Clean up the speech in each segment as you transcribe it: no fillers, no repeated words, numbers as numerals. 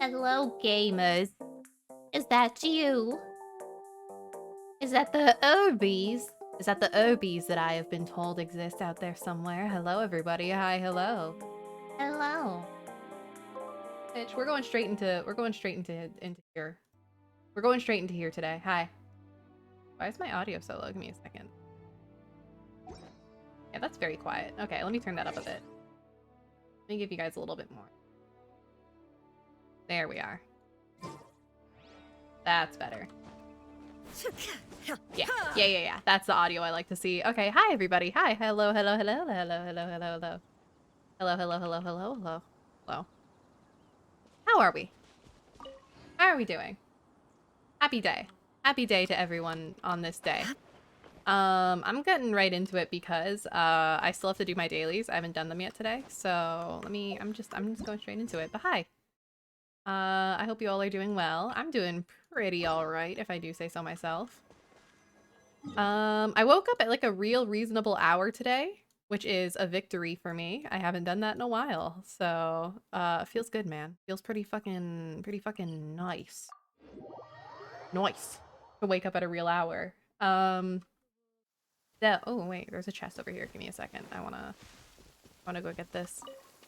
Hello, gamers. Is that you? Is that the Urbies? Is that the Urbies that I have been told exist out there somewhere? Hello, everybody. Hi, hello. Hello. Bitch, we're going straight into here. We're going straight into here today. Hi. Why is my audio so low? Give me a second. Yeah, that's very quiet. Okay, let me turn that up a bit. Let me give you guys a little bit more. There we are. That's better. Yeah. That's the audio I like to see. Okay, hi everybody. Hi. Hello. Hello. How are we? How are we doing? Happy day. Happy day to everyone on this day. I'm getting right into it because I still have to do my dailies. I haven't done them yet today. So I'm just going straight into it. But hi. I hope you all are doing well. I'm doing pretty alright, if I do say so myself. I woke up at like a real reasonable hour today, which is a victory for me. I haven't done that in a while, so feels good, man. Feels pretty fucking nice. Nice to wake up at a real hour. Oh wait, there's a chest over here. Give me a second. I wanna go get this.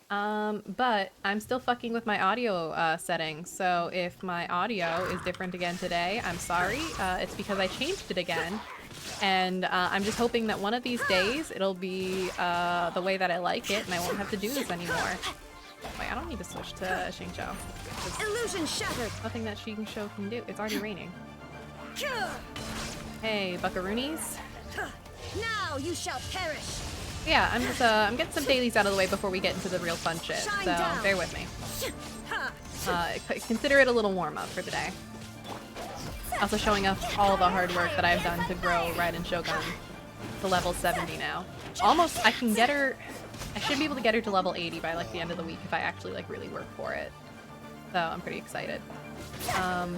But I'm still fucking with my audio settings, so if my audio is different again today, I'm sorry. It's because I changed it again. And I'm just hoping that one of these days it'll be the way that I like it and I won't have to do this anymore. Wait, I don't need to switch to Xingqiu. Illusion shattered. Nothing that Xingqiu can do. It's already raining. Hey, buckaroonies. Now you shall perish. Yeah, I'm getting some dailies out of the way before we get into the real fun shit, so bear with me. Consider it a little warm-up for the day. Also showing off all the hard work that I've done to grow Raiden Shogun to level 70 now. Almost, I can get her, I should be able to get her to level 80 by like the end of the week if I actually like really work for it. So I'm pretty excited. I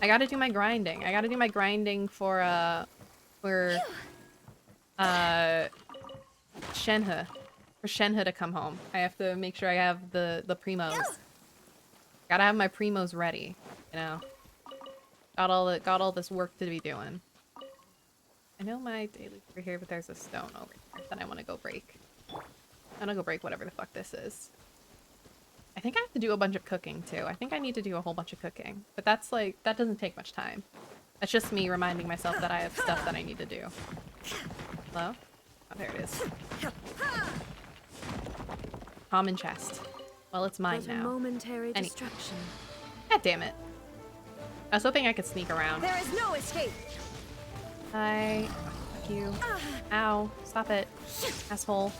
gotta do my grinding. I gotta do my grinding for Shenhe. For Shenhe to come home. I have to make sure I have the primos. Gotta have my primos ready, you know. Got all this work to be doing. I know my daily over here, but there's a stone over here that I want to go break. I'm gonna go break whatever the fuck this is. I think I have to do a bunch of cooking too. I think I need to do a whole bunch of cooking, but that's like, that doesn't take much time. That's just me reminding myself that I have stuff that I need to do. Hello? Oh, there it is. Common chest. Well, it's mine now. Momentary distraction. God damn it. I was hoping I could sneak around. There is no escape. Hi. Fuck you. Ow. Stop it. Asshole.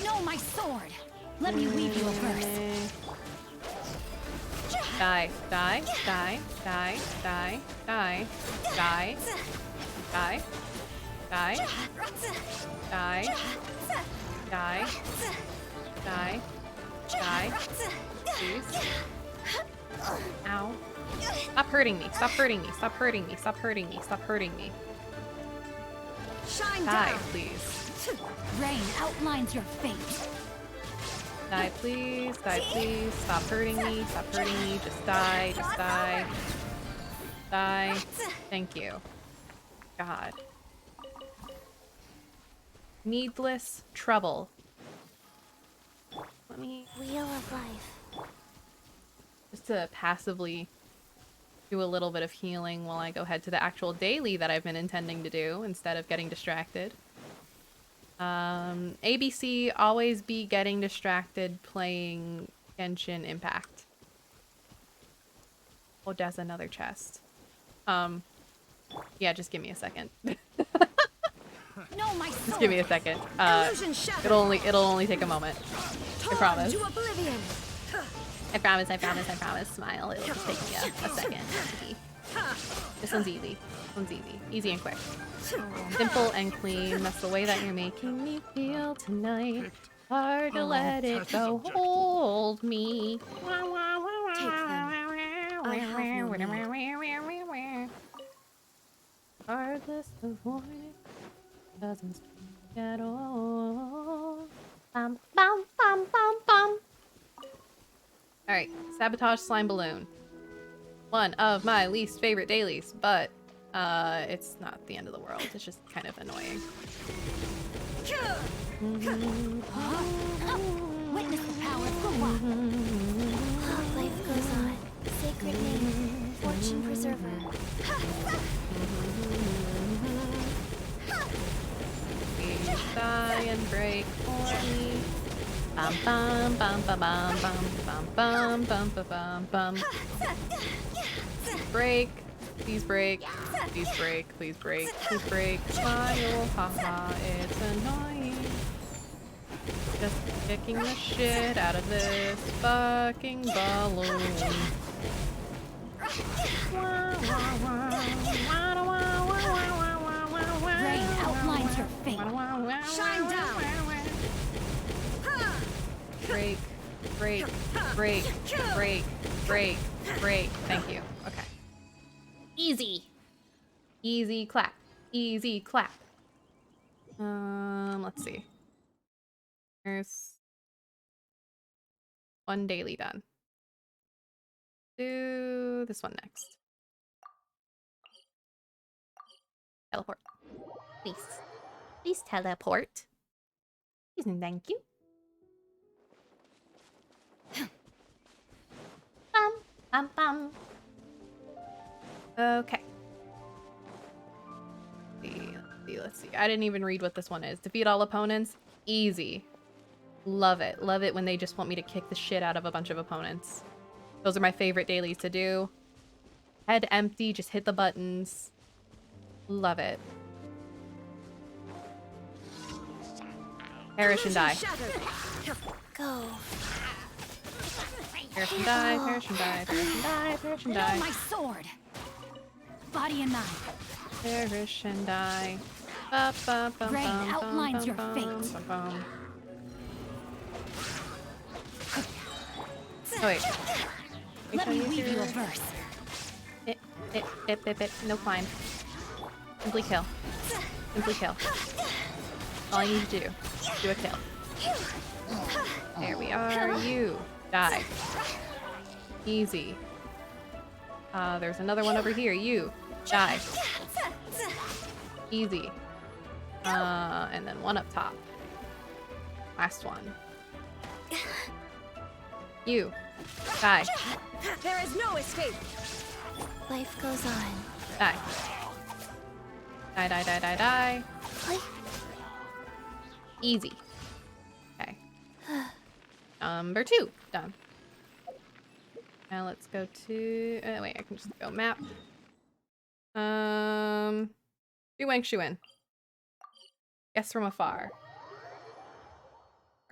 No, my sword. Let me weave you a verse. Die. Die. Die. Die. Die. Die. Die. Die. Die. Die. Die. Die. Die. Please. Ow. Stop hurting me. Stop hurting me. Stop hurting me. Stop hurting me. Stop hurting me. Shine Die, down. please. Rain outlines your fate. Die, please. Die, please. Stop hurting me. Stop hurting me. Just die. Just die. Die. Thank you. God. Needless trouble. Let me... Wheel of life. Just to passively do a little bit of healing while I go head to the actual daily that I've been intending to do instead of getting distracted. ABC, always be getting distracted playing Genshin Impact. Oh, there's another chest. Yeah, just give me a second. No, my Just give me a second. It'll only take a moment. I promise. To oblivion. I promise. Smile. It'll just take me a second. This one's easy. This one's easy. Easy and quick. Simple and clean. That's the way that you're making me feel tonight. Hard to let it go. Hold me. Take them. I have no need. Regardless of what doesn't speak at all. Bum, bum, bum, bum, bum. Alright, sabotage slime balloon. One of my least favorite dailies, but it's not the end of the world. It's just kind of annoying. Witness the power of Gua. Life goes on. Sacred name. Fortune preserver. Please die and break for me. Bum bum bum bum bum bum bum bum bum bum bum. Break. Please break. Please break. Please break. Please break. Smile. Haha. It's annoying. Just kicking the shit out of this fucking balloon. Rain outlines her fate. Shine down. Break, break, break, break, break, break. Thank you. Okay. Easy. Easy clap. Easy clap. Let's see. There's one daily done. Do this one next. Teleport. Please. Please teleport. Please and thank you. Bum, bum, bum. Okay. Let's see. I didn't even read what this one is. Defeat all opponents. Easy. Love it. Love it when they just want me to kick the shit out of a bunch of opponents. Those are my favorite dailies to do. Head empty, just hit the buttons. Love it. Perish and die. Go. Perish and die, perish and die, perish and die, perish and die. My sword. Body and mind. Perish and die. Ba, ba, bum, Rain bum, outlines bum, your bum, fate. bum, bum. Oh wait. Let me weave you a verse. No climb. Simply kill. Simply kill. All I need to do a kill. There we are. You die. Easy. There's another one over here. You die. Easy. And then one up top. Last one. You die. There is no escape. Life goes on. Die. Die, die, die, die, die. Easy. Okay. Number 2. Done. Now let's go to... wait, I can just go map. Wang Shuin. Guess from afar.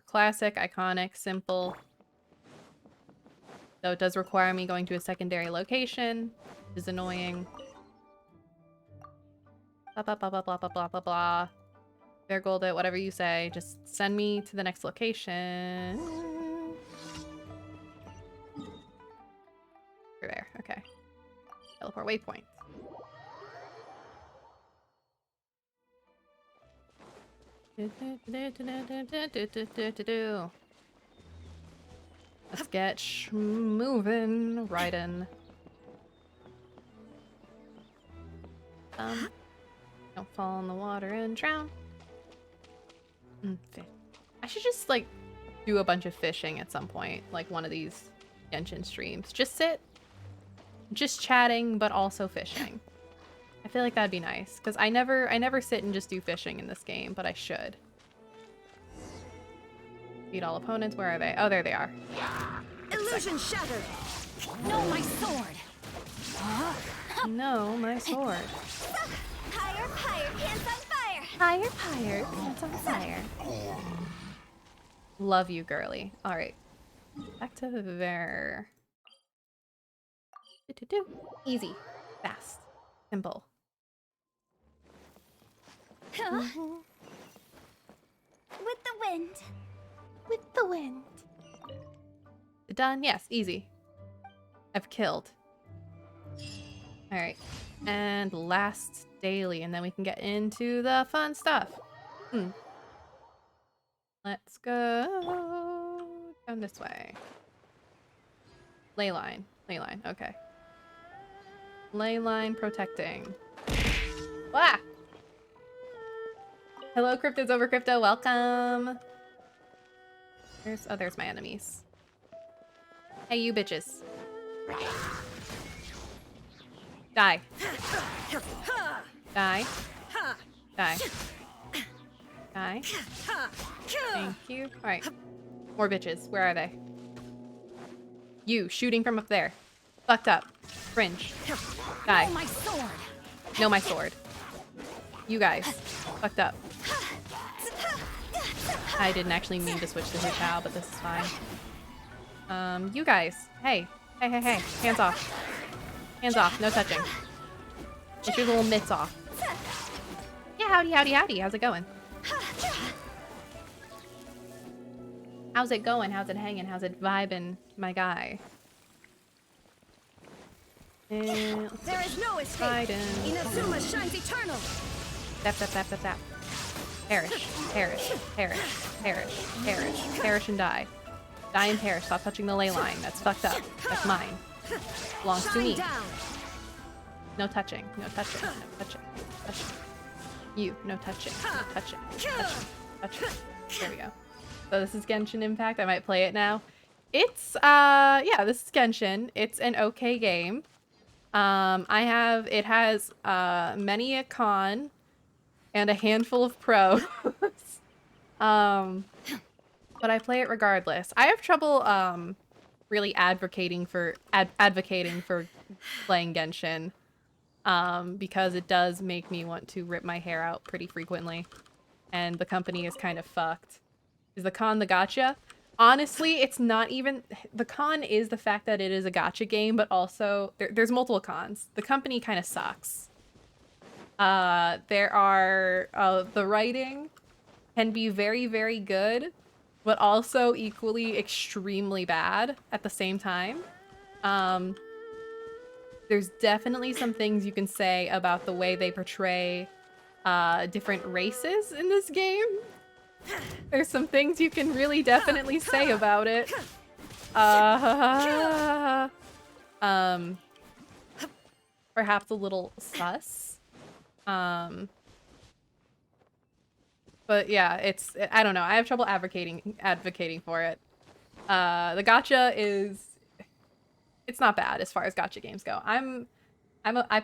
Classic, iconic, simple. Though it does require me going to a secondary location, which is annoying. Blah, blah, blah, blah, blah, blah, blah, blah, blah. Bear gold it, whatever you say. Just send me to the next location. Over there, okay. Teleport waypoint. Let's get moving, Raiden. Don't fall in the water and drown. I should just like do a bunch of fishing at some point, like one of these Genshin streams. Just sit, just chatting, but also fishing. I feel like that'd be nice because I never sit and just do fishing in this game, but I should. Beat all opponents. Where are they? Oh, there they are. Illusion shattered. No, my sword. No, my sword. Higher, higher, hands on fire. Higher, higher, hands on fire. Love you, girly. All right, back to there. Easy, fast, simple. With the wind. With the wind. Done? Yes, easy. I've killed. All right, and last daily, and then we can get into the fun stuff. Let's go down this way. Ley line. Ley line. Okay. Ley line protecting. Ah! Hello, Crypto's over Crypto. Welcome. There's my enemies. Hey, you bitches. Die. Die. Die. Die. Thank you. Alright. More bitches. Where are they? You, shooting from up there. Fucked up. Fringe. Die. Oh, my sword. No, my sword. You guys. Fucked up. I didn't actually mean to switch to Hu Chao, but this is fine. You guys. Hey. Hey, hey, hey. Hands off. Hands off. No touching. Get your little mitts off. Yeah, howdy, howdy, howdy. How's it going? How's it going? How's it hanging? How's it vibing, my guy? And There is no escape. Raiden. Inazuma shines eternal. Tap, tap, tap, tap, tap. Perish, perish, perish, perish, perish, perish and die. Die and perish. Stop touching the ley line. That's fucked up. That's mine. Belongs to me. Shine down. No touching. No touching. No touching. Touching. You. No touching. No touching. Touching. Touching. There we go. So this is Genshin Impact. I might play it now. It's yeah, this is Genshin. It's an okay game. It has many a con and a handful of pros. But I play it regardless. I have trouble really advocating for playing Genshin. Because it does make me want to rip my hair out pretty frequently. And the company is kind of fucked. Is the con the gacha? Honestly, it's not even... The con is the fact that it is a gacha game, but also... There's multiple cons. The company kind of sucks. There are... the writing can be very, very good, but also equally extremely bad at the same time. There's definitely some things you can say about the way they portray different races in this game. There's some things you can really definitely say about it. Perhaps a little sus. But yeah, I don't know. I have trouble advocating for it. The gacha it's not bad as far as gacha games go. I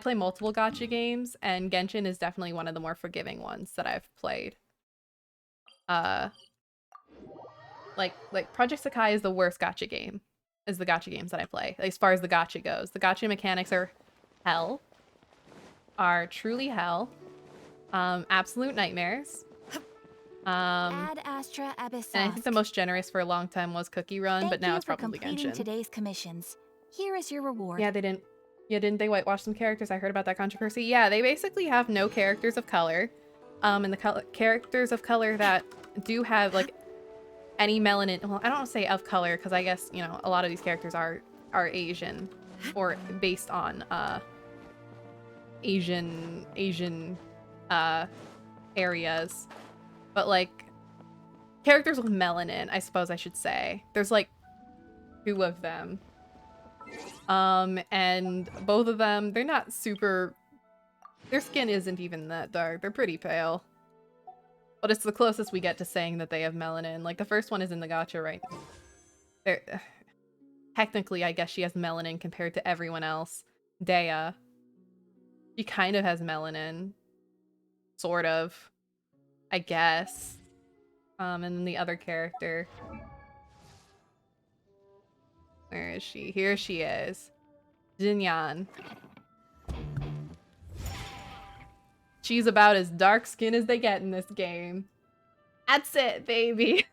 play multiple gacha games, and Genshin is definitely one of the more forgiving ones that I've played. Like Project Sakai is the worst gacha game, is the gacha games that I play, as far as the gacha goes. The gacha mechanics are hell. Are truly hell. Absolute nightmares. Ad Astra Abyssosque. And I think the most generous for a long time was Cookie Run, but now it's probably Genshin. Today's commissions. Here is your reward. Yeah, didn't they whitewash some characters? I heard about that controversy. Yeah, they basically have no characters of color. And the characters of color that do have, like, any melanin... Well, I don't want to say of color, because I guess, you know, a lot of these characters are Asian. Or based on, Asian, areas. But, like, characters with melanin, I suppose I should say. There's, like, 2 of them. And both of them, they're not super... Their skin isn't even that dark. They're pretty pale. But it's the closest we get to saying that they have melanin. Like, the first one is in the gacha, right? Technically, I guess she has melanin compared to everyone else. Dea. She kind of has melanin. Sort of. I guess. And then the other character. Where is she? Here she is. Jinyan. She's about as dark skinned as they get in this game. That's it, baby.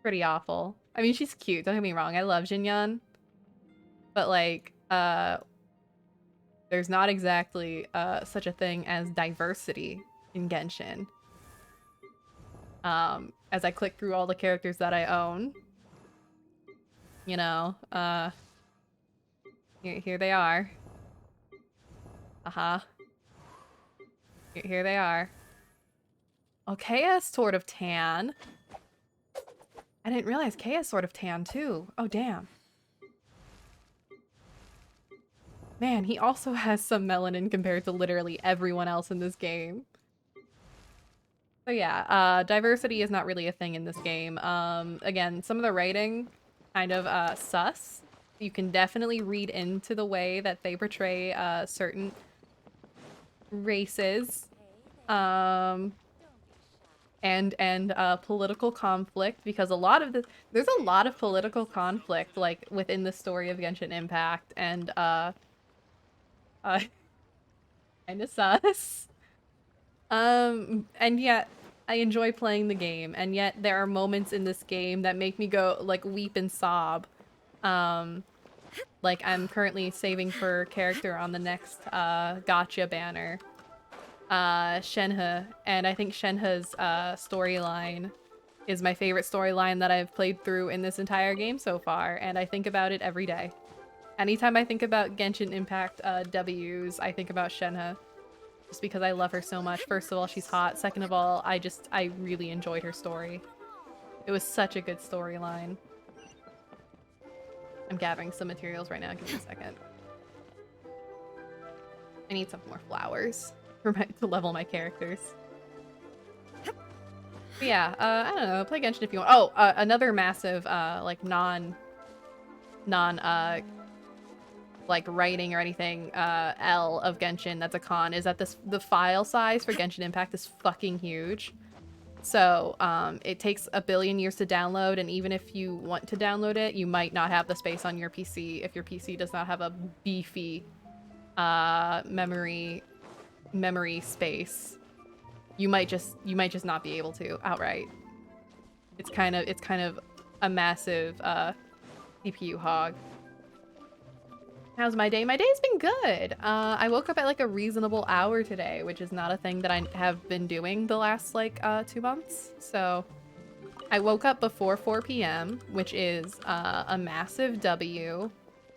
Pretty awful. I mean, she's cute. Don't get me wrong. I love Jinyan. But, like, there's not exactly such a thing as diversity in Genshin. As I click through all the characters that I own. You know, here they are. Here they are. Oh, Kea is sort of tan. I didn't realize Kea is sort of tan too. Oh, damn. Man, he also has some melanin compared to literally everyone else in this game. So yeah, diversity is not really a thing in this game. Again, some of the writing kind of sus. You can definitely read into the way that they portray certain races. And political conflict, because there's a lot of political conflict like within the story of Genshin Impact, and kind of sus. And yet I enjoy playing the game, and yet there are moments in this game that make me go like weep and sob. Like I'm currently saving for character on the next gotcha banner, Shenhe, and I think Shenhe's storyline is my favorite storyline that I've played through in this entire game so far, and I think about it every day. Anytime I think about Genshin Impact W's, I think about Shenhe, just because I love her so much. First of all, she's hot. Second of all, I really enjoyed her story. It was such a good storyline. I'm gathering some materials right now. Give me a second. I need some more flowers to level my characters. But yeah, I don't know. Play Genshin if you want. Oh, another massive, like like writing or anything, L of Genshin that's a con is that the file size for Genshin Impact is fucking huge. So, it takes a billion years to download, and even if you want to download it, you might not have the space on your PC if your PC does not have a beefy, memory space. You might just not be able to outright. It's kind of a massive CPU hog. How's my day? My day's been good. I woke up at like a reasonable hour today, which is not a thing that I have been doing the last like 2 months. So I woke up before 4 p.m., which is a massive W,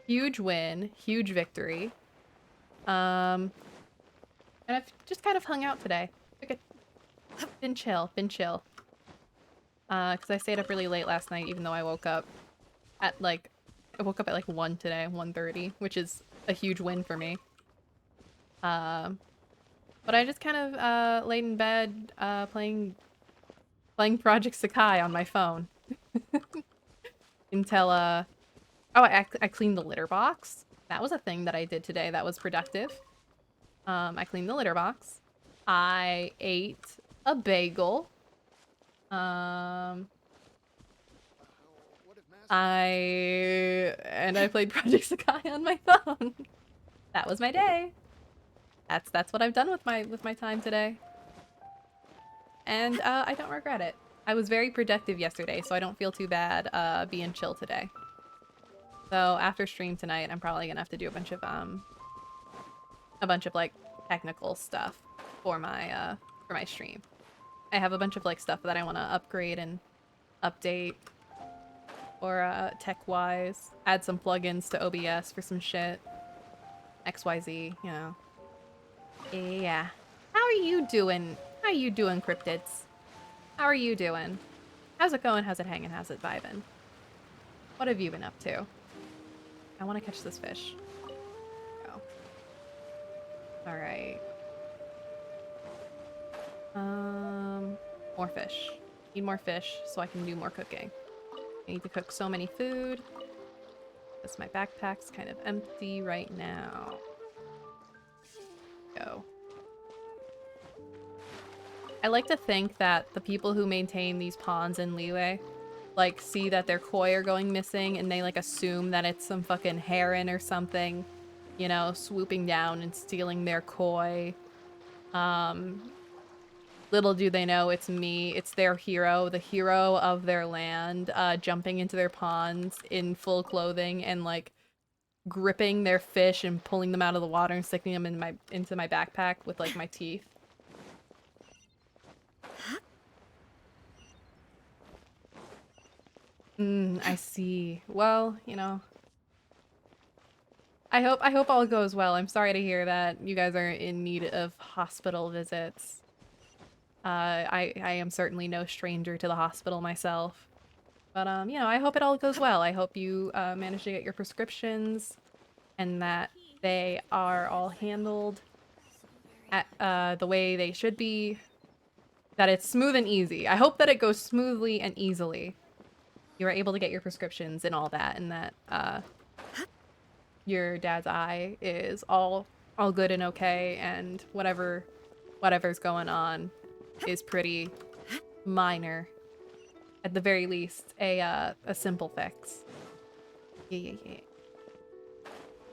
huge win, huge victory. And I've just kind of hung out today. Been chill. Because I stayed up really late last night, even though I woke up at like 1 today, 1:30, which is a huge win for me. But I just kind of laid in bed playing Project Sakai on my phone until oh, I cleaned the litter box. That was a thing that I did today that was productive. I cleaned the litter box. I ate a bagel. I played Project Sakai on my phone. That was my day. That's what I've done with my time today. And I don't regret it. I was very productive yesterday, so I don't feel too bad being chill today. So after stream tonight, I'm probably gonna have to do a bunch of like technical stuff for my stream. I have a bunch of like stuff that I want to upgrade and update, or tech-wise, add some plugins to OBS for some shit. XYZ, you know. Yeah. How are you doing? How are you doing, cryptids? How are you doing? How's it going? How's it hanging? How's it vibing? What have you been up to? I want to catch this fish. Go. Alright. More fish. Need more fish so I can do more cooking. I need to cook so many food. Because my backpack's kind of empty right now. Go. I like to think that the people who maintain these ponds in Liyue, like, see that their koi are going missing and they, like, assume that it's some fucking heron or something, you know, swooping down and stealing their koi. Little do they know it's me. It's their hero, the hero of their land, jumping into their ponds in full clothing and, like, gripping their fish and pulling them out of the water and sticking them into my backpack with, like, my teeth. I see. Well, you know, I hope all goes well. I'm sorry to hear that you guys are in need of hospital visits. I am certainly no stranger to the hospital myself. But, you know, I hope it all goes well. I hope you manage to get your prescriptions and that they are all handled at the way they should be, that it's smooth and easy. I hope that it goes smoothly and easily. You are able to get your prescriptions and all that, and that your dad's eye is all good and okay, and whatever's going on is pretty minor. At the very least, a simple fix. Yeah.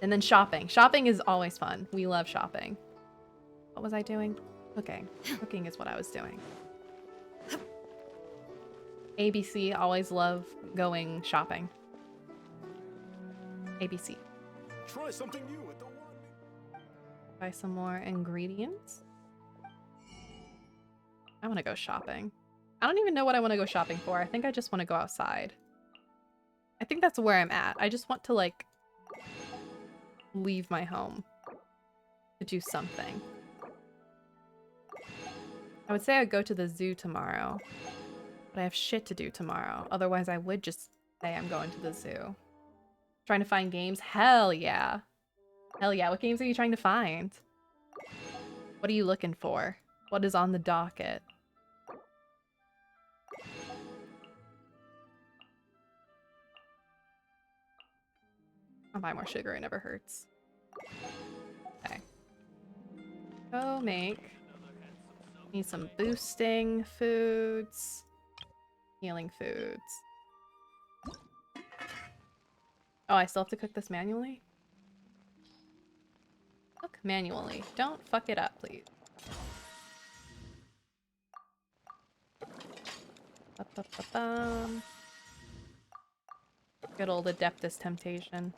And then shopping. Shopping is always fun. We love shopping. What was I doing? Cooking. Cooking is what I was doing. ABC, always love going shopping. ABC. Try something new at the one. Buy some more ingredients. I want to go shopping. I don't even know what I want to go shopping for. I think I just want to go outside. I think that's where I'm at. I just want to, like, leave my home to do something. I would say I'd go to the zoo tomorrow, but I have shit to do tomorrow. Otherwise, I would just say I'm going to the zoo. Trying to find games? Hell yeah. Hell yeah. What games are you trying to find? What are you looking for? What is on the docket? I'll buy more sugar. It never hurts. Okay. Go make... Need some boosting foods. Healing foods. Oh, I still have to cook this manually? Cook manually. Don't fuck it up, please. Ba-ba-ba-bum. Good old Adeptus Temptation.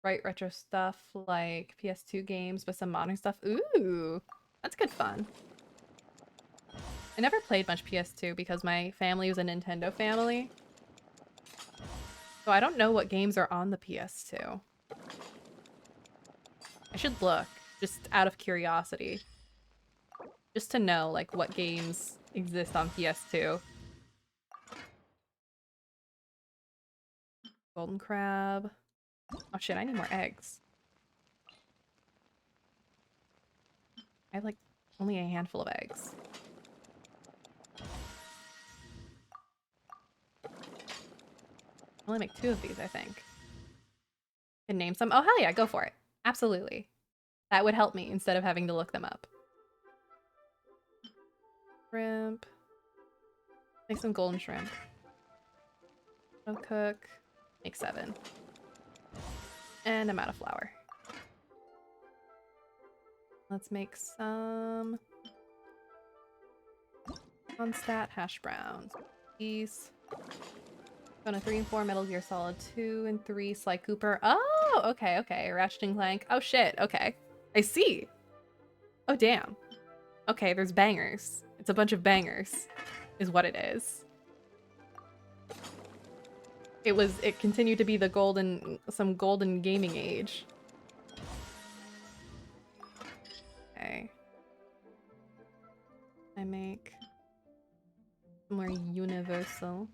Write retro stuff like PS2 games, but some modern stuff. Ooh, that's good fun. I never played much PS2 because my family was a Nintendo family. So I don't know what games are on the PS2. I should look, just out of curiosity. Just to know, like, what games exist on PS2. Golden crab. Oh shit, I need more eggs. I have, like, only a handful of eggs. I only make 2 of these, I think. Can name some? Oh, hell yeah, go for it. Absolutely. That would help me instead of having to look them up. Shrimp. Make some golden shrimp. I'll cook. Make 7. And I'm out of flour. Let's make some Constat hash browns. These. Kona 3 and 4, Metal Gear Solid 2 and 3, Sly Cooper. Oh, okay. Ratchet and Clank. Oh shit, okay. I see. Oh damn. Okay, there's bangers. It's a bunch of bangers, is what it is. It continued to be the some golden gaming age. Okay. I make more universal.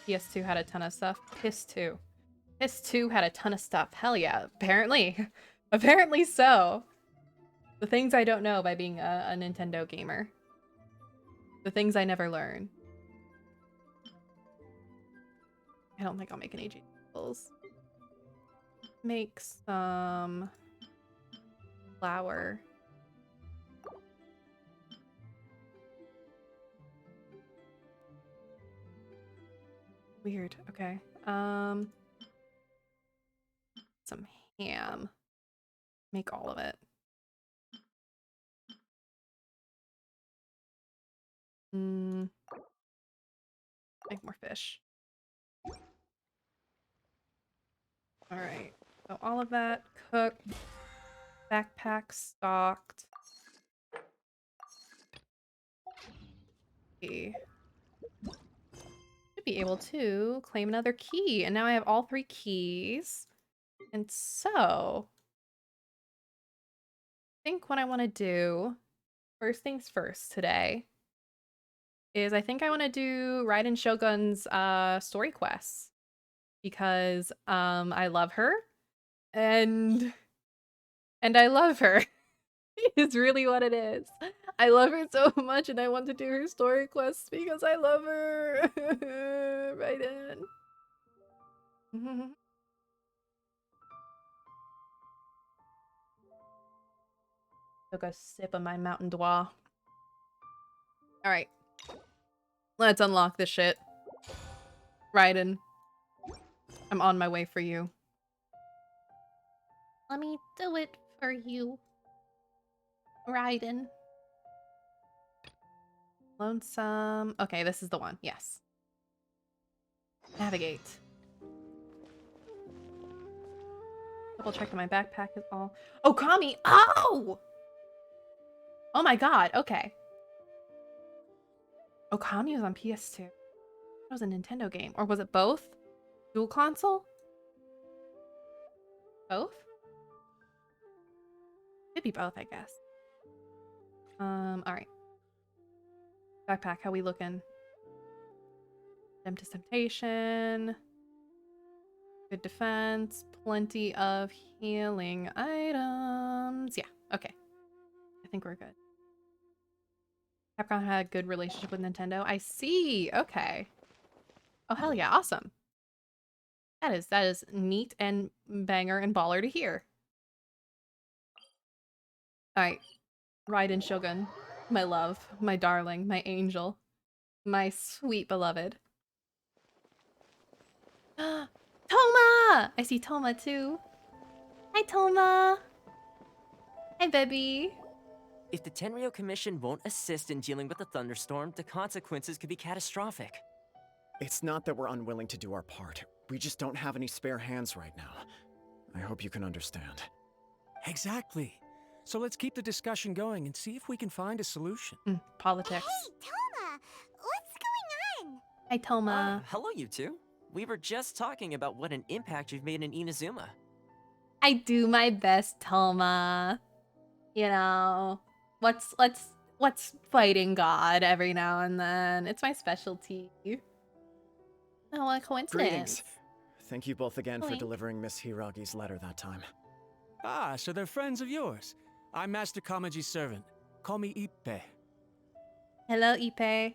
PS2 had a ton of stuff. PS2 had a ton of stuff. Hell yeah, apparently. Apparently so. The things I don't know by being a Nintendo gamer. The things I never learn. I don't think I'll make any vegetables. Make some flour. Weird. Okay. Some ham. Make all of it. Make more fish. All right. So all of that cooked. Backpack stocked. Okay. Should be able to claim another key, and now I have all 3 keys. And so I think what I want to do, first things first today, is I think I want to do Raiden Shogun's story quests because I love her and I love her. Is really what it is. I love her so much and I want to do her story quests because I love her. Raiden. Took a sip of my Mountain Dew. Alright. Let's unlock this shit. Raiden. I'm on my way for you. Let me do it for you. Raiden. Lonesome. Okay, this is the one. Yes. Navigate. Double check that my backpack is all. Oh, Kami! Oh! Oh my god, okay. Oh, Kami was on PS2. That was a Nintendo game. Or was it both? Dual console? Both? Could be both, I guess. Alright. Backpack, how we looking? Tempest Temptation. Good defense. Plenty of healing items. Yeah, okay. I think we're good. Capcom had a good relationship with Nintendo. I see. Okay. Oh, hell yeah. Awesome. That is neat and banger and baller to hear. Alright. Raiden Shogun. My love. My darling. My angel. My sweet beloved. Toma! I see Toma too. Hi, Toma. Hi, baby. If the Tenryo Commission won't assist in dealing with the thunderstorm, the consequences could be catastrophic. It's not that we're unwilling to do our part. We just don't have any spare hands right now. I hope you can understand. Exactly. So let's keep the discussion going and see if we can find a solution. Politics. Hey, Toma! What's going on? Hi, Toma. Hello, you two. We were just talking about what an impact you've made in Inazuma. I do my best, Toma. You know, what's fighting God every now and then. It's my specialty. Oh, what a coincidence. Greetings. Thank you both again for Blink. delivering Miss Hiragi's letter that time. Ah, so they're friends of yours. I'm Master Kamaji's servant. Call me Ippe. Hello, Ipe.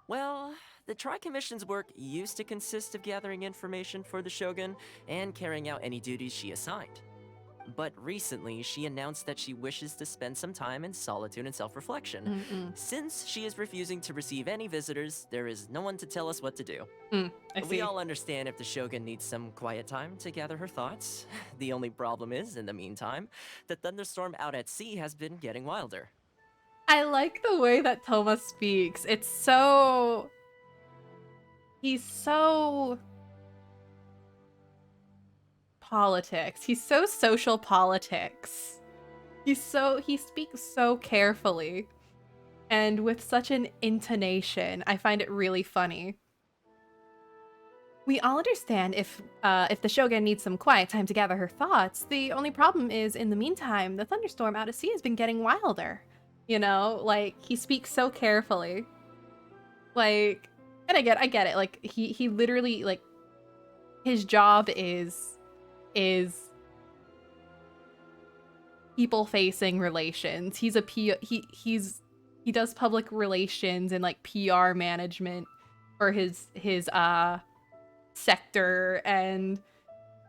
Well, the Tri-Commission's work used to consist of gathering information for the Shogun and carrying out any duties she assigned. But recently, she announced that she wishes to spend some time in solitude and self-reflection. Since she is refusing to receive any visitors, there is no one to tell us what to do. I see. We all understand if the Shogun needs some quiet time to gather her thoughts. The only problem is, in the meantime, the thunderstorm out at sea has been getting wilder. I like the way that Toma speaks. It's so... He's so... politics. He's so social politics. He speaks so carefully and with such an intonation. I find it really funny. We all understand if the Shogun needs some quiet time to gather her thoughts. The only problem is, in the meantime, the thunderstorm out at sea has been getting wilder. You know, like, he speaks so carefully. Like, and I get it. Like, he literally, like, his job is people-facing relations. He's a he does public relations and like PR management for his sector, and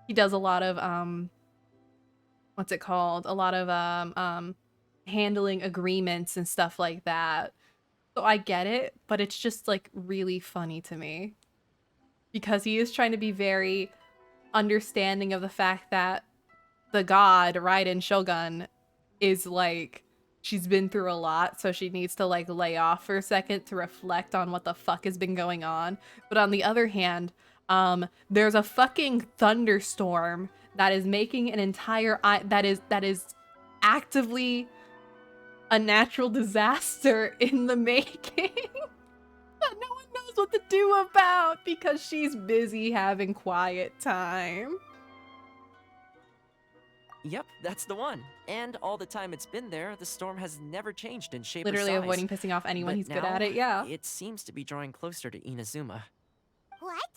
he does a lot of what's it called? A lot of handling agreements and stuff like that. So I get it, but it's just like really funny to me because he is trying to be very understanding of the fact that the god Raiden Shogun is like, she's been through a lot, so she needs to like lay off for a second to reflect on what the fuck has been going on. But on the other hand, there's a fucking thunderstorm that is making an entire that is actively a natural disaster in the making that no one knows what to do about because she's busy having quiet time. Yep, that's the one. And all the time it's been there, the storm has never changed in shape or Literally size. avoiding pissing off anyone But who's good now, at it, yeah. it seems to be drawing closer to Inazuma. What?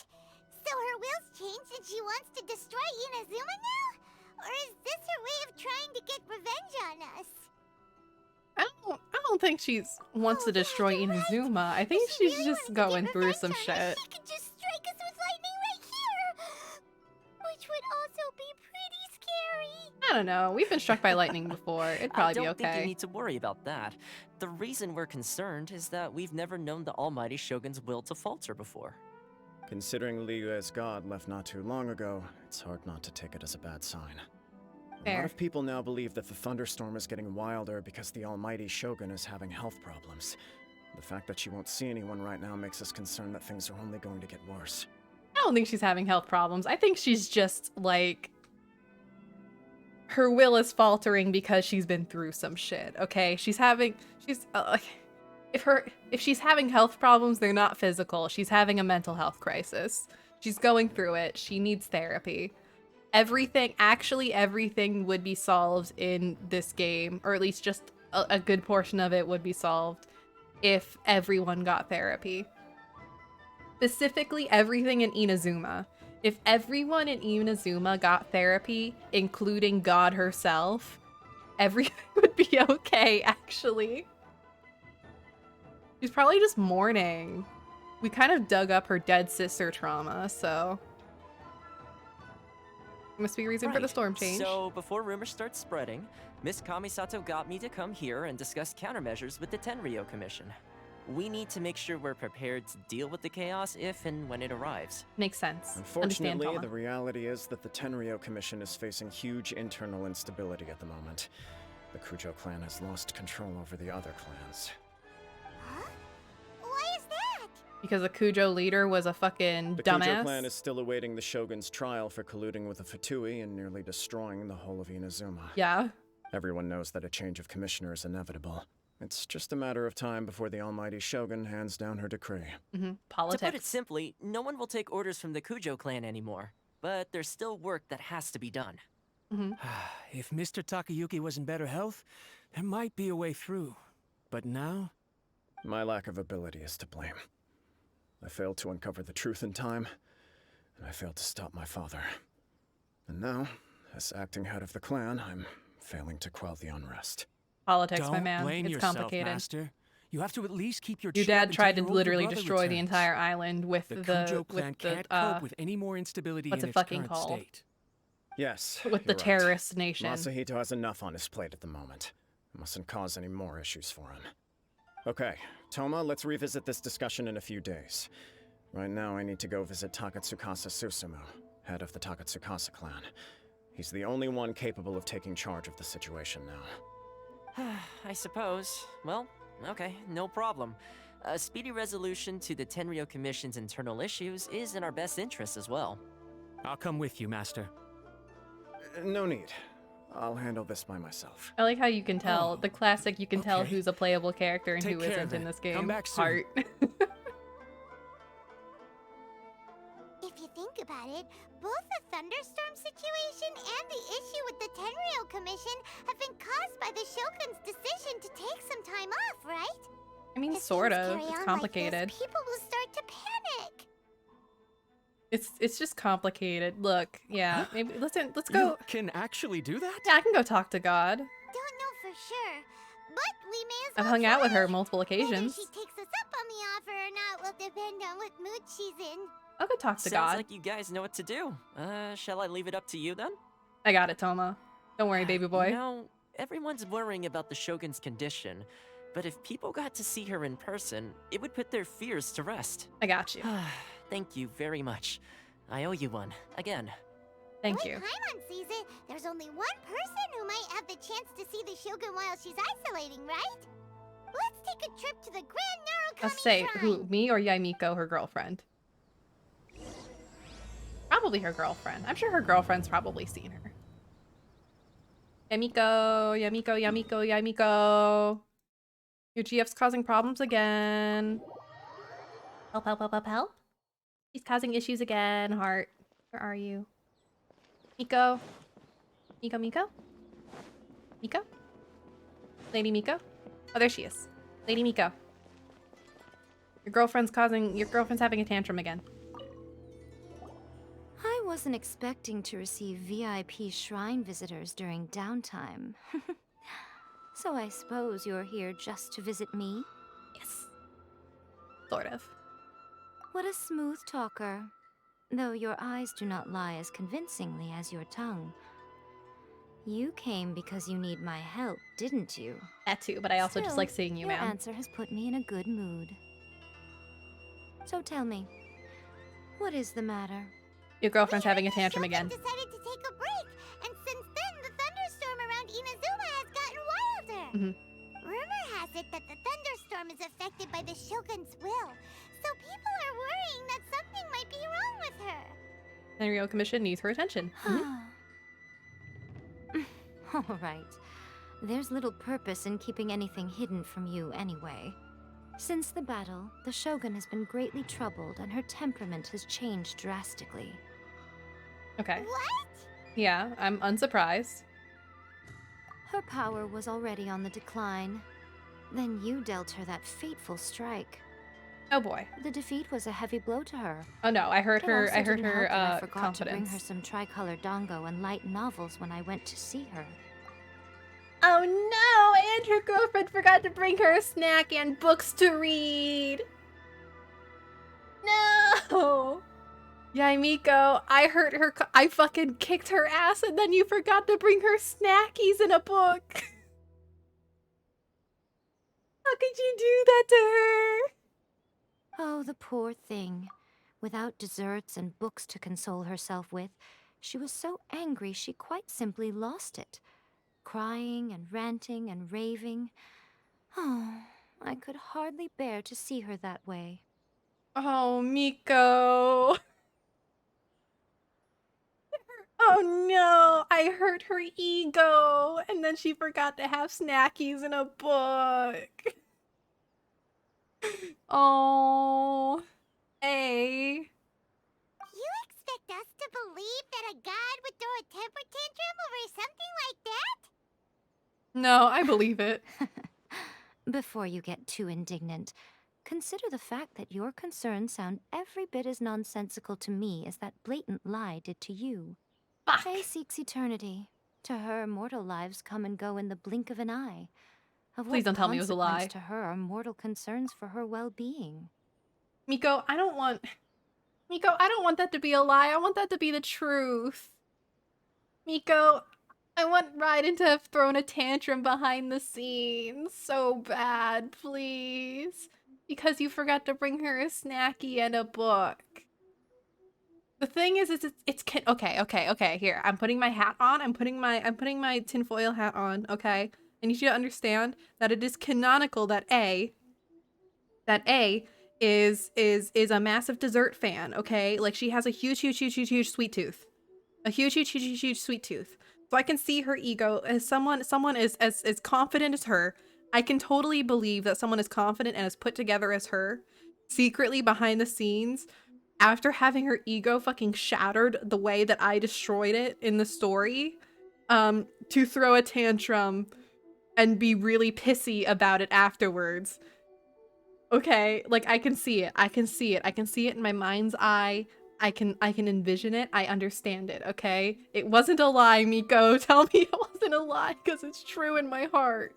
So her will's changed and she wants to destroy Inazuma now? Or is this her way of trying to get revenge on us? I don't think she's wants to destroy you're right. Inazuma. I If think she she's really just wanted to going get through revenge some on us, shit. she could just strike us with lightning right here! Which would also be pretty scary. I don't know. We've been struck by lightning before. It'd I probably don't be think you okay. need to worry about that. The reason we're concerned is that we've never known the almighty Shogun's will to falter before. Considering Liu as god left not too long ago, it's hard not to take it as a bad sign. A Fair. lot of people now believe that the thunderstorm is getting wilder because the almighty Shogun is having health problems. The fact that she won't see anyone right now makes us concerned that things are only going to get worse. I don't think she's having health problems. I think she's just like her will is faltering because she's been through some shit. Okay, if she's having health problems, they're not physical. She's having a mental health crisis. She's going through it. She needs therapy. Everything would be solved in this game, or at least just a good portion of it would be solved if everyone got therapy. Specifically, everything in Inazuma. If everyone in Inazuma got therapy, including God herself, everything would be okay, actually. She's probably just mourning. We kind of dug up her dead sister trauma, so... Must be a reason for the storm change. So, before rumors start spreading, Miss Kamisato got me to come here and discuss countermeasures with the Tenryou Commission. We need to make sure we're prepared to deal with the chaos if and when it arrives. Makes sense. Unfortunately, Understand, the reality is that the Tenryou Commission is facing huge internal instability at the moment. The Kujo clan has lost control over the other clans. Huh? Why is that? because the Kujo leader was a fucking The dumbass. Kujo clan is still awaiting the Shogun's trial for colluding with the Fatui and nearly destroying the whole of Inazuma. Yeah. Everyone knows that a change of commissioner is inevitable. It's just a matter of time before the almighty Shogun hands down her decree. Politics. To put it simply, no one will take orders from the Kujo clan anymore. But there's still work that has to be done. If Mr. Takayuki was in better health, there might be a way through. But now? My lack of ability is to blame. I failed to uncover the truth in time, and I failed to stop my father. And now, as acting head of the clan, I'm failing to quell the unrest. Politics, Don't my man. blame It's yourself, complicated. Master. You have to at least keep your Your chin up dad until tried to your older literally brother destroy the returns. entire island with The the Kujo clan with the can't cope with any more instability what's in it its fucking current called? state. Yes, with the you're right. terrorist nation. Masahito has enough on his plate at the moment. It mustn't cause any more issues for him. Okay, Toma, let's revisit this discussion in a few days. Right now, I need to go visit Takatsukasa Susumu, head of the Takatsukasa clan. He's the only one capable of taking charge of the situation now. I suppose. Well, okay, no problem. A speedy resolution to the Tenryou Commission's internal issues is in our best interest as well. I'll come with you, Master. No need. I'll handle this by myself. I like how you can tell Oh, the classic. You can tell okay. who's a playable character and Take who care isn't in then. this game. Come back soon. Heart. If you think about it, both the thunderstorm situation and the issue with the Tenryou Commission have been caused by the Shogun's decision to take some time off, right? I mean, If sort things of. carry It's on like complicated. this, people will start to panic. It's just complicated. Look, yeah. Maybe let's go. You can actually do that? Yeah, I can go talk to God. Don't know for sure, but we may as well I've hung out with her try. multiple Whether occasions. she takes us up on the offer or not will depend on what mood she's in. I'll go talk to Sounds God. like you guys know what to do. Shall I leave it up to you then? I got it, Toma. Don't worry, baby boy. You know, everyone's worrying about the Shogun's condition, but if people got to see her in person, it would put their fears to rest. I got you. Thank you very much. I owe you one, again. Thank The you. way Paimon sees it, there's only one person who might have the chance to see the Shogun while she's isolating, right? Let's take a trip to the Grand Narukami Let's say Shrine. who, me or Yamiko, her girlfriend. Probably her girlfriend. I'm sure her girlfriend's probably seen her. Yamiko, Yamiko, Yamiko, Yamiko. Your GF's causing problems again. Help, help, help, help, help. She's causing issues again, Heart. Where are you? Miko? Miko, Miko? Miko? Lady Miko? Oh, there she is. Lady Miko. Your girlfriend's having a tantrum again. I wasn't expecting to receive VIP shrine visitors during downtime. So I suppose you're here just to visit me? Yes. Sort of. What a smooth talker. Though your eyes do not lie as convincingly as your tongue. You came because you need my help, didn't you? That too, but I also just Still, like seeing you, your ma'am. answer has put me in a good mood. So tell me, what is the matter? Your girlfriend's having a tantrum again. Decided to take a break, and since then the thunderstorm around Inazuma has gotten wilder. Rumor has it that the thunderstorm is affected by the Shogun's will, so people are worrying that something might be wrong with her. Tenryou Commission needs her attention. All right. There's little purpose in keeping anything hidden from you anyway. Since the battle, the Shogun has been greatly troubled and her temperament has changed drastically. Okay. What? Yeah, I'm unsurprised. Her power was already on the decline. Then you dealt her that fateful strike. Oh boy. The defeat was a heavy blow to her. Oh no, I heard It her. also I heard didn't help her that I forgot to bring her confidence. some tricolor dango and light novels when I went to see her. Oh no! And her girlfriend forgot to bring her a snack and books to read. No. Yeah, Miko, I hurt her. I fucking kicked her ass, and then you forgot to bring her snackies and a book. How could you do that to her? Oh, the poor thing. Without desserts and books to console herself with, she was so angry she quite simply lost it. Crying and ranting and raving. Oh, I could hardly bear to see her that way. Oh, Miko. Oh no, I hurt her ego, and then she forgot to have snackies in a book. Oh, hey. You expect us to believe that a god would throw a temper tantrum over something like that? No, I believe it. Before you get too indignant, consider the fact that your concerns sound every bit as nonsensical to me as that blatant lie did to you. Fuck. Faye seeks eternity. To her, mortal lives come and go in the blink of an eye. Of Please what don't tell me it was a consequence lie. to her are mortal concerns for her well-being? Miko, I don't want that to be a lie. I want that to be the truth. Miko, I want Raiden to have thrown a tantrum behind the scenes so bad, please. Because you forgot to bring her a snacky and a book. The thing is okay, here. I'm putting my hat on. I'm putting my tinfoil hat on, okay? I need you to understand that it is canonical that A is a massive dessert fan, okay? Like, she has a huge sweet tooth. A huge sweet tooth. So I can see her ego as someone is as confident as her. I can totally believe that someone as confident and as put together as her, secretly behind the scenes, after having her ego fucking shattered the way that I destroyed it in the story, to throw a tantrum and be really pissy about it afterwards. Okay, like, I can see it. I can see it in my mind's eye. I can envision it. I understand it, okay? It wasn't a lie, Miko. Tell me it wasn't a lie, because it's true in my heart.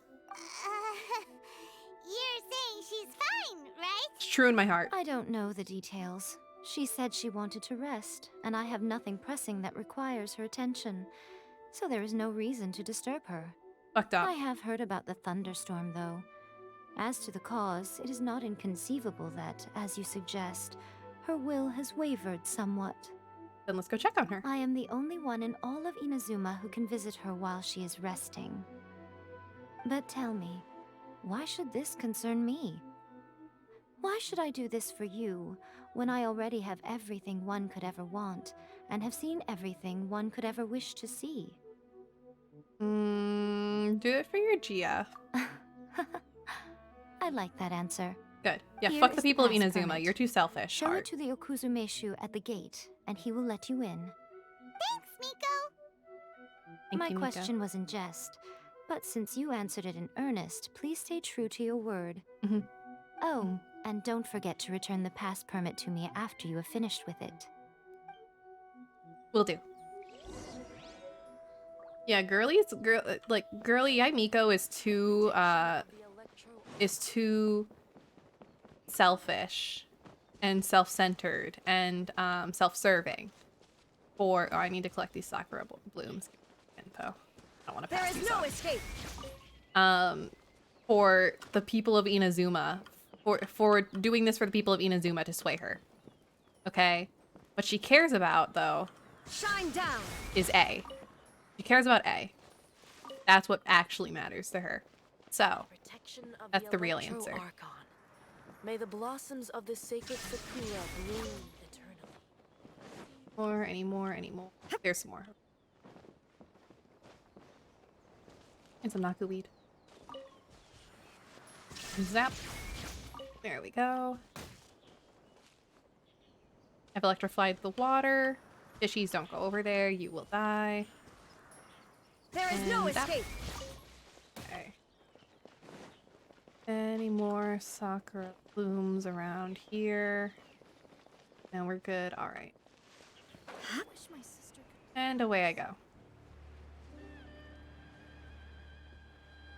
You're saying she's fine, right? It's true in my heart. I don't know the details. She said she wanted to rest, and I have nothing pressing that requires her attention. So there is no reason to disturb her. Fucked up. I have heard about the thunderstorm, though. As to the cause, it is not inconceivable that, as you suggest, her will has wavered somewhat. Then let's go check on her. I am the only one in all of Inazuma who can visit her while she is resting. But tell me, why should this concern me? Why should I do this for you, when I already have everything one could ever want, and have seen everything one could ever wish to see? Do it for your Gia. I like that answer. Good. Yeah, Here fuck is the the people of pass Inazuma. permit. You're too selfish. Show Heart. it to the Okuzumeshu at the gate, and he will let you in. Thanks, Miko. Thank My you, Miko. question was in jest, but since you answered it in earnest, please stay true to your word. Mhm. Oh, and don't forget to return the pass permit to me after you have finished with it. Will do. Yeah, girly Yae Miko is too selfish and self-centered and self-serving for. Oh, I need to collect these sakura blooms. Info. I don't want to pass these up. escape. For the people of Inazuma, for doing this for the people of Inazuma to sway her. Okay? What she cares about, though, Shine down. is A. She cares about A. That's what actually matters to her. So, Protection of that's the real answer. Archon. May the blossoms of the sacred sakura bloom eternally. any more. There's some more. And some Naku weed. Zap. There we go. I've electrified the water. Fishies, don't go over there. You will die. There is no And zap. escape. Okay. Any more sakura blooms around here? No, we're good. All right. Wish my sister could. And away I go.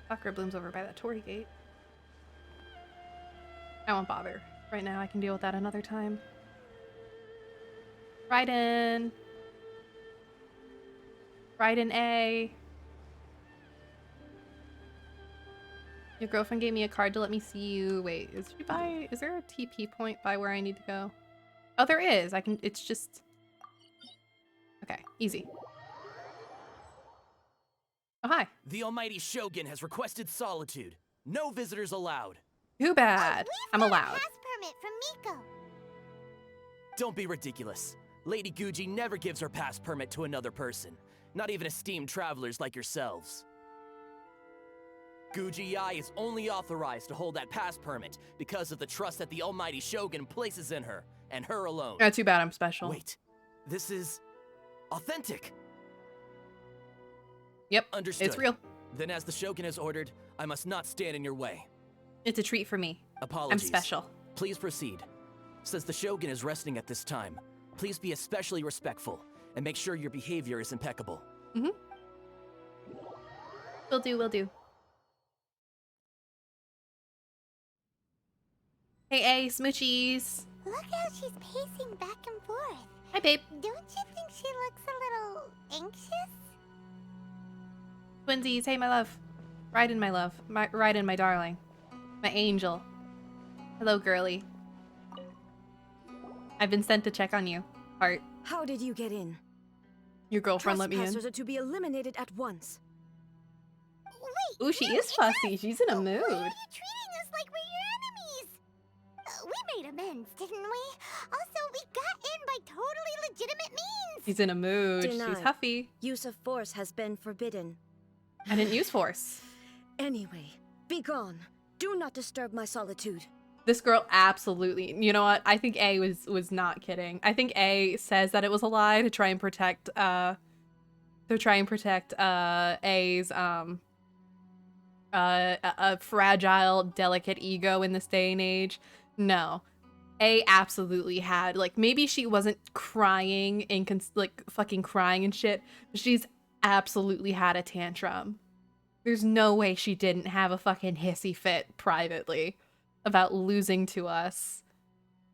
Sakura blooms over by that torii gate. I won't bother. Right now I can deal with that another time. Raiden! Raiden A! Your girlfriend gave me a card to let me see you. Wait, is there a TP point by where I need to go? Oh, there is. It's just... Okay, easy. Oh, hi. The almighty Shogun has requested solitude. No visitors allowed. Too bad. I'm We've got allowed. a pass permit from Miko. Don't be ridiculous. Lady Guji never gives her pass permit to another person. Not even esteemed travelers like yourselves. Guji Yae is only authorized to hold that pass permit because of the trust that the almighty Shogun places in her, and her alone. Oh, too bad I'm special. Wait, this is... authentic! Yep, Understood. it's real. Then as the Shogun has ordered, I must not stand in your way. It's a treat for me. Apologies. I'm special. Please proceed. Since the Shogun is resting at this time, please be especially respectful and make sure your behavior is impeccable. Mm-hmm. Will do, will do. Hey, A, smoochies. Look how she's pacing back and forth. Hi, babe. Don't you think she looks a little anxious? Twinsies, hey, my love. Raiden, my love. Raiden, my darling. My angel. Hello, girly. I've been sent to check on you. Heart. How did you get in? Your girlfriend let me in. Trespassers are to be eliminated at once. Wait. Ooh, she you is fussy. She's in a mood. Why are you treating us like we're your enemies? We made amends, didn't we? Also, we got in by totally legitimate means. She's in a mood. She's Denied. huffy. Use of force has been forbidden. I didn't use force. Anyway, be gone. Do not disturb my solitude. This girl absolutely. You know what? I think A was not kidding. I think A says that it was a lie to try and protect A's a fragile, delicate ego in this day and age. No. A absolutely had, like, maybe she wasn't crying like fucking crying and shit, but she's absolutely had a tantrum. There's no way she didn't have a fucking hissy fit privately about losing to us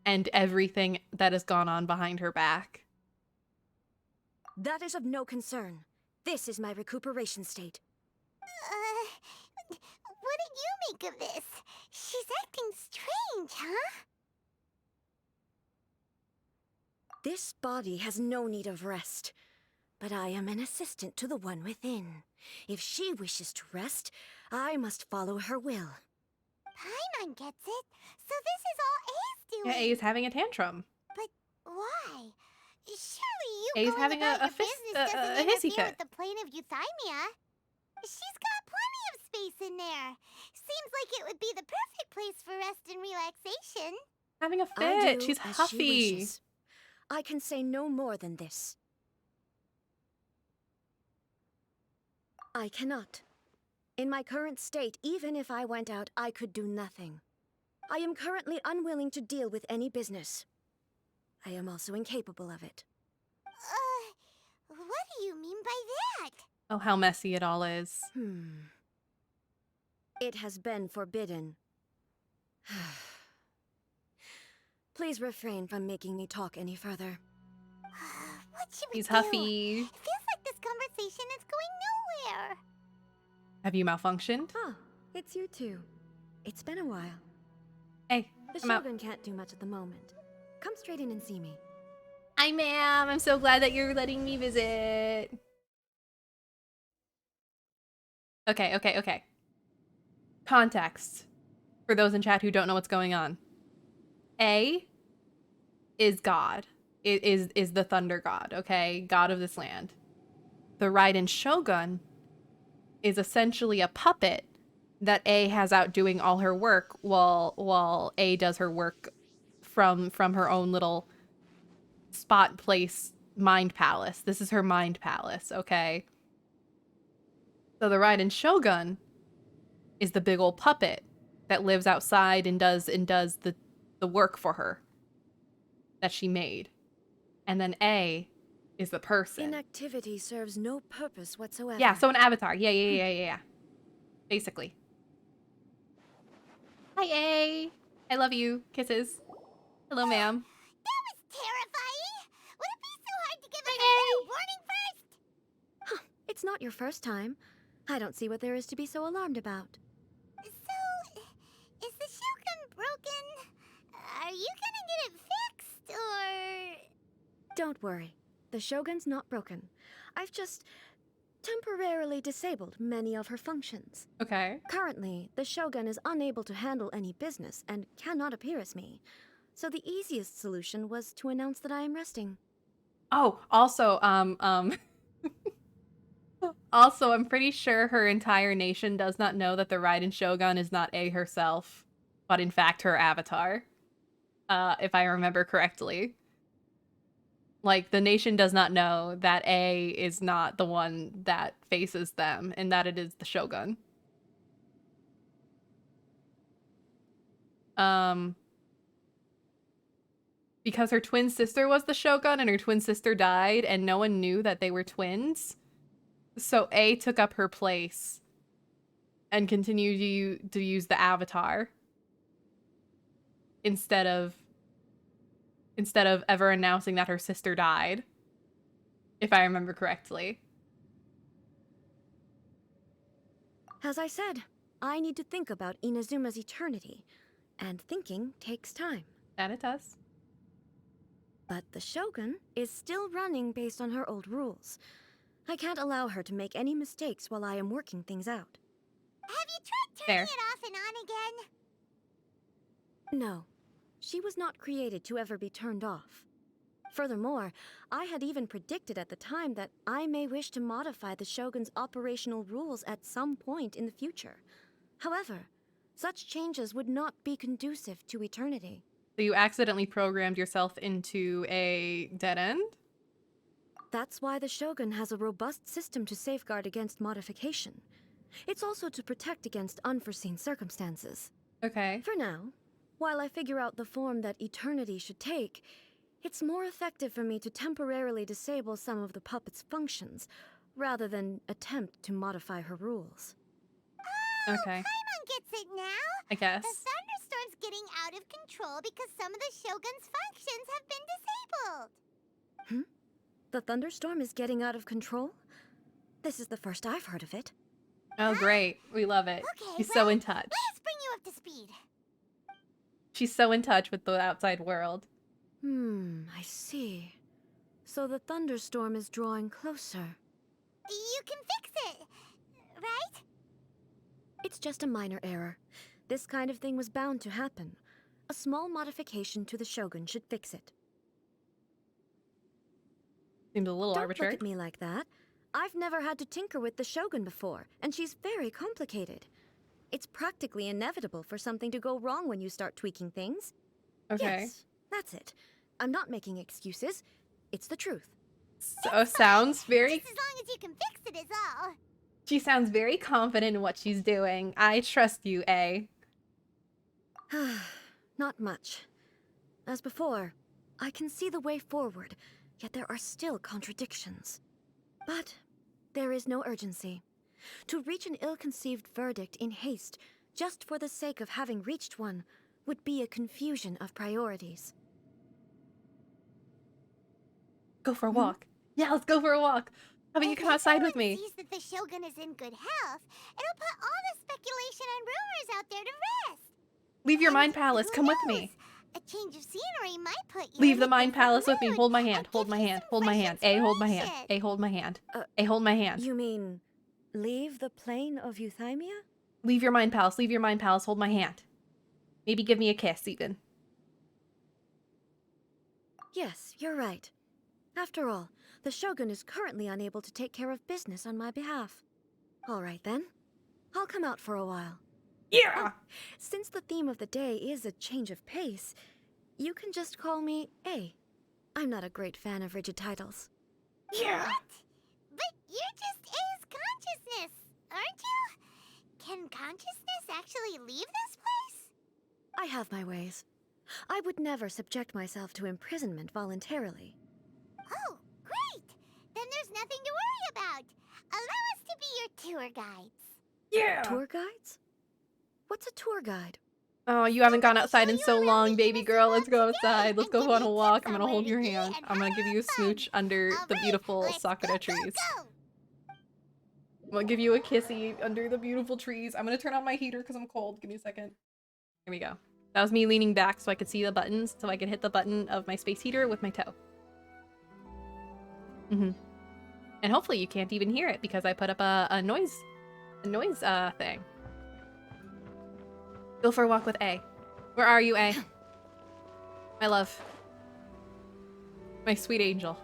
and everything that has gone on behind her back. That is of no concern. This is my recuperation state. What do you make of this? She's acting strange, huh? This body has no need of rest, but I am an assistant to the one within. If she wishes to rest, I must follow her will. Paimon gets it. So this is all A's doing. Yeah, A is having a tantrum. But why? Surely you A's going having about a your fist- business a doesn't hissy interfere fit. with the plane of Euthymia. She's got plenty of space in there. Seems like it would be the perfect place for rest and relaxation. Having a I fit. do She's as huffy. she wishes. I can say no more than this. I cannot. In my current state, even if I went out, I could do nothing. I am currently unwilling to deal with any business. I am also incapable of it. What do you mean by that? Oh, how messy it all is. It has been forbidden. Please refrain from making me talk any further. What should we He's do? huffy. It feels like this conversation is going nowhere. Have you malfunctioned? Ah, it's you two. It's been a while. Hey, The I'm out. Shogun can't do much at the moment. Come straight in and see me. Hi, ma'am. I'm so glad that you're letting me visit. Okay. Context for those in chat who don't know what's going on. A is God. It is the thunder god, okay? God of this land. The Raiden Shogun is essentially a puppet that A has out doing all her work while A does her work from her own little spot place mind palace. This is her mind palace, okay? So the Raiden Shogun is the big old puppet that lives outside and does the work for her that she made. And then A is the person. Inactivity serves no purpose whatsoever. Yeah, so an avatar. Yeah. Basically. Hi, A. I love you. Kisses. Hello, ma'am. That was terrifying. Would it be so hard to give us Hi, a little warning first? It's not your first time. I don't see what there is to be so alarmed about. So, is the Shogun broken? Are you gonna get it fixed, or...? Don't worry. The Shogun's not broken. I've just temporarily disabled many of her functions. Okay. Currently, the Shogun is unable to handle any business and cannot appear as me. So the easiest solution was to announce that I am resting. Oh, also, also, I'm pretty sure her entire nation does not know that the Raiden Shogun is not A herself, but in fact her avatar. If I remember correctly. Like, the nation does not know that A is not the one that faces them, and that it is the Shogun. Because her twin sister was the Shogun, and her twin sister died, and no one knew that they were twins. So A took up her place and continued to use the avatar instead of ever announcing that her sister died, if I remember correctly. As I said, I need to think about Inazuma's eternity, and thinking takes time. That it does. But the Shogun is still running based on her old rules. I can't allow her to make any mistakes while I am working things out. Have you tried turning Fair. it off and on again? No, she was not created to ever be turned off. Furthermore, I had even predicted at the time that I may wish to modify the Shogun's operational rules at some point in the future. However, such changes would not be conducive to eternity. So you accidentally programmed yourself into a dead end? That's why the Shogun has a robust system to safeguard against modification. It's also to protect against unforeseen circumstances. Okay. For now, while I figure out the form that eternity should take, it's more effective for me to temporarily disable some of the puppet's functions, rather than attempt to modify her rules. Okay. Paimon gets it now. I guess. The thunderstorm's getting out of control because some of the Shogun's functions have been disabled. The thunderstorm is getting out of control? This is the first I've heard of it. Oh, great. We love it. Okay, She's well, so in touch. Let us bring you up to speed. She's so in touch with the outside world. I see. So the thunderstorm is drawing closer. You can fix it, right? It's just a minor error. This kind of thing was bound to happen. A small modification to the Shogun should fix it. Seems a little Don't arbitrary. look at me like that. I've never had to tinker with the Shogun before, and she's very complicated. It's practically inevitable for something to go wrong when you start tweaking things. Okay. Yes, that's it. I'm not making excuses. It's the truth. So sounds very... Just as long as you can fix it is all. She sounds very confident in what she's doing. I trust you, A. Not much. As before, I can see the way forward, yet there are still contradictions. But there is no urgency. To reach an ill-conceived verdict in haste, just for the sake of having reached one, would be a confusion of priorities. Go for a walk. Yeah, let's go for a walk. How about you come outside with me? If everyone sees that the Shogun is in good health, it'll put all the speculation and rumors out there to rest. Leave your And mind palace. who Come with knows? me. A change of scenery might put you Leave in the a mind different palace with me. mood Hold my or hand. Hold give my you hand. some Hold my fresh hand. A, hold my hand. inspiration. A, hold my hand. Uh, A, hold my hand. You mean, leave the plane of Euthymia? Leave your mind palace. Leave your mind palace. Hold my hand. Maybe give me a kiss, even. Yes, you're right. After all, the Shogun is currently unable to take care of business on my behalf. All right then. I'll come out for a while. Yeah! Since the theme of the day is a change of pace, you can just call me A. I'm not a great fan of rigid titles. Yeah! But you're just A's consciousness, aren't you? Can consciousness actually leave this place? I have my ways. I would never subject myself to imprisonment voluntarily. Oh, great! Then there's nothing to worry about. Allow us to be your tour guides. Yeah! Tour guides? What's a tour guide? Oh, you haven't gone outside in show you so around long, the baby Inazuma girl. Let's go today outside. Let's and go give on you a walk. tips I'm on gonna where hold to your eat hand. and I'm gonna how give to you a have fun. smooch under the Alright, beautiful let's sakura go, trees. go! I'm gonna give you a kissy under the beautiful trees. I'm gonna turn on my heater because I'm cold. Give me a second. Here we go. That was me leaning back so I could see the buttons, so I could hit the button of my space heater with my toe. And hopefully you can't even hear it because I put up a noise thing. Go for a walk with A. Where are you, A? My love. My sweet angel.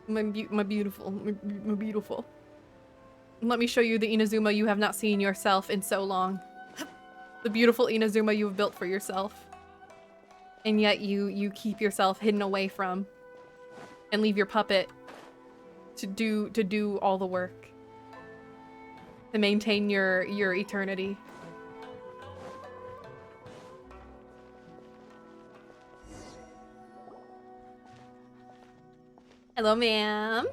My beautiful. My beautiful. Let me show you the Inazuma you have not seen yourself in so long. The beautiful Inazuma you have built for yourself. And yet you keep yourself hidden away from. And leave your puppet to do all the work. To maintain your eternity. Hello, ma'am.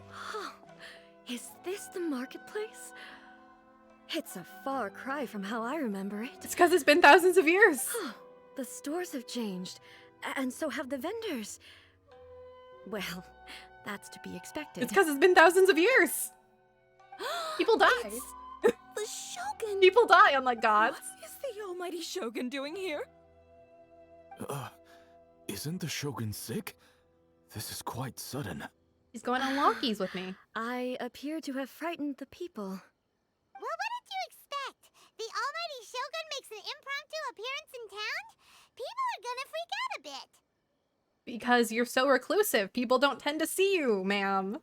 Is this the marketplace? It's a far cry from how I remember it. It's because it's been thousands of years. The stores have changed, and so have the vendors. Well, that's to be expected. It's because it's been thousands of years. People die. It's the Shogun! People die, unlike gods. What is the almighty Shogun doing here? Isn't the Shogun sick? This is quite sudden. He's going on walkies with me. I appear to have frightened the people. Well, what did you expect? The almighty Shogun makes an impromptu appearance in town? People are gonna freak out a bit. Because you're so reclusive. People don't tend to see you, ma'am.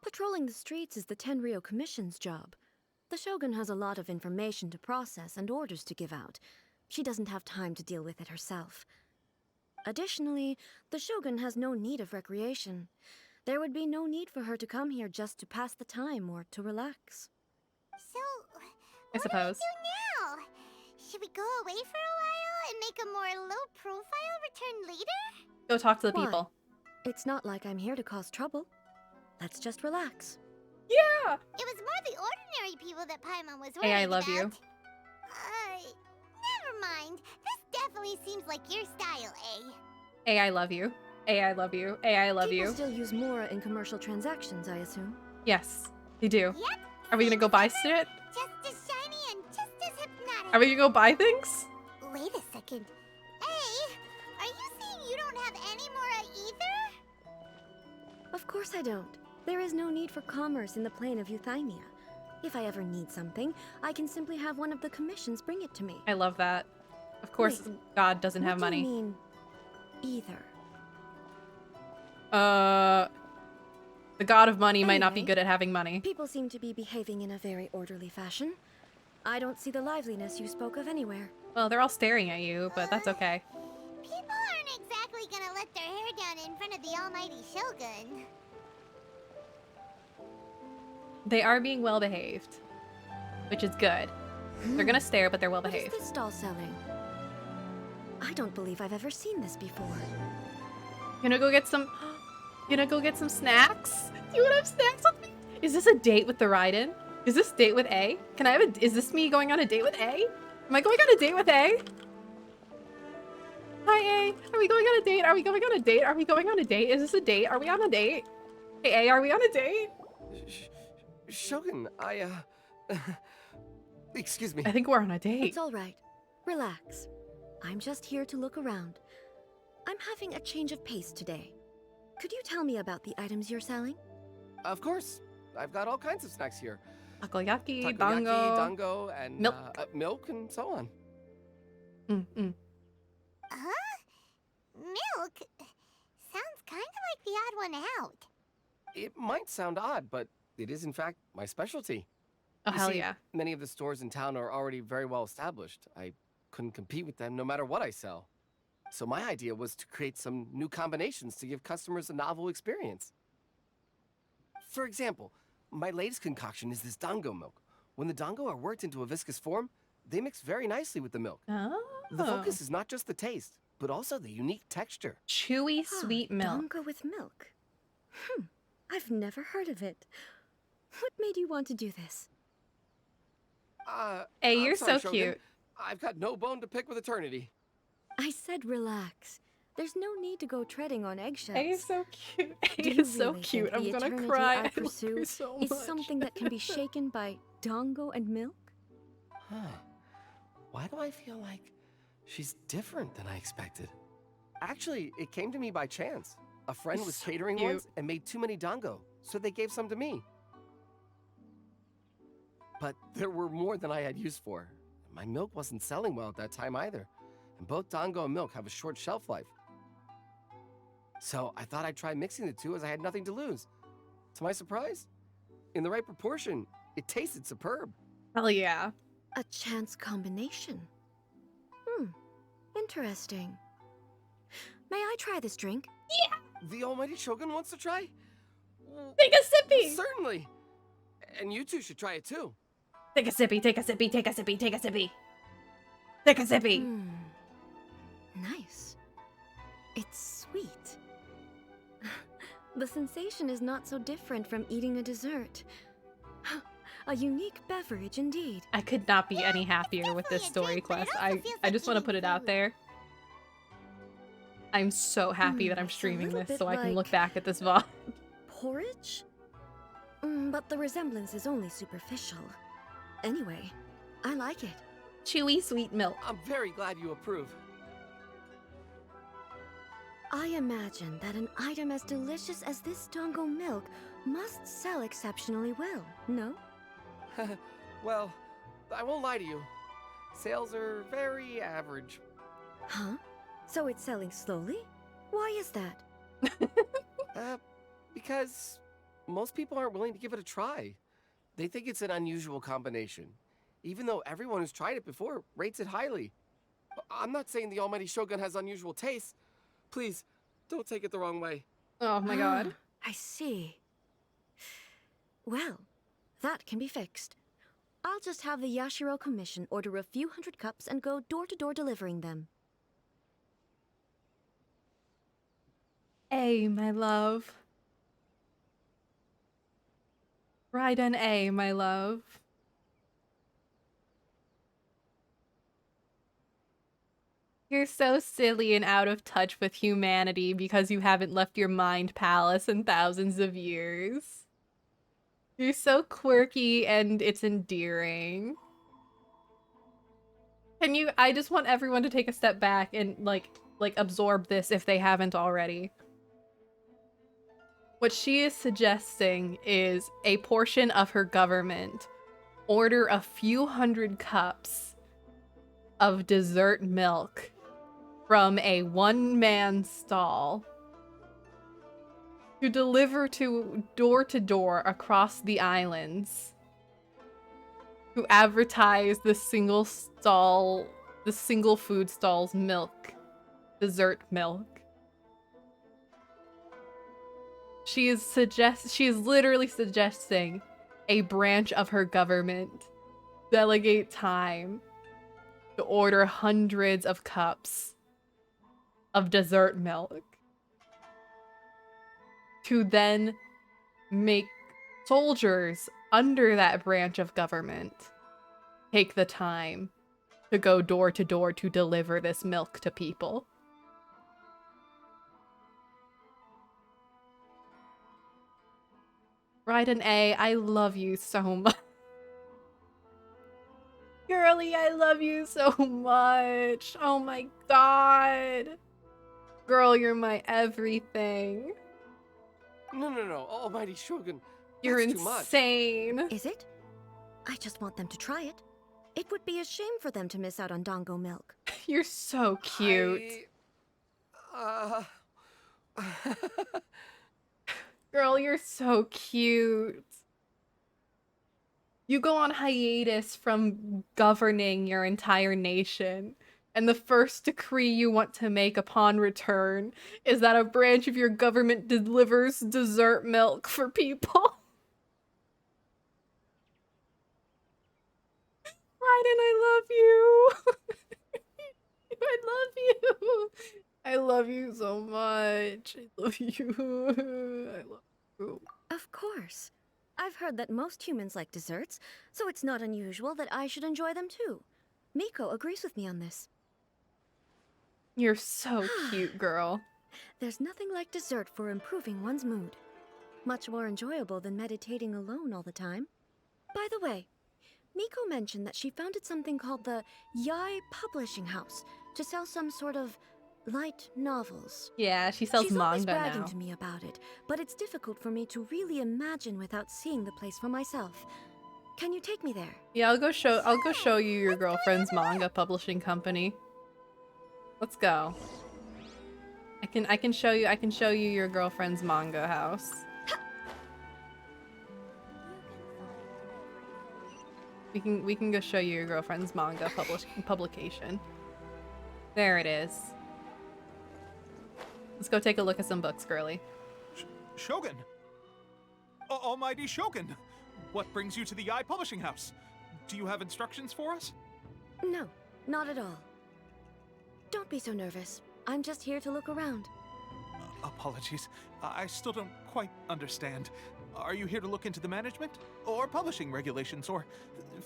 Patrolling the streets is the Tenryou Commission's job. The Shogun has a lot of information to process and orders to give out. She doesn't have time to deal with it herself. Additionally, the Shogun has no need of recreation. There would be no need for her to come here just to pass the time or to relax. So, I suppose. what do we do now? Should we go away for a while and make a more low-profile return later? Go talk to the Why? people. It's not like I'm here to cause trouble. Let's just relax. Yeah! It was more the ordinary people that Paimon was worried Hey, I love you. about. Never mind. This definitely seems like your style, A. Hey, I love you. Hey, I love you. Hey, I love People you. still use Mora in commercial transactions, I assume. Yes, they do. Yep. Are we gonna go buy shit? Just as shiny and just as hypnotic. Are we gonna go buy things? Wait a second. A, are you saying you don't have any Mora either? Of course I don't. There is no need for commerce in the plane of Euthymia. If I ever need something, I can simply have one of the commissions bring it to me. I love that. Of course, Wait, God doesn't have What do money. you mean, either? The god of money might not be Anyway. good at having money. People seem to be behaving in a very orderly fashion. I don't see the liveliness you spoke of anywhere. Well, they're all staring at you, but that's okay. People aren't exactly gonna let their hair down in front of the almighty Shogun. They are being well behaved, which is good. They're gonna stare, but they're well What is behaved. this stall selling? I don't believe I've ever seen this before. Gonna go get some. Gonna go get some snacks. Do you want to have snacks with me? Is this a date with the Raiden? Is this date with A? Can I have a? Is this me going on a date with A? Am I going on a date with A? Hi A. Are we going on a date? Are we going on a date? Are we going on a date? Is this a date? Are we on a date? Hey A, are we on a date? Shogun, excuse me. I think we're on a date. It's all right. Relax. I'm just here to look around. I'm having a change of pace today. Could you tell me about the items you're selling? Of course. I've got all kinds of snacks here. Takoyaki, Takoyaki, dango, dango, and milk. Milk and so on. Huh? Milk? Sounds kind of like the odd one out. It might sound odd, but it is in fact my specialty. Oh, You hell see, yeah. Many of the stores in town are already very well established. I couldn't compete with them no matter what I sell. So my idea was to create some new combinations to give customers a novel experience. For example, my latest concoction is this dango milk. When the dango are worked into a viscous form, they mix very nicely with the milk. Oh. The focus is not just the taste, but also the unique texture. Chewy sweet milk. Dango with milk. I've never heard of it. What made you want to do this? Hey, I'm you're sorry, so Shogun. cute. I've got no bone to pick with eternity. I said relax. There's no need to go treading on eggshells. Hey, is so cute. Hey, Do you is so really cute. think I'm the gonna eternity cry. I I love pursue you so is much. something that can be shaken by dango and milk? Huh. Why do I feel like she's different than I expected? Actually, it came to me by chance. A friend You're was so catering cute. once and made too many dango, so they gave some to me. But there were more than I had use for. My milk wasn't selling well at that time either, and both dango and milk have a short shelf life. So I thought I'd try mixing the two as I had nothing to lose. To my surprise, in the right proportion, it tasted superb. Hell yeah. A chance combination. Interesting. May I try this drink? The almighty Shogun wants to try? Take a sippy. Certainly. And you two should try it too. Take a sippy, take a sippy, take a sippy, take a sippy. Take a sippy. Nice. It's sweet. The sensation is not so different from eating a dessert. A unique beverage indeed. I could not be any happier with this story quest. I just want to put it out there. I'm so happy that I'm It's a streaming little this bit so I can look like- back at this VOD. Porridge? But the resemblance is only superficial. Anyway, I like it. Chewy sweet milk. I'm very glad you approve. I imagine that an item as delicious as this dango milk must sell exceptionally well, no? Well, I won't lie to you. Sales are very average. Huh? So it's selling slowly? Why is that? Because most people aren't willing to give it a try. They think it's an unusual combination, even though everyone who's tried it before rates it highly. I'm not saying the almighty Shogun has unusual tastes. Please, don't take it the wrong way. Oh my god. I see. Well, that can be fixed. I'll just have the Yashiro Commission order a few hundred cups and go door to door delivering them. A, my love. Raiden A, my love. You're so silly and out of touch with humanity because you haven't left your mind palace in thousands of years. You're so quirky and it's endearing. Can you— I just want everyone to take a step back and like absorb this if they haven't already. What she is suggesting is a portion of her government order a few hundred cups of dessert milk from a one-man stall to deliver to door across the islands to advertise the single food stall's milk, dessert milk. She is literally suggesting a branch of her government delegate time to order hundreds of cups of dessert milk to then make soldiers under that branch of government take the time to go door to door to deliver this milk to people. Raiden A, I love you so much. Girly, I love you so much. Oh my god. Girl, you're my everything. No, Almighty Shogun. You're That's too much. insane. Is it? I just want them to try it. It would be a shame for them to miss out on Dango milk. You're so cute. Girl, you're so cute. You go on hiatus from governing your entire nation, and the first decree you want to make upon return is that a branch of your government delivers dessert milk for people. Raiden, I love you. I love you. I love you so much. I love you. I love you. Of course. I've heard that most humans like desserts, so it's not unusual that I should enjoy them too. Miko agrees with me on this. You're so cute, girl. There's nothing like dessert for improving one's mood. Much more enjoyable than meditating alone all the time. By the way, Miko mentioned that she founded something called the Yai Publishing House to sell some sort of light novels. Yeah, she sells She's always manga bragging now. to me about it, but it's difficult for me to really imagine without seeing the place for myself. Can you take me there? Yeah, I'll go show you your girlfriend's manga publishing company. Let's go. I can show you your girlfriend's manga house. We can go show you your girlfriend's manga publication. There it is. Let's go take a look at some books, girly. Shogun! Almighty Shogun! What brings you to the Yai Publishing House? Do you have instructions for us? No, not at all. Don't be so nervous. I'm just here to look around. Apologies. I still don't quite understand. Are you here to look into the management? Or publishing regulations? Or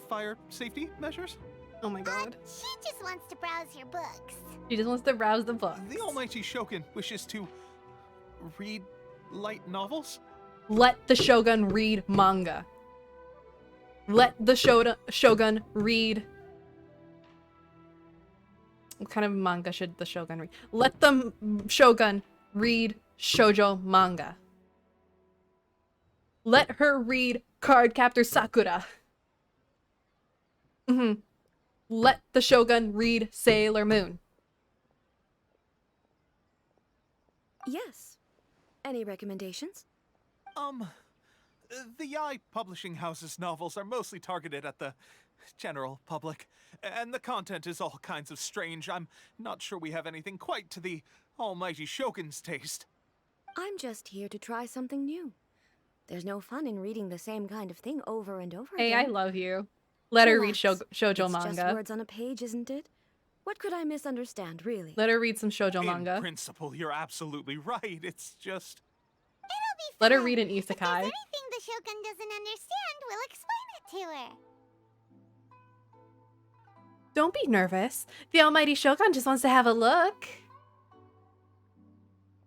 fire safety measures? Oh my god. She just wants to browse your books. She just wants to browse the books. The Almighty Shogun wishes to read light novels? Let the Shogun read manga. Let the Shogun read... What kind of manga should the Shogun read? Let the Shogun read shoujo manga. Let her read Cardcaptor Sakura. Let the Shogun read Sailor Moon. Yes. Any recommendations? The Yai Publishing House's novels are mostly targeted at the general public, and the content is all kinds of strange. I'm not sure we have anything quite to the Almighty Shogun's taste. I'm just here to try something new. There's no fun in reading the same kind of thing over and over Hey, again. I love you. Let her read Relax. shoujo It's manga. just words on a page, isn't it? What could I misunderstand, really? Let her read some shoujo In manga. principle, you're absolutely right. It's just... It'll be Let her fun. read an If there's isekai. anything the Shogun doesn't understand, we'll explain it to her. Don't be nervous. The Almighty Shogun just wants to have a look.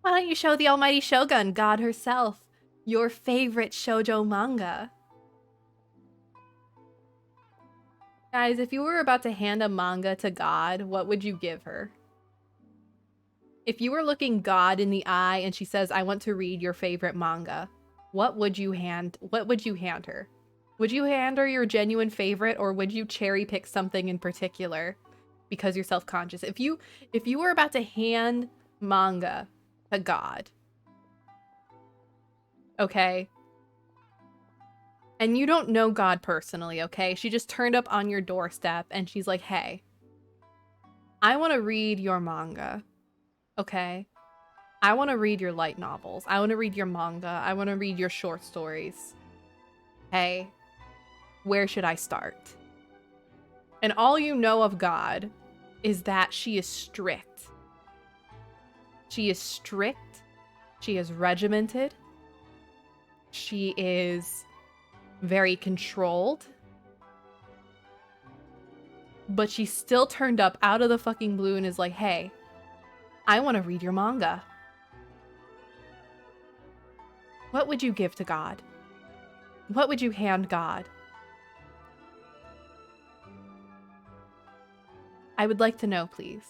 Why don't you show the Almighty Shogun, God herself, your favorite shoujo manga? Guys, if you were about to hand a manga to God, what would you give her? If you were looking God in the eye and she says, I want to read your favorite manga, what would you hand her? Would you hand her your genuine favorite, or would you cherry pick something in particular because you're self-conscious? If you were about to hand manga to God, okay? And you don't know God personally, okay? She just turned up on your doorstep and she's like, hey, I want to read your manga, okay? I want to read your light novels. I want to read your manga. I want to read your short stories. Hey, where should I start? And all you know of God is that she is strict. She is strict. She is regimented. She is very controlled. But she still turned up out of the fucking blue and is like, hey, I want to read your manga. What would you give to God? What would you hand God? I would like to know, please.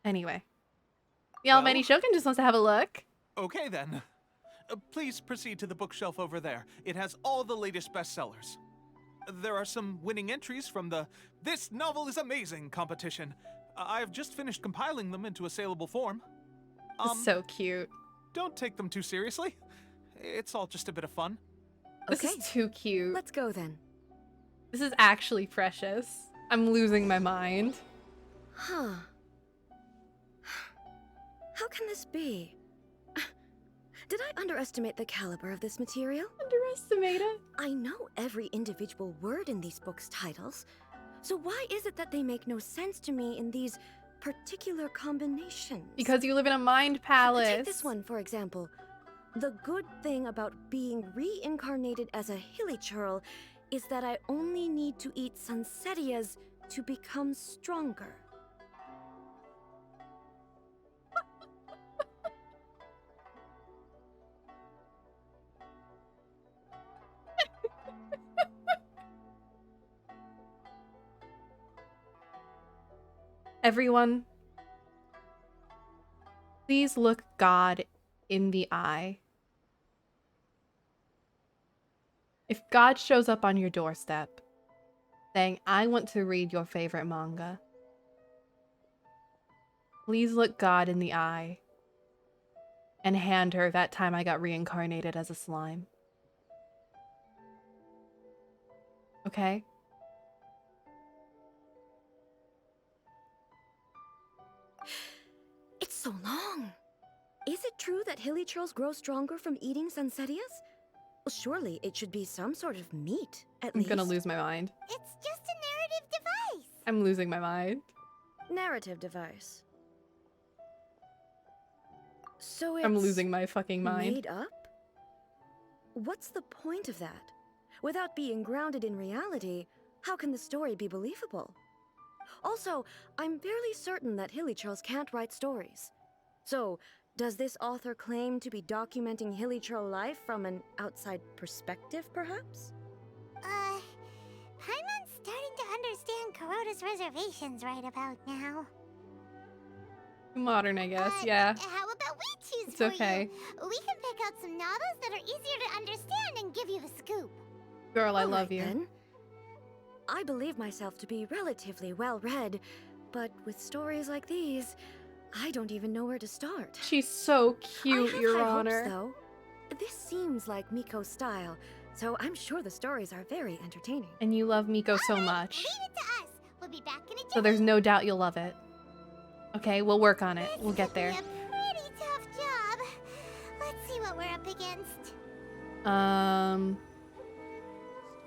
Anyway. The Almighty Shogun just wants to have a look. Okay then. Please proceed to the bookshelf over there. It has all the latest bestsellers. There are some winning entries from the This Novel is Amazing competition. I've just finished compiling them into a saleable form. So cute. Don't take them too seriously. It's all just a bit of fun. This is too cute. Let's go then. This is actually precious. I'm losing my mind. Huh. How can this be? Did I underestimate the caliber of this material? Underestimate it? I know every individual word in these books' titles, so why is it that they make no sense to me in these particular combinations? Because you live in a mind palace. Take this one, for example. The good thing about being reincarnated as a hilly churl is that I only need to eat Sansetias to become stronger. Everyone, please look God in the eye. If God shows up on your doorstep saying, I want to read your favorite manga, please look God in the eye and hand her That Time I Got Reincarnated as a Slime. Okay? It's so long. Is it true that hilly churls grow stronger from eating Sansetias? Well, surely it should be some sort of meat, at least. I'm gonna lose my mind. It's just a narrative device. I'm losing my mind. Narrative device. So it's I'm losing my fucking mind. made up? What's the point of that? Without being grounded in reality, how can the story be believable? Also, I'm fairly certain that hilly churls can't write stories. So, does this author claim to be documenting hilly churl life from an outside perspective, perhaps? Paimon's starting to understand Kuroda's reservations right about now. Modern, I guess, yeah. How about we choose It's for okay. you? We can pick out some novels that are easier to understand and give you the scoop. Girl, I All love right, you. then. I believe myself to be relatively well-read, but with stories like these, I don't even know where to start. She's so cute, I have Your high Honor. hopes, though. This seems like Miko's style, so I'm sure the stories are very entertaining. And you love Miko so much. Leave it to us. We'll be back in a So there's no doubt you'll love it. Okay, we'll work on it. We'll get there. This is gonna be a pretty tough job. Let's see what we're up against.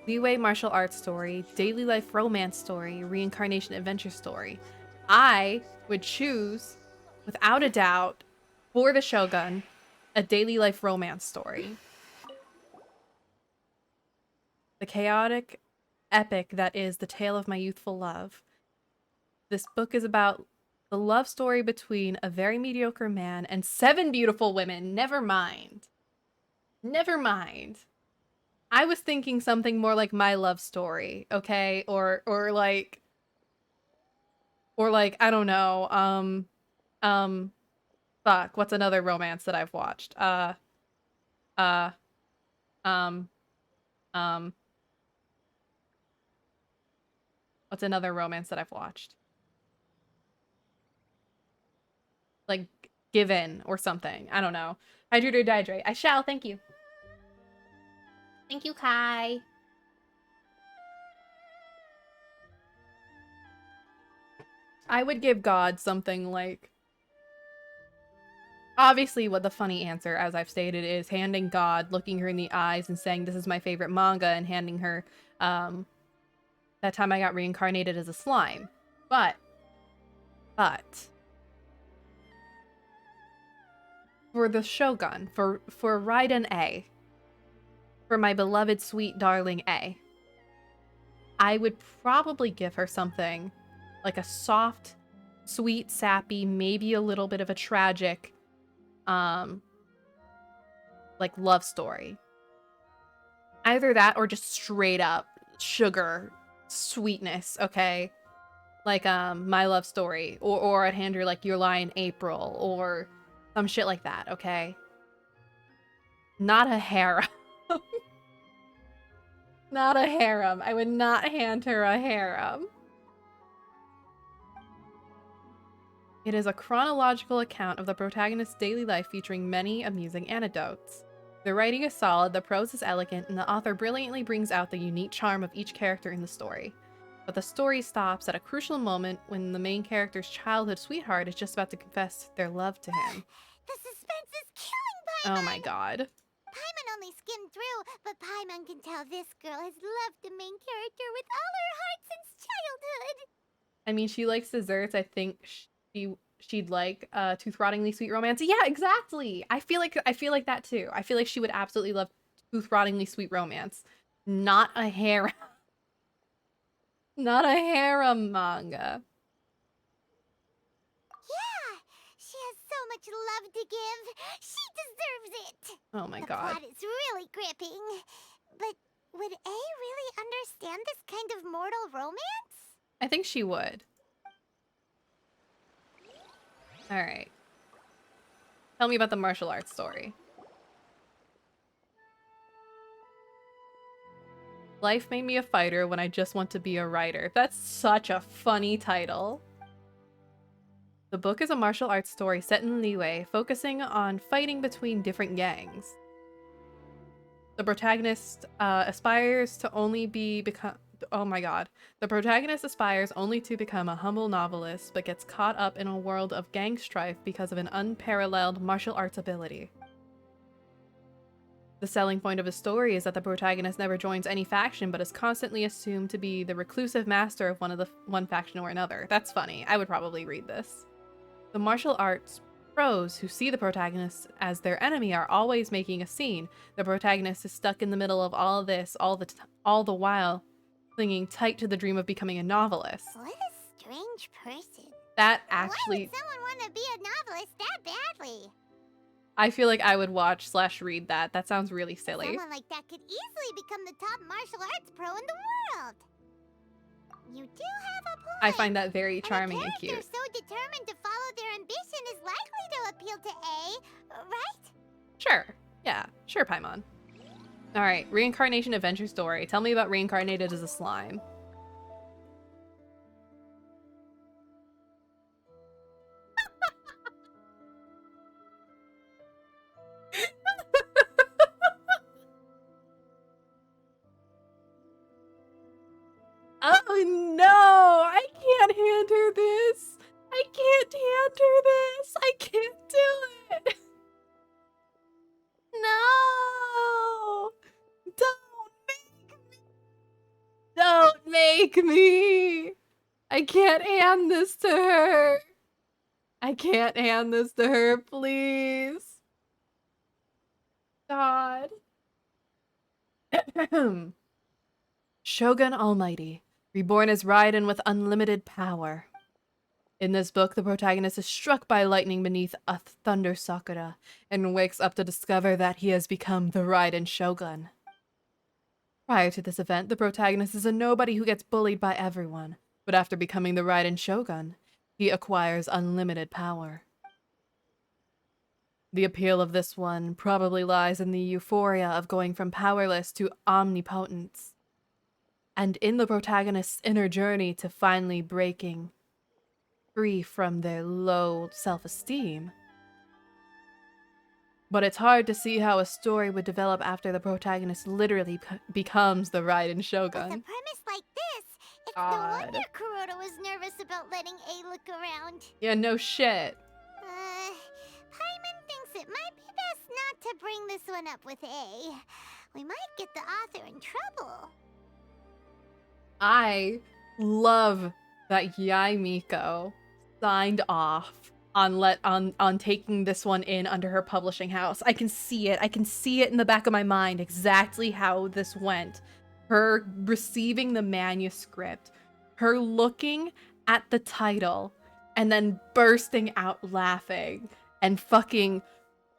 Leeway martial arts story, daily life romance story, reincarnation adventure story. I would choose, without a doubt, for the Shogun, a daily life romance story. The chaotic epic that is the tale of my youthful love. This book is about the love story between a very mediocre man and 7 beautiful women. Never mind. Never mind. I was thinking something more like My Love Story, okay? Or like I don't know. Fuck, what's another romance that I've watched? What's another romance that I've watched? Like Given or something. I don't know. Hydrate or dihydrate. I shall, thank you. Thank you, Kai. I would give God something like Obviously, what the funny answer, as I've stated, is handing God, looking her in the eyes and saying, this is my favorite manga, and handing her, that time I got reincarnated as a slime. But, for the Shogun, for Raiden A, for my beloved sweet darling A, I would probably give her something like a soft, sweet, sappy, maybe a little bit of a tragic, like love story. Either that or just straight up sugar sweetness, okay? Like My Love Story, or I'd hand her like Your Lie in April, or some shit like that, okay? Not a harem. Not a harem. I would not hand her a harem. It is a chronological account of the protagonist's daily life featuring many amusing anecdotes. The writing is solid, the prose is elegant, and the author brilliantly brings out the unique charm of each character in the story. But the story stops at a crucial moment when the main character's childhood sweetheart is just about to confess their love to him. The suspense is killing Paimon! Oh my god. Paimon only skimmed through, but Paimon can tell this girl has loved the main character with all her heart since childhood. I mean, she likes desserts. I think she'd like Tooth Rottingly Sweet Romance. Yeah, exactly. I feel like that too. I feel like she would absolutely love Tooth Rottingly Sweet Romance. Not a harem. Not a harem manga. Yeah, she has so much love to give. She deserves it. Oh my the god. plot is really gripping. But would A really understand this kind of mortal romance? I think she would. Alright. Tell me about the martial arts story. Life made me a fighter when I just want to be a writer. That's such a funny title. The book is a martial arts story set in Liyue, focusing on fighting between different gangs. The protagonist aspires to only become a humble novelist, but gets caught up in a world of gang strife because of an unparalleled martial arts ability. The selling point of the story is that the protagonist never joins any faction, but is constantly assumed to be the reclusive master of one faction or another. That's funny. I would probably read this. The martial arts pros who see the protagonist as their enemy are always making a scene. The protagonist is stuck in the middle of all this, all the while clinging tight to the dream of becoming a novelist. What a strange person. That actually... Why would someone want to be a novelist that badly? I feel like I would watch/read that. That sounds really silly. Someone like that could easily become the top martial arts pro in the world. You do have a point. I find that very charming and cute. A character so determined to follow their ambition is likely to appeal to A, right? Sure. Yeah. Sure, Paimon. Alright, reincarnation adventure story. Tell me about reincarnated as a slime. Oh no! I can't hand her this! I can't hand her this! I can't do it! No! Don't make me! I can't hand this to her! I can't hand this to her, please! God. Shogun Almighty, reborn as Raiden with unlimited power. In this book, the protagonist is struck by lightning beneath a thunder sakura and wakes up to discover that he has become the Raiden Shogun. Prior to this event, the protagonist is a nobody who gets bullied by everyone, but after becoming the Raiden Shogun, he acquires unlimited power. The appeal of this one probably lies in the euphoria of going from powerless to omnipotence, and in the protagonist's inner journey to finally breaking free from their low self-esteem. But it's hard to see how a story would develop after the protagonist literally becomes the Raiden Shogun. With a premise like this, it's no wonder Kuroda was nervous about letting A look around. Yeah, no shit. Paimon to bring this one up with A. We might get the author in trouble. I love that Yai Miko signed off on taking this one in under her publishing house. I can see it. I can see it in the back of my mind exactly how this went. Her receiving the manuscript, her looking at the title, and then bursting out laughing and fucking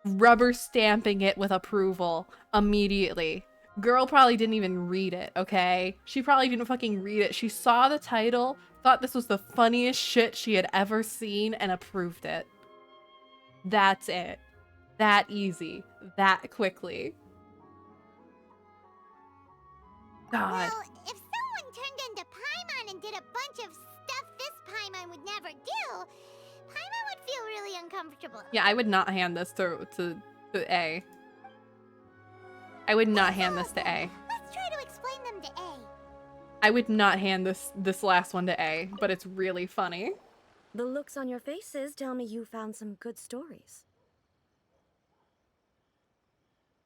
rubber stamping it with approval immediately. Girl probably didn't even read it, okay? She probably didn't fucking read it. She saw the title, thought this was the funniest shit she had ever seen, and approved it. That's it. That easy. That quickly. God. Well, if someone turned into Paimon and did a bunch of stuff this Paimon would never do, Paimon would feel really uncomfortable. Yeah, I would not hand this to A. I would not hand this to A. Let's try to explain them to A. I would not hand this last one to A, but it's really funny. The looks on your faces tell me you found some good stories.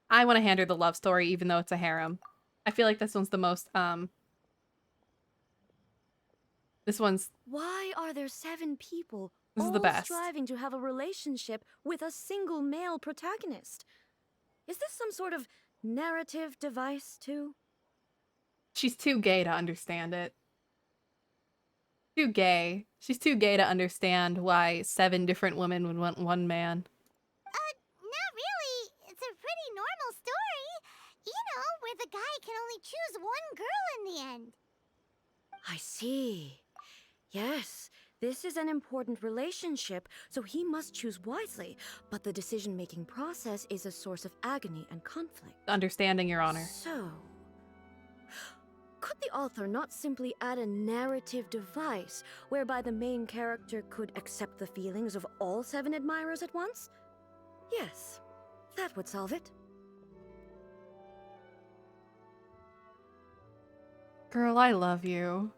I want to hand her the love story, even though it's a harem. I feel like this one's the most, this one's... Why are there 7 people This is all the best. striving to have a relationship with a single male protagonist? Is this some sort of narrative device, too? She's too gay to understand it. Too gay. She's too gay to understand why 7 different women would want one man. Not really. It's a pretty normal story. You know, where the guy can only choose one girl in the end. I see. Yes, this is an important relationship, so he must choose wisely, but the decision-making process is a source of agony and conflict. Understanding, Your Honor. So, could the author not simply add a narrative device whereby the main character could accept the feelings of all 7 admirers at once? Yes, that would solve it. Girl, I love you.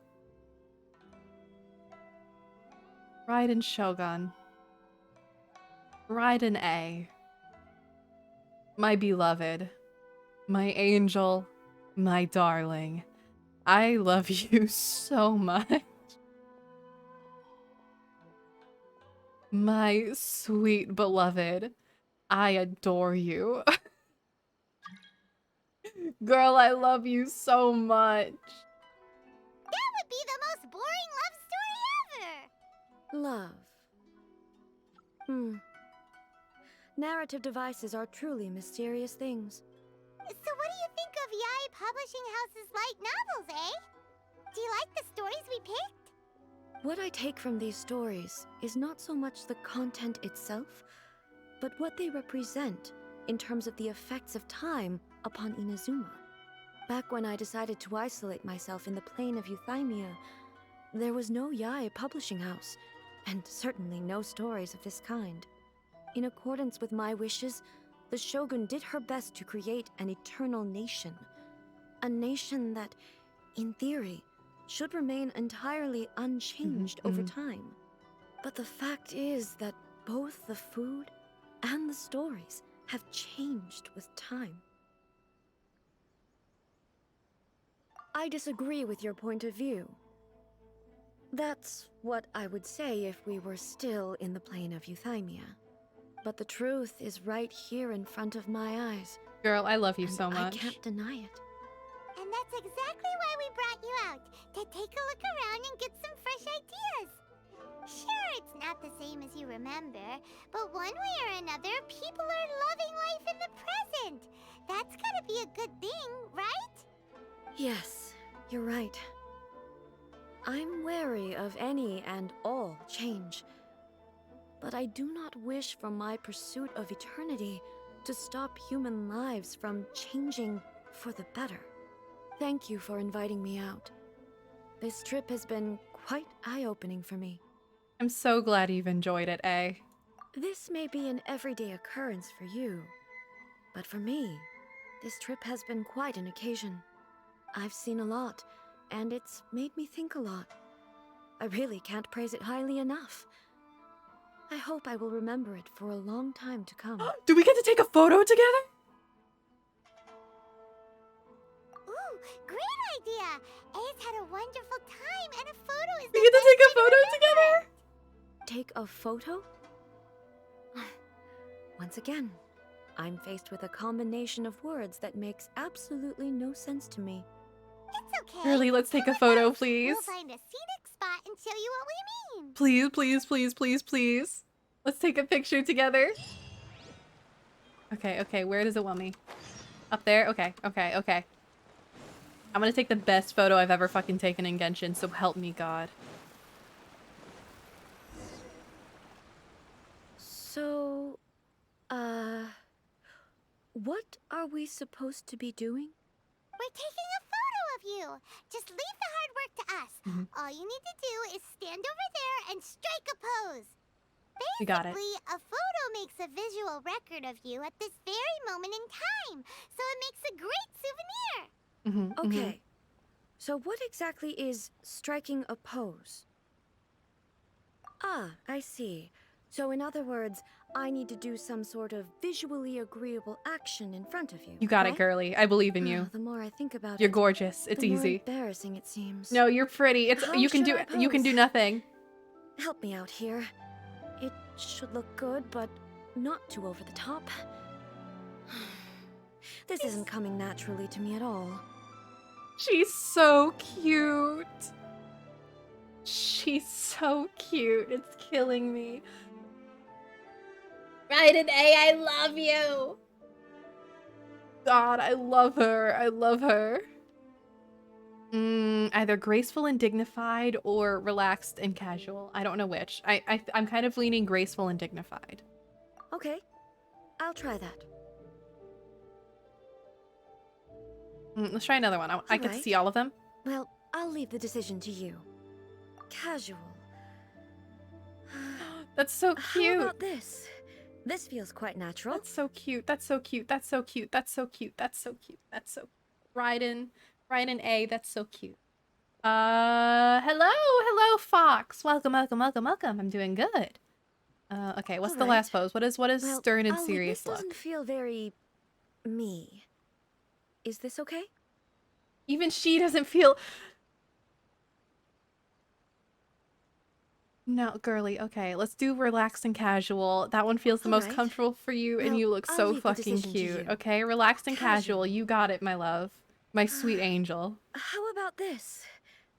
Raiden Shogun. Raiden A. My beloved. My angel. My darling. I love you so much. My sweet beloved. I adore you. Girl, I love you so much. That would be the most boring love story ever. Love. Narrative devices are truly mysterious things. So what do you think of Yai Publishing House's light novels, eh? Do you like the stories we picked? What I take from these stories is not so much the content itself, but what they represent in terms of the effects of time upon Inazuma. Back when I decided to isolate myself in the plane of Euthymia, there was no Yai Publishing House, and certainly no stories of this kind. In accordance with my wishes, the Shogun did her best to create an eternal nation. A nation that, in theory, should remain entirely unchanged over time. But the fact is that both the food and the stories have changed with time. I disagree with your point of view. That's what I would say if we were still in the plane of Euthymia. But the truth is right here in front of my eyes. Girl, I love you so I much. can't deny it. And that's exactly why we brought you out, to take a look around and get some fresh ideas. Sure, it's not the same as you remember, but one way or another, people are loving life in the present. That's gotta be a good thing, right? Yes, you're right. I'm wary of any and all change. But I do not wish for my pursuit of eternity to stop human lives from changing for the better. Thank you for inviting me out. This trip has been quite eye-opening for me. I'm so glad you've enjoyed it, A. This may be an everyday occurrence for you, but for me, this trip has been quite an occasion. I've seen a lot, and it's made me think a lot. I really can't praise it highly enough. I hope I will remember it for a long time to come. Do we get to take a photo together? Ooh, great idea! A's had a wonderful time, and a photo is We the get to best take a way to photo remember together? it. Take a photo? Once again, I'm faced with a combination of words that makes absolutely no sense to me. It's okay. Girly, let's take a Come photo, with us. please. We'll find a scenic spot and show you what we mean. Please, please, please, please, please. Let's take a picture together. Okay, okay, where does it want me? Up there? Okay, okay, okay. I'm gonna take the best photo I've ever fucking taken in Genshin, so help me God. So, what are we supposed to be doing? We're taking a photo of you. Just leave the hard work to us. All you need to do is stand over there and strike a pose. We got it. Basically, a photo makes a visual record of you at this very moment in time, so it makes a great souvenir. Okay, so what exactly is striking a pose? Ah, I see. So in other words, I need to do some sort of visually agreeable action in front of you. You got it, right? girly. I believe in you. The more I think about You're it, gorgeous. It's the more easy. embarrassing it seems. No, you're pretty. It's How you can should do I you can do pose? nothing. Help me out here. It should look good, but not too over the top. This isn't coming naturally to me at all. She's so cute. She's so cute. It's killing me. Raiden A, I love you. God, I love her. I love her. Either graceful and dignified or relaxed and casual. I don't know which. I'm kind of leaning graceful and dignified. Okay, I'll try that. Let's try another one. I get to see all of them. Well, I'll leave the decision to you. Casual. That's so cute. How about this? This feels quite natural. That's so cute. That's so cute. That's so cute. That's so cute. That's so cute. That's so Raiden A, that's so cute. Hello, Fox. Welcome, welcome, welcome, welcome. I'm doing good. Okay, what's the last pose? What is Well, stern and Ollie, serious this look? doesn't feel very me. Is this okay? Even she doesn't feel. No, girly. Okay, let's do relaxed and casual. That one feels the most Alright. comfortable for you, and Well, you look I'll so leave the fucking decision to cute. you. Okay, relaxed and Casual. casual. You got it, my love. My sweet angel. How about this?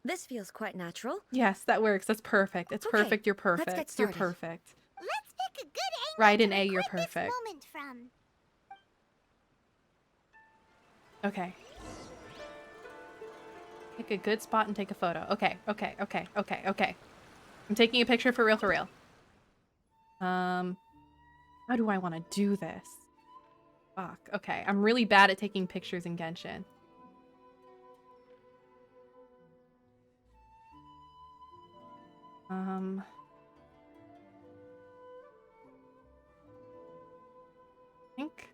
This feels quite natural. Yes, that works. That's perfect. It's Okay, perfect. You're let's perfect. get You're started. perfect. Let's pick a good angle Raiden to A, you're record this perfect. moment from. Okay. Pick a good spot and take a photo. Okay, okay, okay, okay, okay. I'm taking a picture for real, for real. How do I want to do this? Fuck. Okay, I'm really bad at taking pictures in Genshin. I think.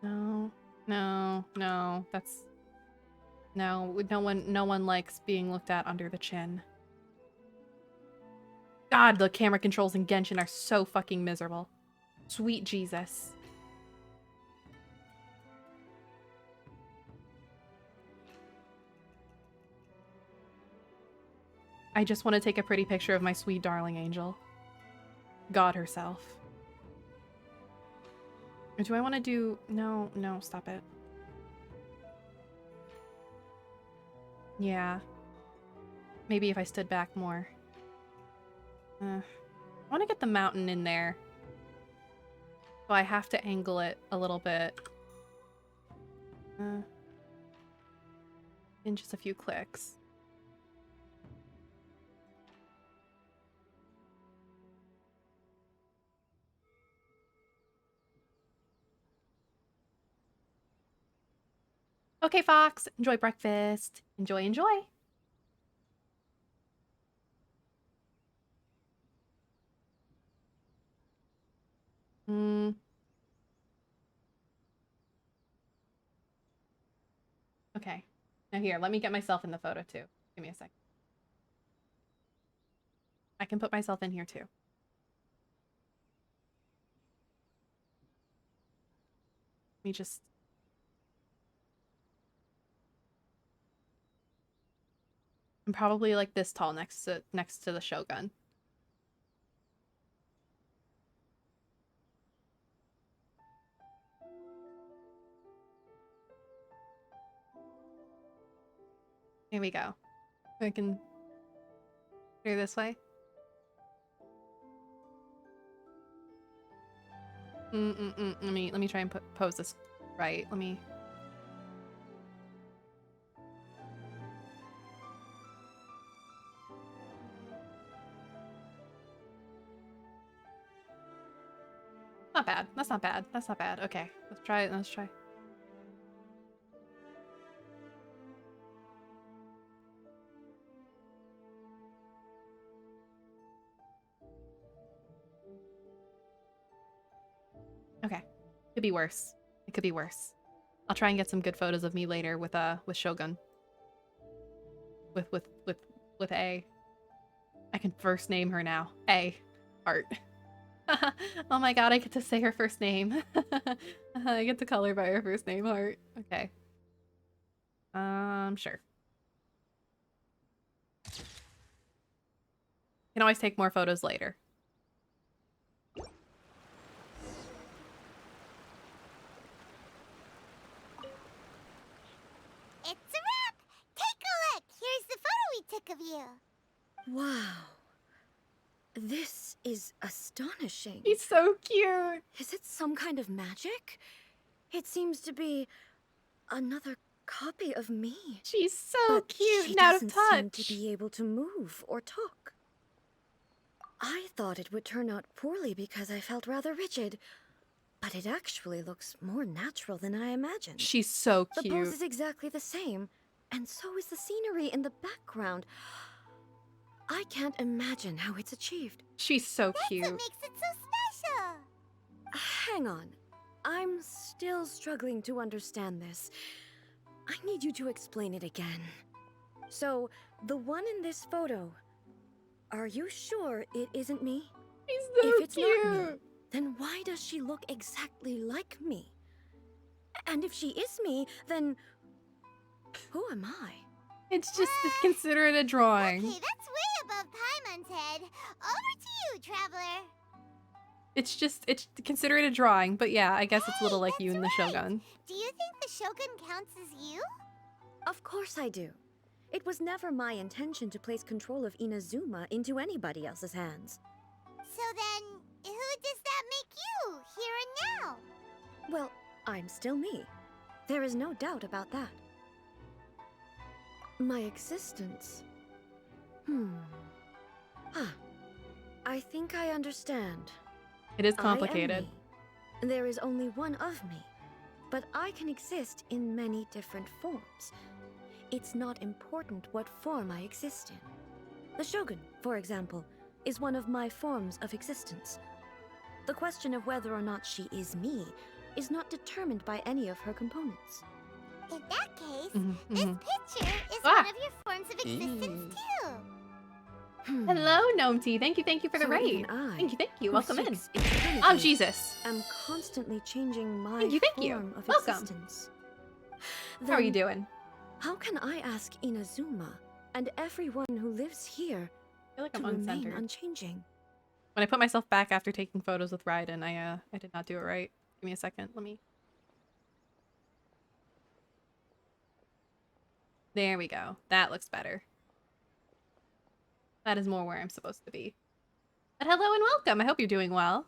No, no, no. That's no. No one likes being looked at under the chin. God, the camera controls in Genshin are so fucking miserable. Sweet Jesus. I just want to take a pretty picture of my sweet darling angel. God herself. Or do I want to do... No, stop it. Yeah. Maybe if I stood back more. I want to get the mountain in there. So I have to angle it a little bit. In just a few clicks. Okay, Fox. Enjoy breakfast. Enjoy, enjoy. Okay. Now here, let me get myself in the photo too. Give me a sec. I can put myself in here too. Let me just... I'm probably like this tall next to the Shogun. Here we go. I can go this way. Let me try and pose this right. Let me... Not bad. That's not bad. That's not bad. Okay, let's try it. Let's try. Okay, could be worse. It could be worse. I'll try and get some good photos of me later with Shogun. With A. I can first name her now. A. Art. Oh my god, I get to say her first name. I get to call her by her first name, Art. Okay. Sure. Can always take more photos later. It's a wrap! Take a look! Here's the photo we took of you. Wow. This is astonishing. He's so cute. Is it some kind of magic? It seems to be another copy of me. She's so but cute she and out of doesn't touch. seem to be able to move or talk. I thought it would turn out poorly because I felt rather rigid, but it actually looks more natural than I imagined. She's so cute. The pose is exactly the same, and so is the scenery in the background. I can't imagine how it's achieved. She's so cute. That's what makes it so special. Hang on. I'm still struggling to understand this. I need you to explain it again. So, the one in this photo, are you sure it isn't me? She's so if it's cute. not me, then why does she look exactly like me? And if she is me, then who am I? It's just consider it a drawing. Okay, that's way above Paimon's head. Over to you, Traveler. It's consider it a drawing, but yeah, I guess it's a little like Hey, you and the that's right. Shogun. Do you think the Shogun counts as you? Of course I do. It was never my intention to place control of Inazuma into anybody else's hands. So then, who does that make you, here and now? Well, I'm still me. There is no doubt about that. My existence... I think I understand. It is I am complicated. me. There is only one of me, but I can exist in many different forms. It's not important what form I exist in. The Shogun, for example, is one of my forms of existence. The question of whether or not she is me is not determined by any of her components. In that case, this picture is Ah. one of your forms of existence too. Hello, Gnomety. Thank you for the So raid. even I, Thank you. who Welcome in. seeks eternity, Oh, Jesus. I'm constantly changing my Thank you. form of Welcome. existence. How are you Then doing? How can I ask Inazuma and everyone who lives here I feel like to I'm remain uncentered. unchanging? When I put myself back after taking photos with Raiden, I did not do it right. Give me a second. Let me... There we go. That looks better. That is more where I'm supposed to be. But hello and welcome. I hope you're doing well.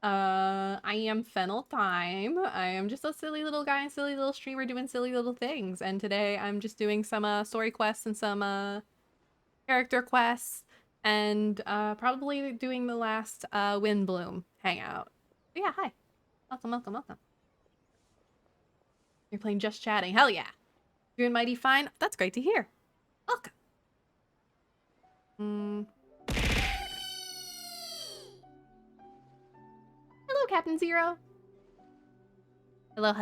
I am Fennel-Thyme. I am just a silly little guy and silly little streamer doing silly little things. And today I'm just doing some story quests and some character quests. And probably doing the last Windbloom hangout. But yeah, hi. Welcome. You're playing Just Chatting. Hell yeah. Doing mighty fine. That's great to hear. Welcome. Hello, Captain Zero. Hello.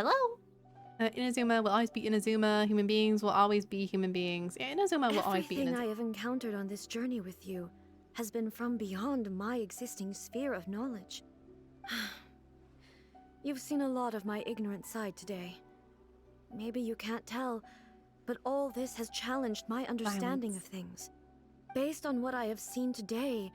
Inazuma will always be Inazuma. Human beings will always be human beings. Yeah, Inazuma will always be Everything Inazuma. I have encountered on this journey with you has been from beyond my existing sphere of knowledge. You've seen a lot of my ignorant side today. Maybe you can't tell, but all this has challenged my understanding of things. Based on what I have seen today,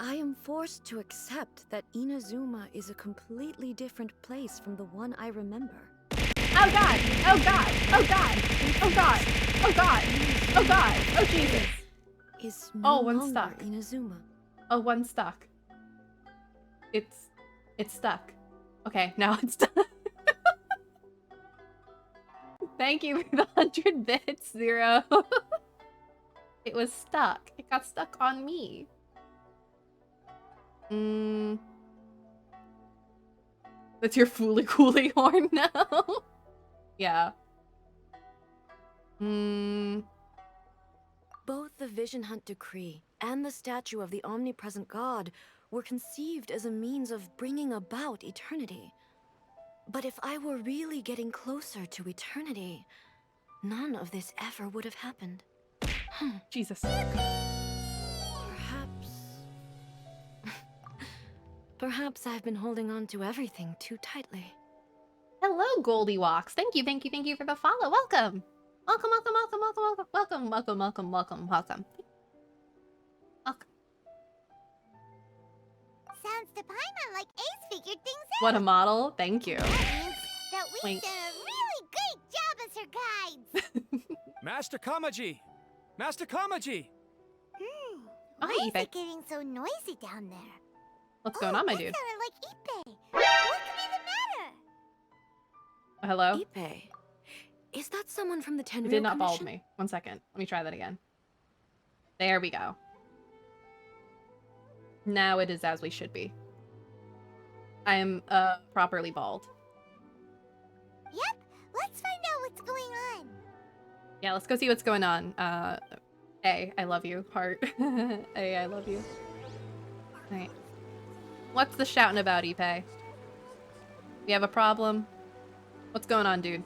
I am forced to accept that Inazuma is a completely different place from the one I remember. Oh god! Oh god! Oh god! Oh god! Oh god! Oh god! Oh Jesus! Is no one's longer stuck. Inazuma. Oh, one's stuck. It's stuck. Okay, now it's done. Thank you for the 100 bits, Zero. It was stuck. It got stuck on me. That's your Fooly Cooly horn now. Yeah. Both the Vision Hunt Decree and the statue of the omnipresent god were conceived as a means of bringing about eternity. But if I were really getting closer to eternity, none of this ever would have happened. Jesus. Perhaps I've been holding on to everything too tightly. Hello, Goldywalks. Thank you for the follow. Welcome. Welcome. Sounds to Paimon like Ace figured things out. What a model. Thank you. That means that we've done a really great job as her guides. Master Kamaji! Master Kamaji! Why Hi, is Ipe. it getting so noisy down there? What's going on, my that dude? sounded like Ipe. What could be the matter? Hello? Ipe, is that someone from the Tenryou It did not bald Commission? me. 1 second. Let me try that again. There we go. Now it is as we should be. I am properly bald. Yep, let's find out what's going on. Yeah, let's go see what's going on. A, I love you. Heart. A, I love you. Alright. What's the shouting about, Ipe? We have a problem? What's going on, dude?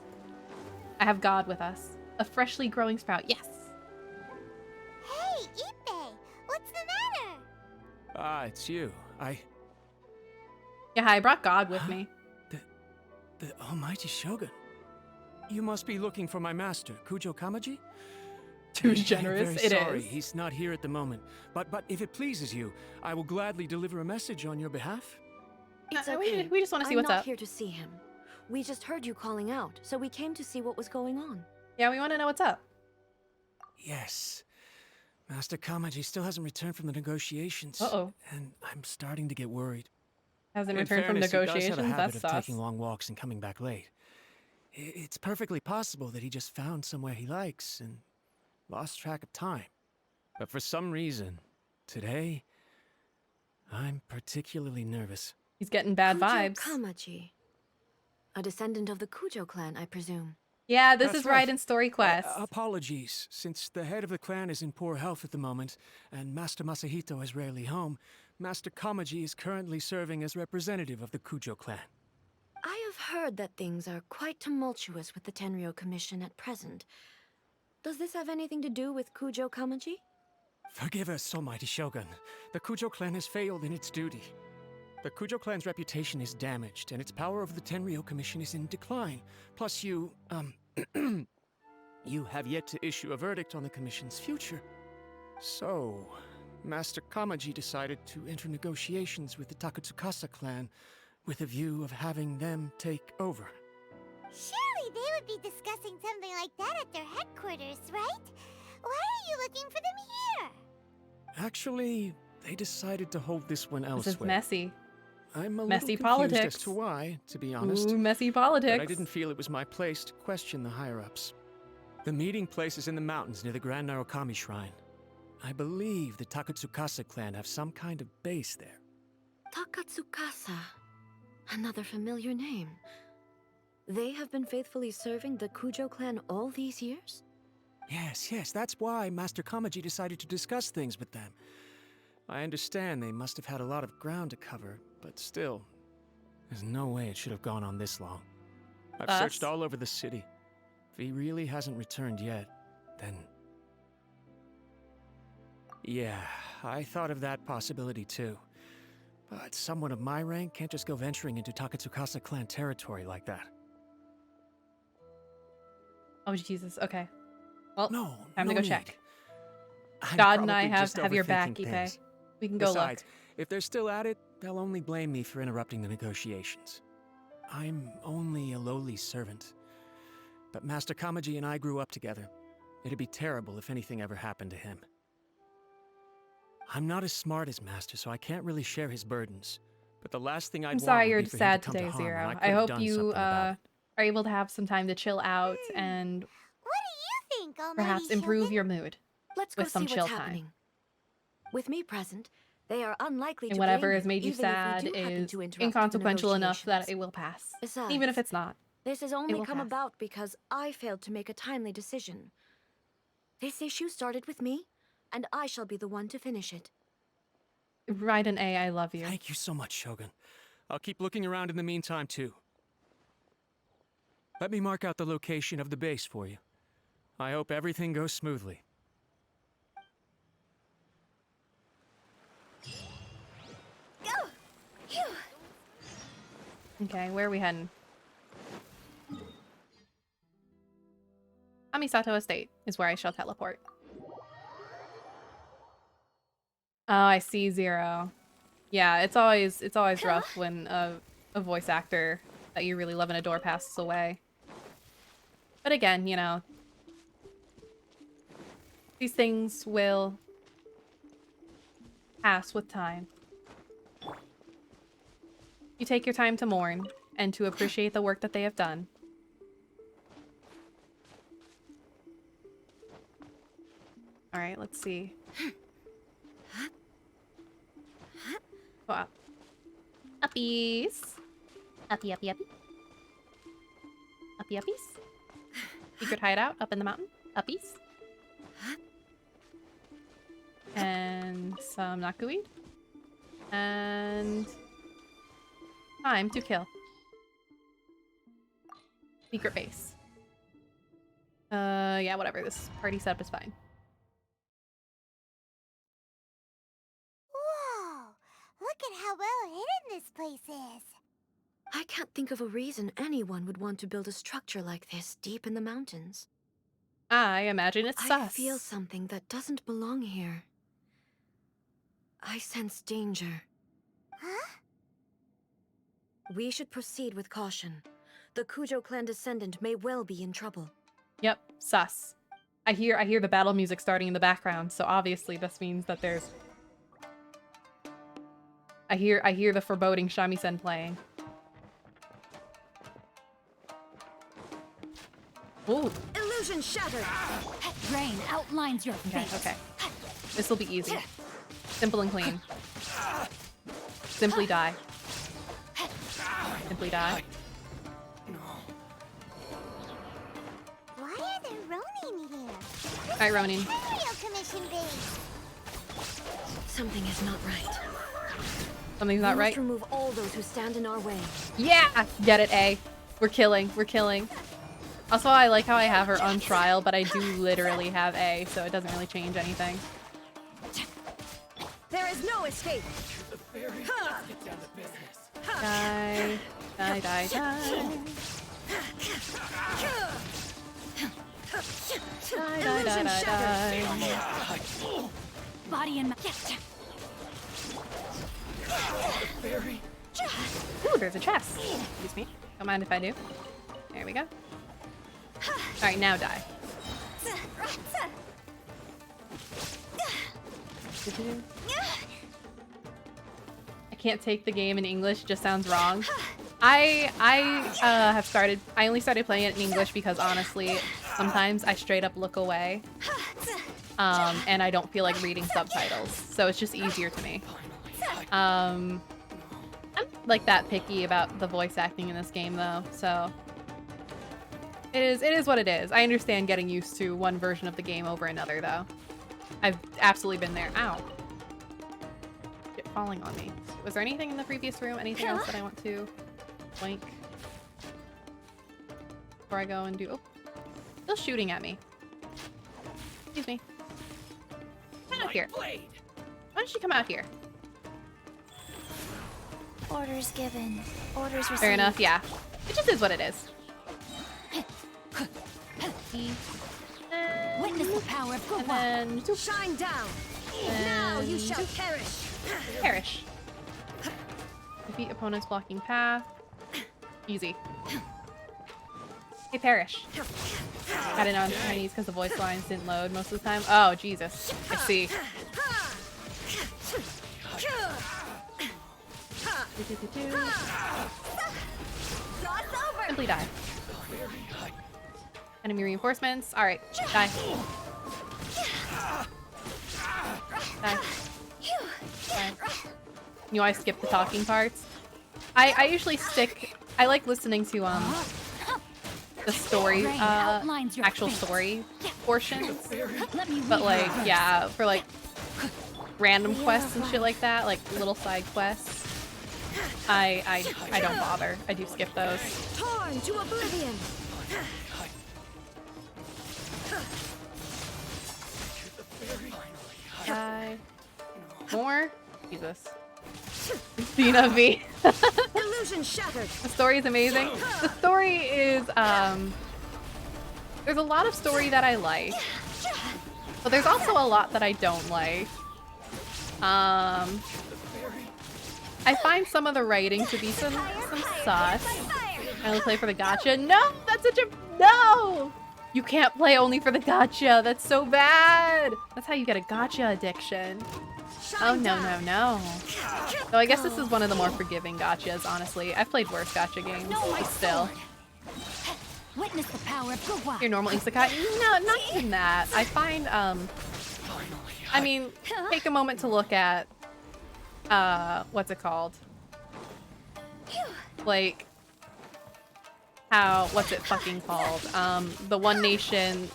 I have God with us. A freshly growing sprout. Yes! Hey, Ipe, what's the matter? Ah, it's you. Yeah, I brought God with me. The almighty Shogun. You must be looking for my master, Kujo Kamaji? Too generous. I'm very sorry, he's not here at the moment. But if it pleases you, I will gladly deliver a message on your behalf. It's we okay. just want to see I'm what's not up. here to see him. We just heard you calling out, so we came to see what was going on. Yeah, we want to know what's up. Yes. Master Kamaji still hasn't returned from the negotiations. Uh-oh. And I'm starting to get worried. Hasn't In returned from fairness, negotiations? He does have a That's habit of sus. taking long walks and coming back late. It's perfectly possible that he just found somewhere he likes and lost track of time. But for some reason, today, I'm particularly nervous. He's getting bad Kujo vibes. Kamaji. A descendant of the Kujo clan, I presume. Yeah, this That's is right. Raiden's story quest. Apologies, since the head of the clan is in poor health at the moment, and Master Masahito is rarely home, Master Kamaji is currently serving as representative of the Kujo clan. I have heard that things are quite tumultuous with the Tenryou Commission at present. Does this have anything to do with Kujo Kamaji? Forgive us, almighty Shogun. The Kujo clan has failed in its duty. The Kujo clan's reputation is damaged, and its power over the Tenryou Commission is in decline. Plus you, you have yet to issue a verdict on the Commission's future. So, Master Kamaji decided to enter negotiations with the Takatsukasa clan with a view of having them take over. Surely they would be discussing something like that at their headquarters, right? Why are you looking for them here? Actually, they decided to hold this one elsewhere. This is messy. I'm a Messy little confused politics. as to why, to be honest. Ooh, messy politics. But I didn't feel it was my place to question the higher-ups. The meeting place is in the mountains near the Grand Narukami Shrine. I believe the Takatsukasa clan have some kind of base there. Takatsukasa. Another familiar name. They have been faithfully serving the Kujo clan all these years? Yes, that's why Master Kamaji decided to discuss things with them. I understand they must have had a lot of ground to cover, but still, there's no way it should have gone on this long. I've Thus? searched all over the city. If he really hasn't returned yet, then... Yeah, I thought of that possibility too. But someone of my rank can't just go venturing into Takatsukasa clan territory like that. Oh, Jesus. Okay. Well, No, time no to go need. check. I'm God and I probably just have your back, overthinking Ipe. things. We can go Besides, look. if they're still at it, they'll only blame me for interrupting the negotiations. I'm only a lowly servant. But Master Kamaji and I grew up together. It'd be terrible if anything ever happened to him. I'm not as smart as Master, so I can't really share his burdens. But the last thing I'd I'm want sorry would you're be for him sad to come to today, harm when Zero. I could I have hope done you something about it. are able to have some time to chill out and What do you think, Almighty perhaps improve Shogun? your mood Let's go with some see chill what's time. happening. With me present, they are unlikely And to whatever blame has made you even if we sad do happen is to interrupt the inconsequential enough that negotiations. it will pass. Besides, Even if it's not. this has only will come pass. about because I failed to make a timely decision. This issue started with me, and I shall be the one to finish it. Raiden A, I love you. Thank you so much, Shogun. I'll keep looking around in the meantime, too. Let me mark out the location of the base for you. I hope everything goes smoothly. Go! Phew! Okay, where are we heading? Amisato Estate is where I shall teleport. Oh, I see, Zero. Yeah, it's always rough when a voice actor that you really love and adore passes away. But again, you know, these things will pass with time. You take your time to mourn and to appreciate the work that they have done. All right, let's see. Go up. Uppies. Uppy, uppy, uppy. Uppy, uppies. Secret hideout up in the mountain. Uppies. And some knockeweed. And time to kill. Secret base. Yeah, whatever. This party setup is fine. Whoa! Look at how well hidden this place is. I can't think of a reason anyone would want to build a structure like this deep in the mountains. I imagine it's I sus. feel something that doesn't belong here. I sense danger. Huh? We should proceed with caution. The Kujo clan descendant may well be in trouble. Yep, sus. I hear the battle music starting in the background, so obviously this means that there's... I hear the foreboding shamisen playing. Ooh. Illusion shattered! Rain outlines your Okay, face. okay. This will be easy. Simple and clean. Simply die. Simply die. Why are there Ronin here? Alright, Ronin. Imperial Commission base. Something is not right. Something's not We right. must remove all those who stand in our way. Yeah! Get it, A. We're killing. We're killing. Also, I like how I have her on trial, but I do literally have A, so it doesn't really change anything. There is no escape! Die. Die, die, die. Die, die, die, die, die. Body and Ooh, there's a chest. Excuse me. Don't mind if I do. There we go. Alright, now die. I can't take the game in English, just sounds wrong. I only started playing it in English because honestly, sometimes I straight up look away. And I don't feel like reading subtitles, so it's just easier to me. I'm like that picky about the voice acting in this game though, so it is what it is. I understand getting used to one version of the game over another though. I've absolutely been there. Ow. Shit falling on me. Was there anything in the previous room? Anything else that I want to blink? before I go and do... Oh, still shooting at me. Excuse me. Come out here. Why don't you come out here? Orders given. Orders received. Fair enough, yeah. It just is what it is. Witness the power of And then... zoop. Shine down! And Now you shall zoop. perish! Perish. Defeat opponent's blocking path. Easy. Hey, perish. Got it on Chinese because the voice lines didn't load most of the time. Oh, Jesus. I see. Simply die. Enemy reinforcements. Alright, die. Die. Die. You know, I skip the talking parts. I usually stick... I like listening to, the story, actual story portions. But, like, yeah, for, like, random quests and shit like that, like, little side quests, I don't bother. I do skip those. Torn to oblivion! Die. More? Jesus. Dina V. Illusion shattered. The story is amazing. The story is, there's a lot of story that I like. But there's also a lot that I don't like. I find some of the writing to be some sus. I only play for the gacha. No! That's such a... No! You can't play only for the gacha. That's so bad. That's how you get a gacha addiction. Oh, no, no, no. So I guess this is one of the more forgiving gachas, honestly. I've played worse gacha games, but still. Witness the power of Gua. Your normal isekai? No, not even that. I find, I mean, take a moment to look at, what's it called? Like, how, what's it fucking called? The one nation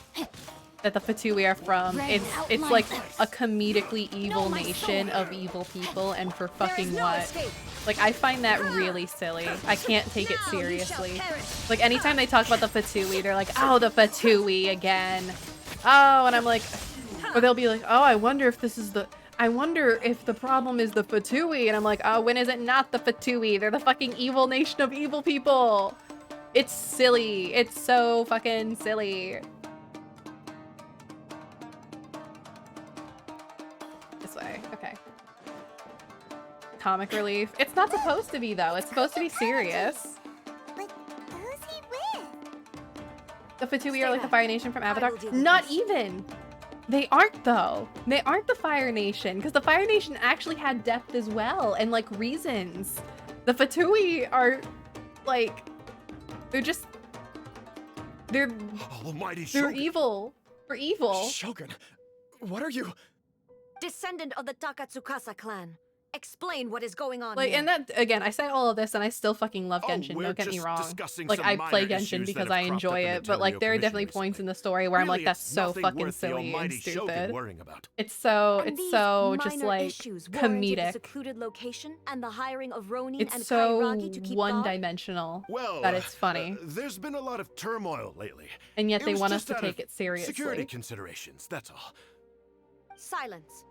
that the Fatui are from, it's like a comedically evil nation of evil people, and for fucking what? Like, I find that really silly. I can't take it seriously. Like, anytime they talk about the Fatui, they're like, oh, the Fatui again. Oh, and I'm like, or they'll be like, oh, I wonder if this is the... I wonder if the problem is the Fatui, and I'm like, oh, when is it not the Fatui? They're the fucking evil nation of evil people. It's silly. It's so fucking silly. This way. Okay. Comic relief. It's not supposed to be, though. It's supposed to be serious. But who's he with? The Fatui are like the Fire Nation from Avatar. Not even. They aren't, though. They aren't the Fire Nation, because the Fire Nation actually had depth as well, and, like, reasons. The Fatui are, like, they're just... They're... Almighty They're Shogun. evil. They're evil. Shogun, what are you... Descendant of the Takatsukasa clan. Explain what is going on Like, here. and that, again, I say all of this and I still fucking love Oh, Genshin, we're don't get me just wrong. discussing Like, some I play minor Genshin issues because that I have cropped enjoy up in it, the but, like, Tenryou there are Commission definitely points in the story where I'm Really, like, that's it's so nothing fucking worth the silly and almighty Shogun stupid. worrying about. It's so, And it's these so just, minor like, issues warranted the comedic. secluded location and the hiring of Ronin It's and so Kairagi to keep guard? one-dimensional Well, that it's funny. There's been a lot of turmoil lately. And yet It they was want us just to out take of it seriously. Security considerations, that's all. Silence.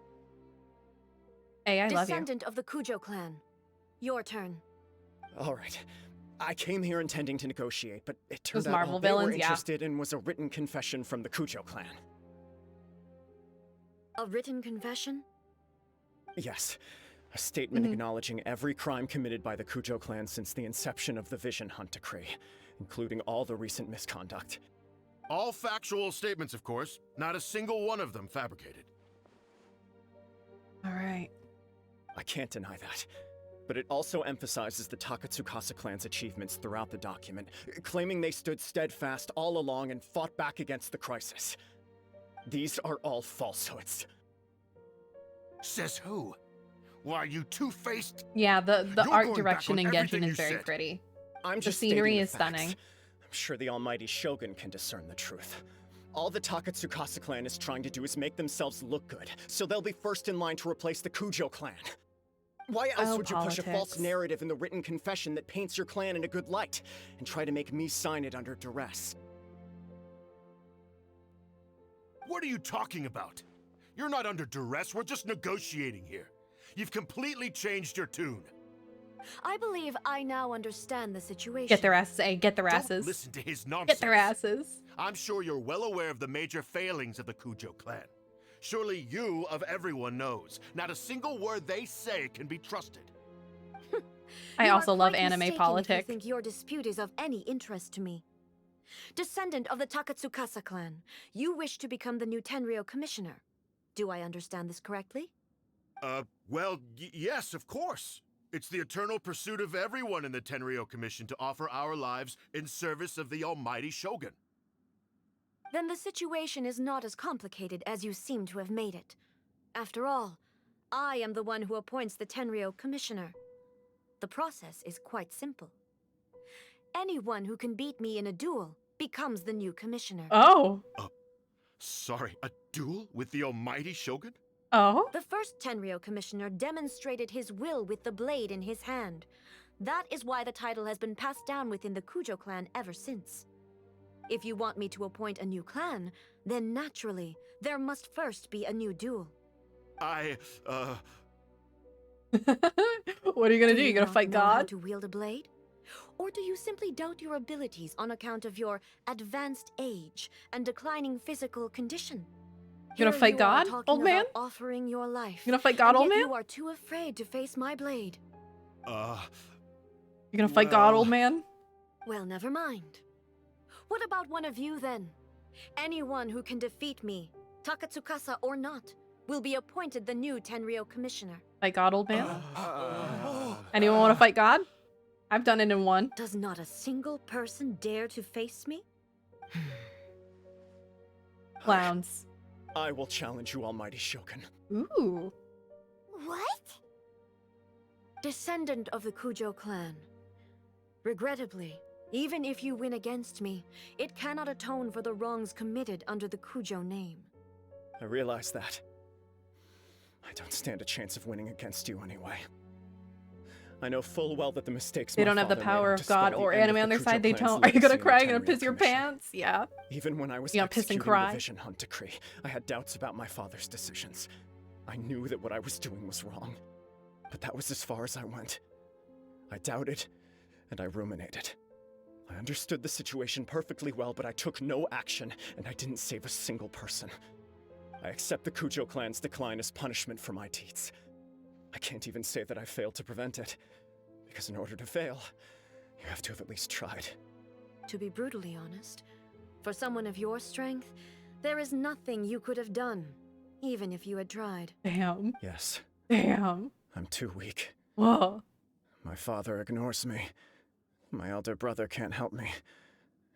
Hey, I love you. Descendant of the Kujo clan. Your turn. All right. I came here intending to negotiate, but it turned Those out Marvel all they were villains, yeah. interested in was a written confession from the Kujo clan. A written confession? Yes. A statement acknowledging every crime committed by the Kujo clan since the inception of the Vision Hunt Decree, including all the recent misconduct. All factual statements, of course. Not a single one of them fabricated. All right. I can't deny that. But it also emphasizes the Takatsukasa clan's achievements throughout the document, claiming they stood steadfast all along and fought back against the crisis. These are all falsehoods. Says who? Why, you two-faced... Yeah, the You're art going direction back in on Genshin everything is you very said. pretty. I'm The just scenery stating the is facts. stunning. I'm sure the almighty Shogun can discern the truth. All the Takatsukasa clan is trying to do is make themselves look good, so they'll be first in line to replace the Kujo clan. Why else Oh, would you push a false politics. narrative in the written confession that paints your clan in a good light, and try to make me sign it under duress? What are you talking about? You're not under duress, we're just negotiating here. You've completely changed your tune. I believe I now understand the situation. Get their asses, get their Don't asses. listen to his nonsense. Get their asses. I'm sure you're well aware of the major failings of the Kujo clan. Surely you, of everyone, knows. Not a single word they say can be trusted. I You also are love quite anime mistaken if politics. you think your dispute is of any interest to me. Descendant of the Takatsukasa clan, you wish to become the new Tenryou commissioner. Do I understand this correctly? Well, yes, of course. It's the eternal pursuit of everyone in the Tenryou Commission to offer our lives in service of the almighty Shogun. Then the situation is not as complicated as you seem to have made it. After all, I am the one who appoints the Tenryou commissioner. The process is quite simple. Anyone who can beat me in a duel becomes the new commissioner. Oh. Sorry, a duel with the almighty Shogun? Oh? The first Tenryou commissioner demonstrated his will with the blade in his hand. That is why the title has been passed down within the Kujo clan ever since. If you want me to appoint a new clan, then naturally, there must first be a new duel. What are you gonna do? You gonna not fight know how God? to wield a blade? Or do you simply doubt your abilities on account of your advanced age and declining physical condition? You gonna Here fight you are God, talking old man? about offering your life. You gonna fight God, and old yet man? You are too afraid to face my blade. You gonna fight God, old man? Well, never mind. What about one of you then? Anyone who can defeat me, Takatsukasa or not, will be appointed the new Tenryou commissioner. Fight God, old man? Anyone want to fight God? I've done it in one. Does not a single person dare to face me? Clowns. I will challenge you, almighty Shogun. Ooh. What? Descendant of the Kujo clan. Regrettably, even if you win against me, it cannot atone for the wrongs committed under the Kujo name. I realize that. I don't stand a chance of winning against you anyway. I know full well that the mistakes They my don't have the father made power aren't of to spell God the or end of anime the on their Kujo side. They clan's don't. Are you gonna legacy in the cry? You gonna Tenryou piss your Commission. pants? Yeah. Even when I was You gonna piss and executing cry? the Vision Hunt decree, I had doubts about my father's decisions. I knew that what I was doing was wrong, but that was as far as I went. I doubted, and I ruminated. I understood the situation perfectly well, but I took no action, and I didn't save a single person. I accept the Kujo clan's decline as punishment for my deeds. I can't even say that I failed to prevent it, because in order to fail, you have to have at least tried. To be brutally honest, for someone of your strength, there is nothing you could have done, even if you had tried. Damn. Yes. Damn. I'm too weak. Whoa. My father ignores me. My elder brother can't help me.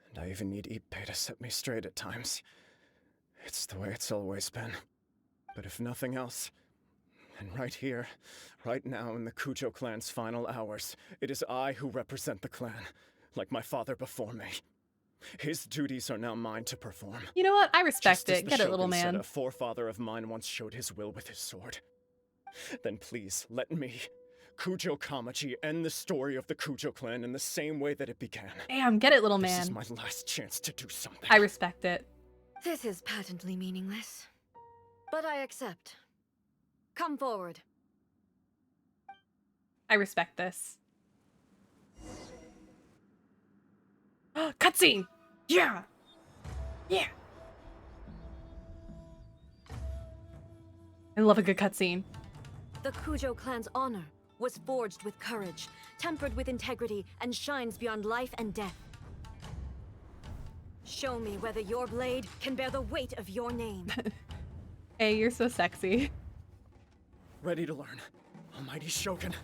And I even need Ippei to set me straight at times. It's the way it's always been. But if nothing else, then right here, right now in the Kujo clan's final hours, it is I who represent the clan, like my father before me. His duties are now mine to perform. You know what? I respect Just as it. the Get it, little Shogun said man. a forefather of mine once showed his will with his sword. Then please, let me, Kujo Kamaji, end the story of the Kujo clan in the same way that it began. Damn, get it, little This man. is my last chance to do something. I respect it. This is patently meaningless. But I accept. Come forward. I respect this. Cutscene! Yeah! Yeah! I love a good cutscene. The Kujo clan's honor was forged with courage, tempered with integrity, and shines beyond life and death. Show me whether your blade can bear the weight of your name. Hey, you're so sexy. Ready to learn, almighty Shogun.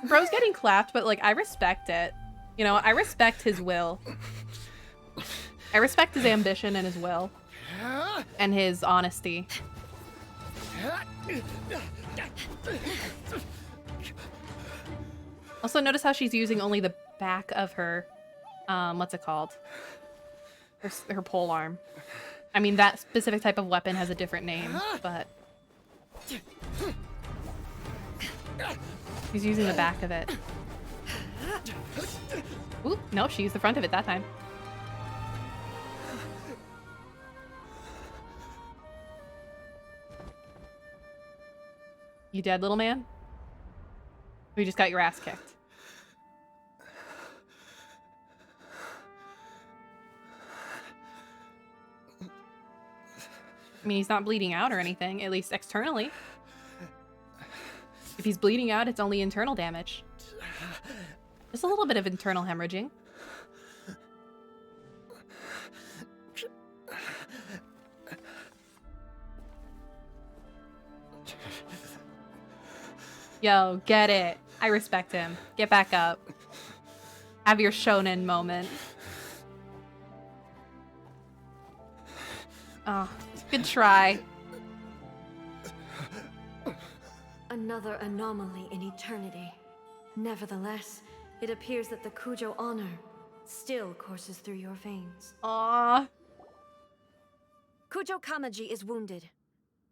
Bro's getting clapped, but like I respect it. You know, I respect his will. I respect his ambition and his will. And his honesty. Also notice how she's using only the back of her, what's it called? Her pole arm. I mean, that specific type of weapon has a different name, but... She's using the back of it. Ooh, no, she used the front of it that time. You dead, little man? We just got your ass kicked. I mean, he's not bleeding out or anything, at least externally. If he's bleeding out, it's only internal damage. Just a little bit of internal hemorrhaging. Yo, get it. I respect him. Get back up. Have your shonen moment. Oh, good try. Another anomaly in eternity. Nevertheless, it appears that the Kujo honor still courses through your veins. Aww. Kujo Kamaji is wounded.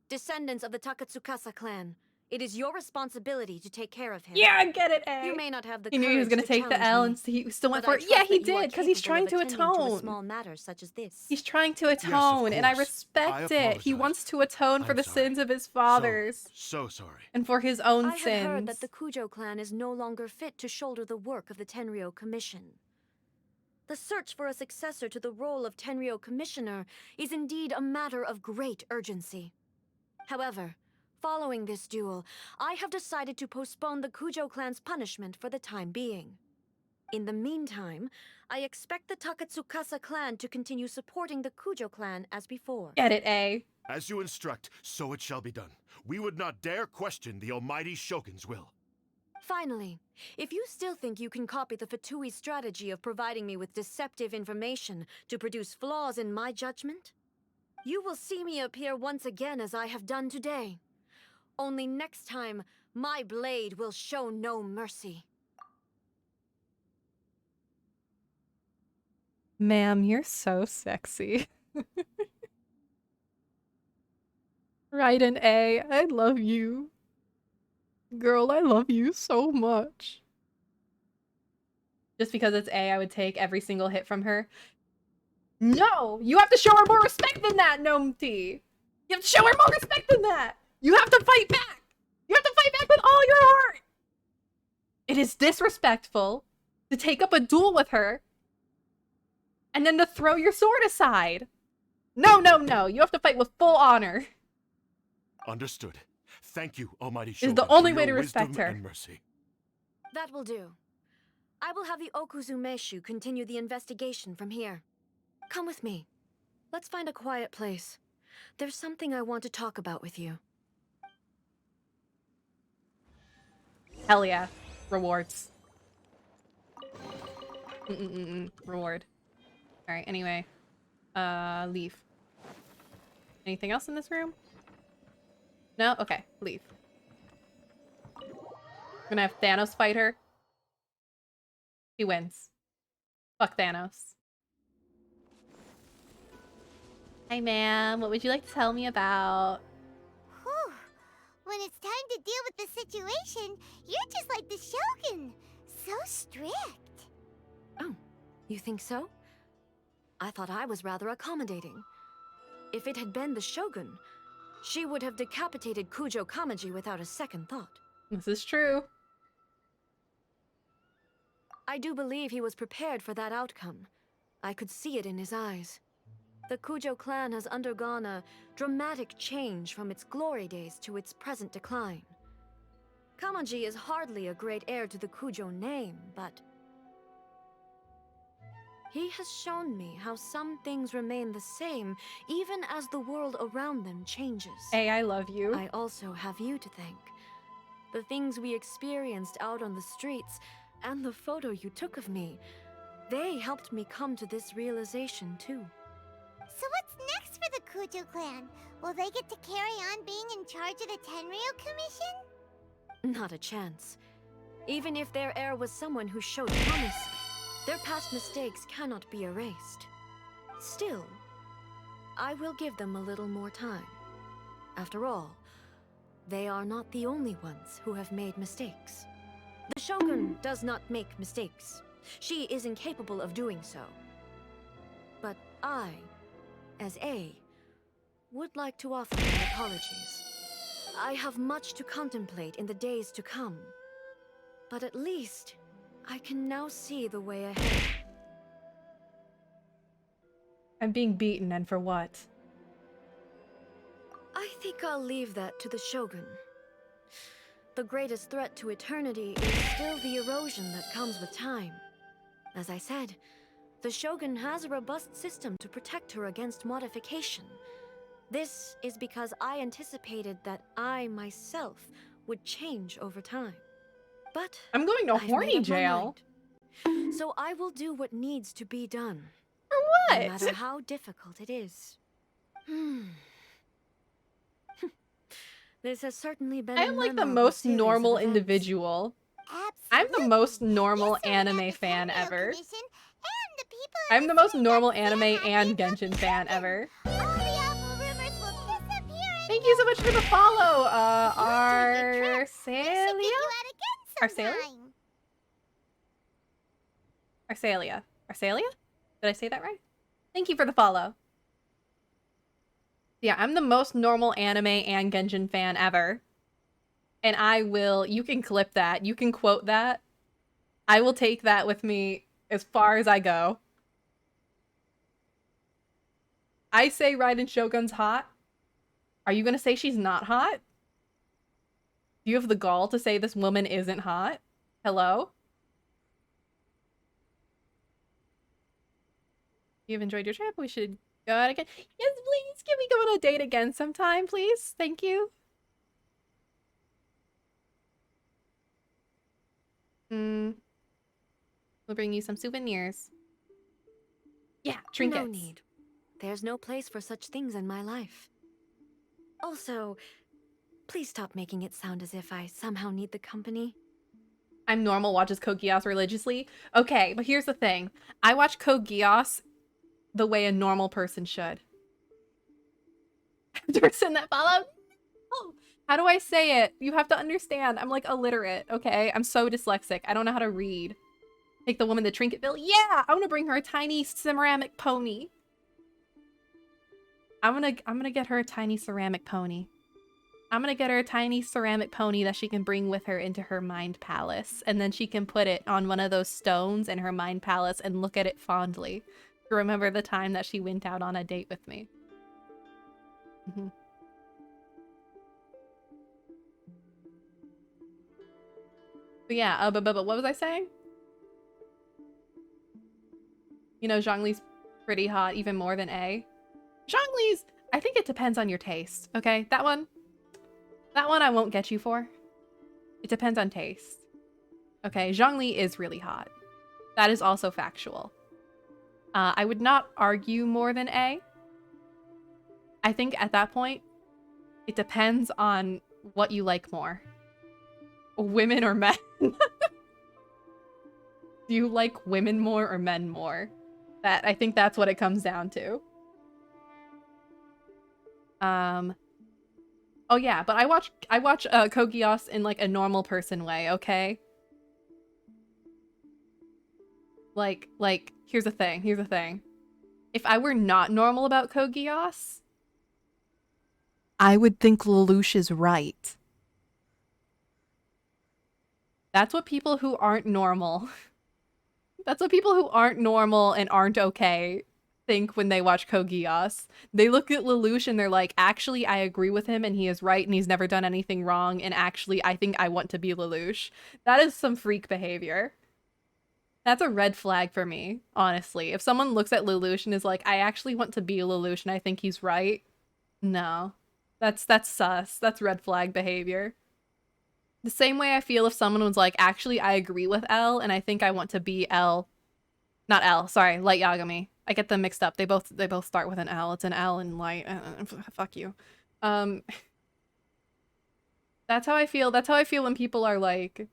Descendants of the Takatsukasa clan, it is your responsibility to take care of him. Yeah, get it, A. You may not have the He knew he was courage gonna take the challenge L me, and he still went but for I it. Yeah, trust he that you are did, because he's capable trying of to attending to a atone. small matter such as this. He's trying to atone, and I course. respect I it. He apologize. wants to atone for I'm the sorry. sins of his fathers. So sorry. And for his own I sins. have heard that the Kujo clan is no longer fit to shoulder the work of the Tenryou Commission. The search for a successor to the role of Tenryou Commissioner is indeed a matter of great urgency. However, following this duel, I have decided to postpone the Kujo clan's punishment for the time being. In the meantime, I expect the Takatsukasa clan to continue supporting the Kujo clan as before. Get it, A. As you instruct, so it shall be done. We would not dare question the almighty Shogun's will. Finally, if you still think you can copy the Fatui's strategy of providing me with deceptive information to produce flaws in my judgment, you will see me appear once again as I have done today. Only next time, my blade will show no mercy. Ma'am, you're so sexy. Raiden A, I love you. Girl, I love you so much. Just because it's A, I would take every single hit from her. No! You have to show her more respect than that, Nomti! You have to show her more respect than that! You have to fight back! You have to fight back with all your heart! It is disrespectful to take up a duel with her and then to throw your sword aside. No, no, no. You have to fight with full honor. Understood. Thank you, almighty Is Shogun, the only for way to your respect wisdom her. and mercy. That will do. I will have the Okuzumeshu continue the investigation from here. Come with me. Let's find a quiet place. There's something I want to talk about with you. Hell yeah. Rewards. Reward. Alright, anyway. Leave. Anything else in this room? No? Okay, leave. We're gonna have Thanos fight her. He wins. Fuck Thanos. Hi, ma'am. What would you like to tell me about? Whew. When it's time to deal with the situation, you're just like the Shogun. So strict. Oh, you think so? I thought I was rather accommodating. If it had been the Shogun, she would have decapitated Kujo Kamaji without a second thought. This is true. I do believe he was prepared for that outcome. I could see it in his eyes. The Kujo clan has undergone a dramatic change from its glory days to its present decline. Kamaji is hardly a great heir to the Kujo name, but he has shown me how some things remain the same even as the world around them changes. Hey, I love you. I also have you to thank. The things we experienced out on the streets and the photo you took of me, they helped me come to this realization too. So what's next for the Kujo clan? Will they get to carry on being in charge of the Tenryou Commission? Not a chance. Even if their heir was someone who showed promise, their past mistakes cannot be erased. Still, I will give them a little more time. After all, they are not the only ones who have made mistakes. The Shogun does not make mistakes. She is incapable of doing so. But I, as A, would like to offer my apologies. I have much to contemplate in the days to come. But at least, I can now see the way ahead. I'm being beaten, and for what? I think I'll leave that to the Shogun. The greatest threat to eternity is still the erosion that comes with time. As I said, the Shogun has a robust system to protect her against modification. This is because I anticipated that I myself would change over time. But I'm going to I've made horny up my jail. mind. So I will do what needs to be done. For what? No matter how difficult it is. This has certainly been I a am like the memorable most series of normal events. individual. I'm Absolutely. the most normal You sorted out anime the fan Tenryou ever. Commission, and the people in I'm the most city normal got anime happy and about Genshin the fan Shogun. ever. All the awful rumors will disappear in Thank you so much for the follow, Enjoy your trip. We should get Arcelia? you out again Arcelia? sometime. Arcelia. Arcelia? Did I say that right? Thank you for the follow. Yeah, I'm the most normal anime and Genshin fan ever. And I will, you can clip that, you can quote that. I will take that with me as far as I go. I say Raiden Shogun's hot. Are you gonna say she's not hot? Do you have the gall to say this woman isn't hot? Hello? You've enjoyed your trip? We should go out again. Yes, please. Can we go on a date again sometime, please? Thank you. We'll bring you some souvenirs. Yeah, trinkets. No need. There's no place for such things in my life. Also, please stop making it sound as if I somehow need the company. I'm normal, watches Code Geass religiously. Okay, but here's the thing. I watch Code Geass the way a normal person should. Person that followed? Oh, how do I say it? You have to understand. I'm like illiterate, okay? I'm so dyslexic. I don't know how to read. Take the woman to Trinketville. Yeah! I want to bring her a tiny ceramic pony. I'm gonna get her a tiny ceramic pony. I'm gonna get her a tiny ceramic pony that she can bring with her into her mind palace. And then she can put it on one of those stones in her mind palace and look at it fondly. To remember the time that she went out on a date with me. But yeah, but what was I saying? You know, Zhongli's pretty hot, even more than A. Zhongli's, I think it depends on your taste, okay? That one I won't get you for. It depends on taste. Okay, Zhongli is really hot. That is also factual. I would not argue more than A. I think at that point, it depends on what you like more. Women or men? Do you like women more or men more? I think that's what it comes down to. Oh yeah, but I watch Code Geass in like a normal person way, okay? Like here's the thing. If I were not normal about Code Geass, I would think Lelouch is right. That's what people who aren't normal That's what people who aren't normal and aren't okay think when they watch Code Geass. They look at Lelouch and they're like, actually, I agree with him and he is right and he's never done anything wrong. And actually, I think I want to be Lelouch. That is some freak behavior. That's a red flag for me, honestly. If someone looks at Lelouch and is like, I actually want to be Lelouch and I think he's right. No. That's sus. That's red flag behavior. The same way I feel if someone was like, actually, I agree with L, and I think I want to be L. Not L, sorry, Light Yagami. I get them mixed up. They both start with an L. It's an L and Light. Fuck you. That's how I feel. That's how I feel when people are like,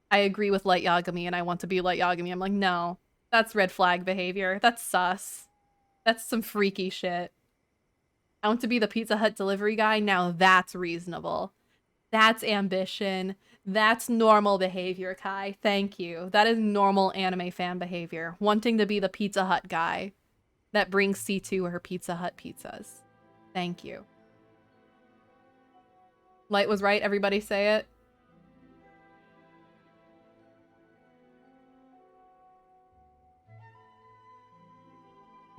I agree with Light Yagami and I want to be Light Yagami. I'm like, no, that's red flag behavior. That's sus. That's some freaky shit. I want to be the Pizza Hut delivery guy. Now that's reasonable. That's ambition. That's normal behavior, Kai. Thank you. That is normal anime fan behavior. Wanting to be the Pizza Hut guy that brings C2 her Pizza Hut pizzas. Thank you. Light was right. Everybody say it.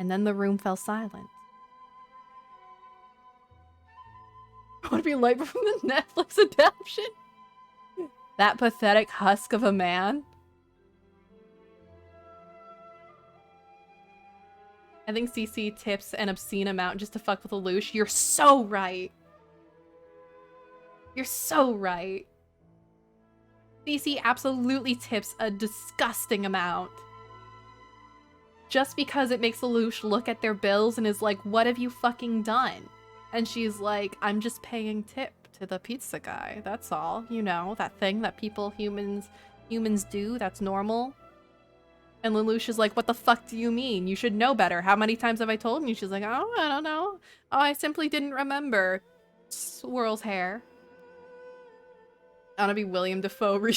And then the room fell silent. I want to be Light from the Netflix adaptation. That pathetic husk of a man. I think CC tips an obscene amount just to fuck with Lelouch. You're so right. You're so right. CC absolutely tips a disgusting amount. Just because it makes Lelouch look at their bills and is like, what have you fucking done? And she's like, I'm just paying tip to the pizza guy. That's all. You know, that thing that humans do. That's normal. And Lelouch is like, what the fuck do you mean? You should know better. How many times have I told you? She's like, oh, I don't know. Oh, I simply didn't remember. Swirls hair. I want to be William Dafoe.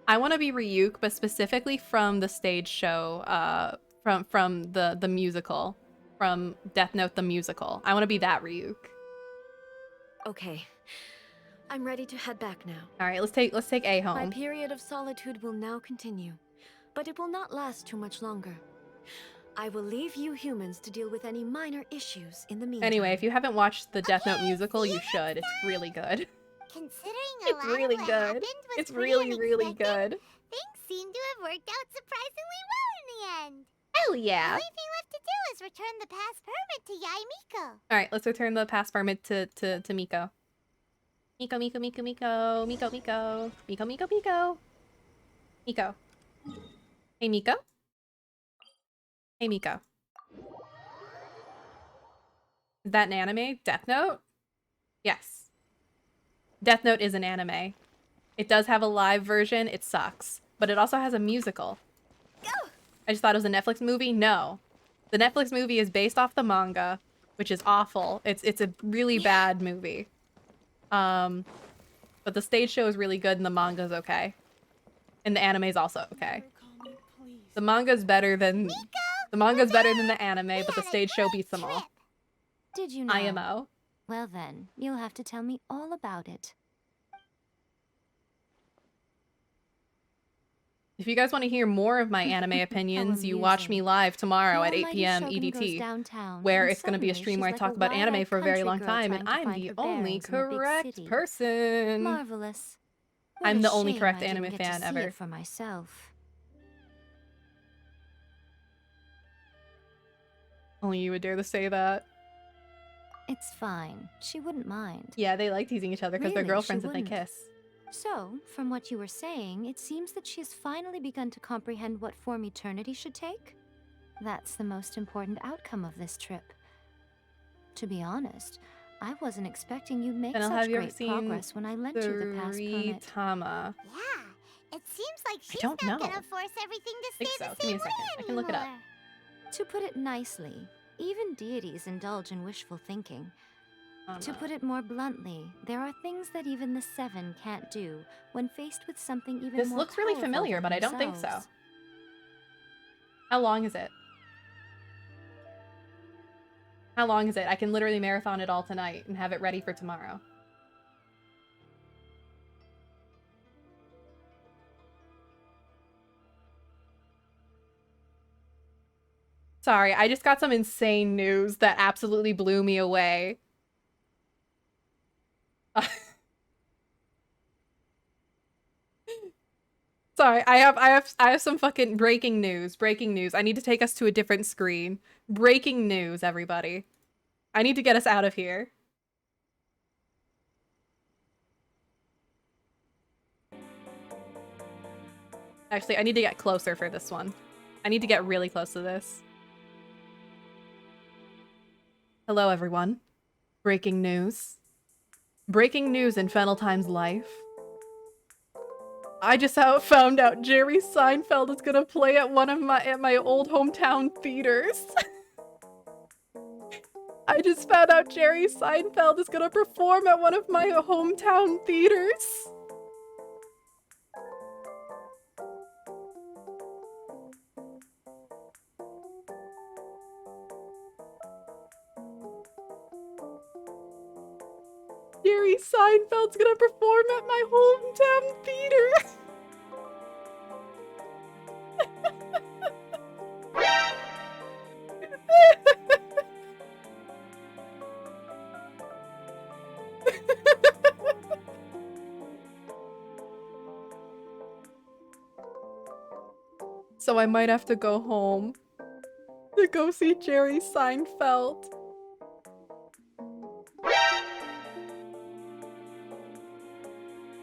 I want to be Ryuk, but specifically from the stage show, from the musical. From Death Note the musical. I want to be that Ryuk. Okay. I'm ready to head back now. All right, let's take A home. My period of solitude will now continue, but it will not last too much longer. I will leave you humans to deal with any minor issues in the meantime. Anyway, if you haven't watched the Death Note musical, you should. It's really good. Considering It's really good. It's really, really good. Things seem to have worked out surprisingly well in the end. Hell The yeah. only thing left to do is return the pass permit to Yai Miko. All right, let's return the pass permit to Miko. Miko. Hey, Miko. Hey, Miko. Is that an anime? Death Note? Yes. Death Note is an anime. It does have a live version. It sucks. But it also has a musical. I just thought it was a Netflix movie. No. The Netflix movie is based off the manga, which is awful. It's a really bad movie. But the stage show is really good and the manga's okay. And the anime's also okay. The manga's better than the anime, but the stage show beats them all. Did you know? IMO. Well then, you'll have to tell me all about it. If you guys want to hear more of my anime opinions, you watch me live tomorrow at 8 p.m. EDT, where it's going to be a stream where I talk about anime for a very long time, and I'm the only correct person. Marvelous. I'm the only correct anime fan ever. For myself. Only you would dare to say that. It's fine. She wouldn't mind. Yeah, they like teasing each other because they're girlfriends and they kiss. So, from what you were saying, it seems that she has finally begun to comprehend what form eternity should take? That's the most important outcome of this trip. To be honest, I wasn't expecting you'd make such great progress when I lent you the pass permit. Tama. Yeah, it seems like she's don't not know. gonna force everything to stay the Give me same a second. way I can look it up. anymore. To put it nicely, even deities indulge in wishful thinking. To put it more bluntly, there are things that even the Seven can't do when faced with something even more This looks really powerful familiar, than but I don't think so. themselves. How long is it? How long is it? I can literally marathon it all tonight and have it ready for tomorrow. Sorry, I just got some insane news that absolutely blew me away. Sorry, I have some fucking breaking news. Breaking news. I need to take us to a different screen. Breaking news, everybody. I need to get us out of here. Actually, I need to get closer for this one. I need to get really close to this. Hello, everyone. Breaking news. Breaking news in Fennel-Thyme's life. I just found out Jerry Seinfeld is gonna play at my old hometown theaters. I just found out Jerry Seinfeld is gonna perform at one of my hometown theaters. Jerry Seinfeld's gonna perform at my hometown theater. So I might have to go home to go see Jerry Seinfeld.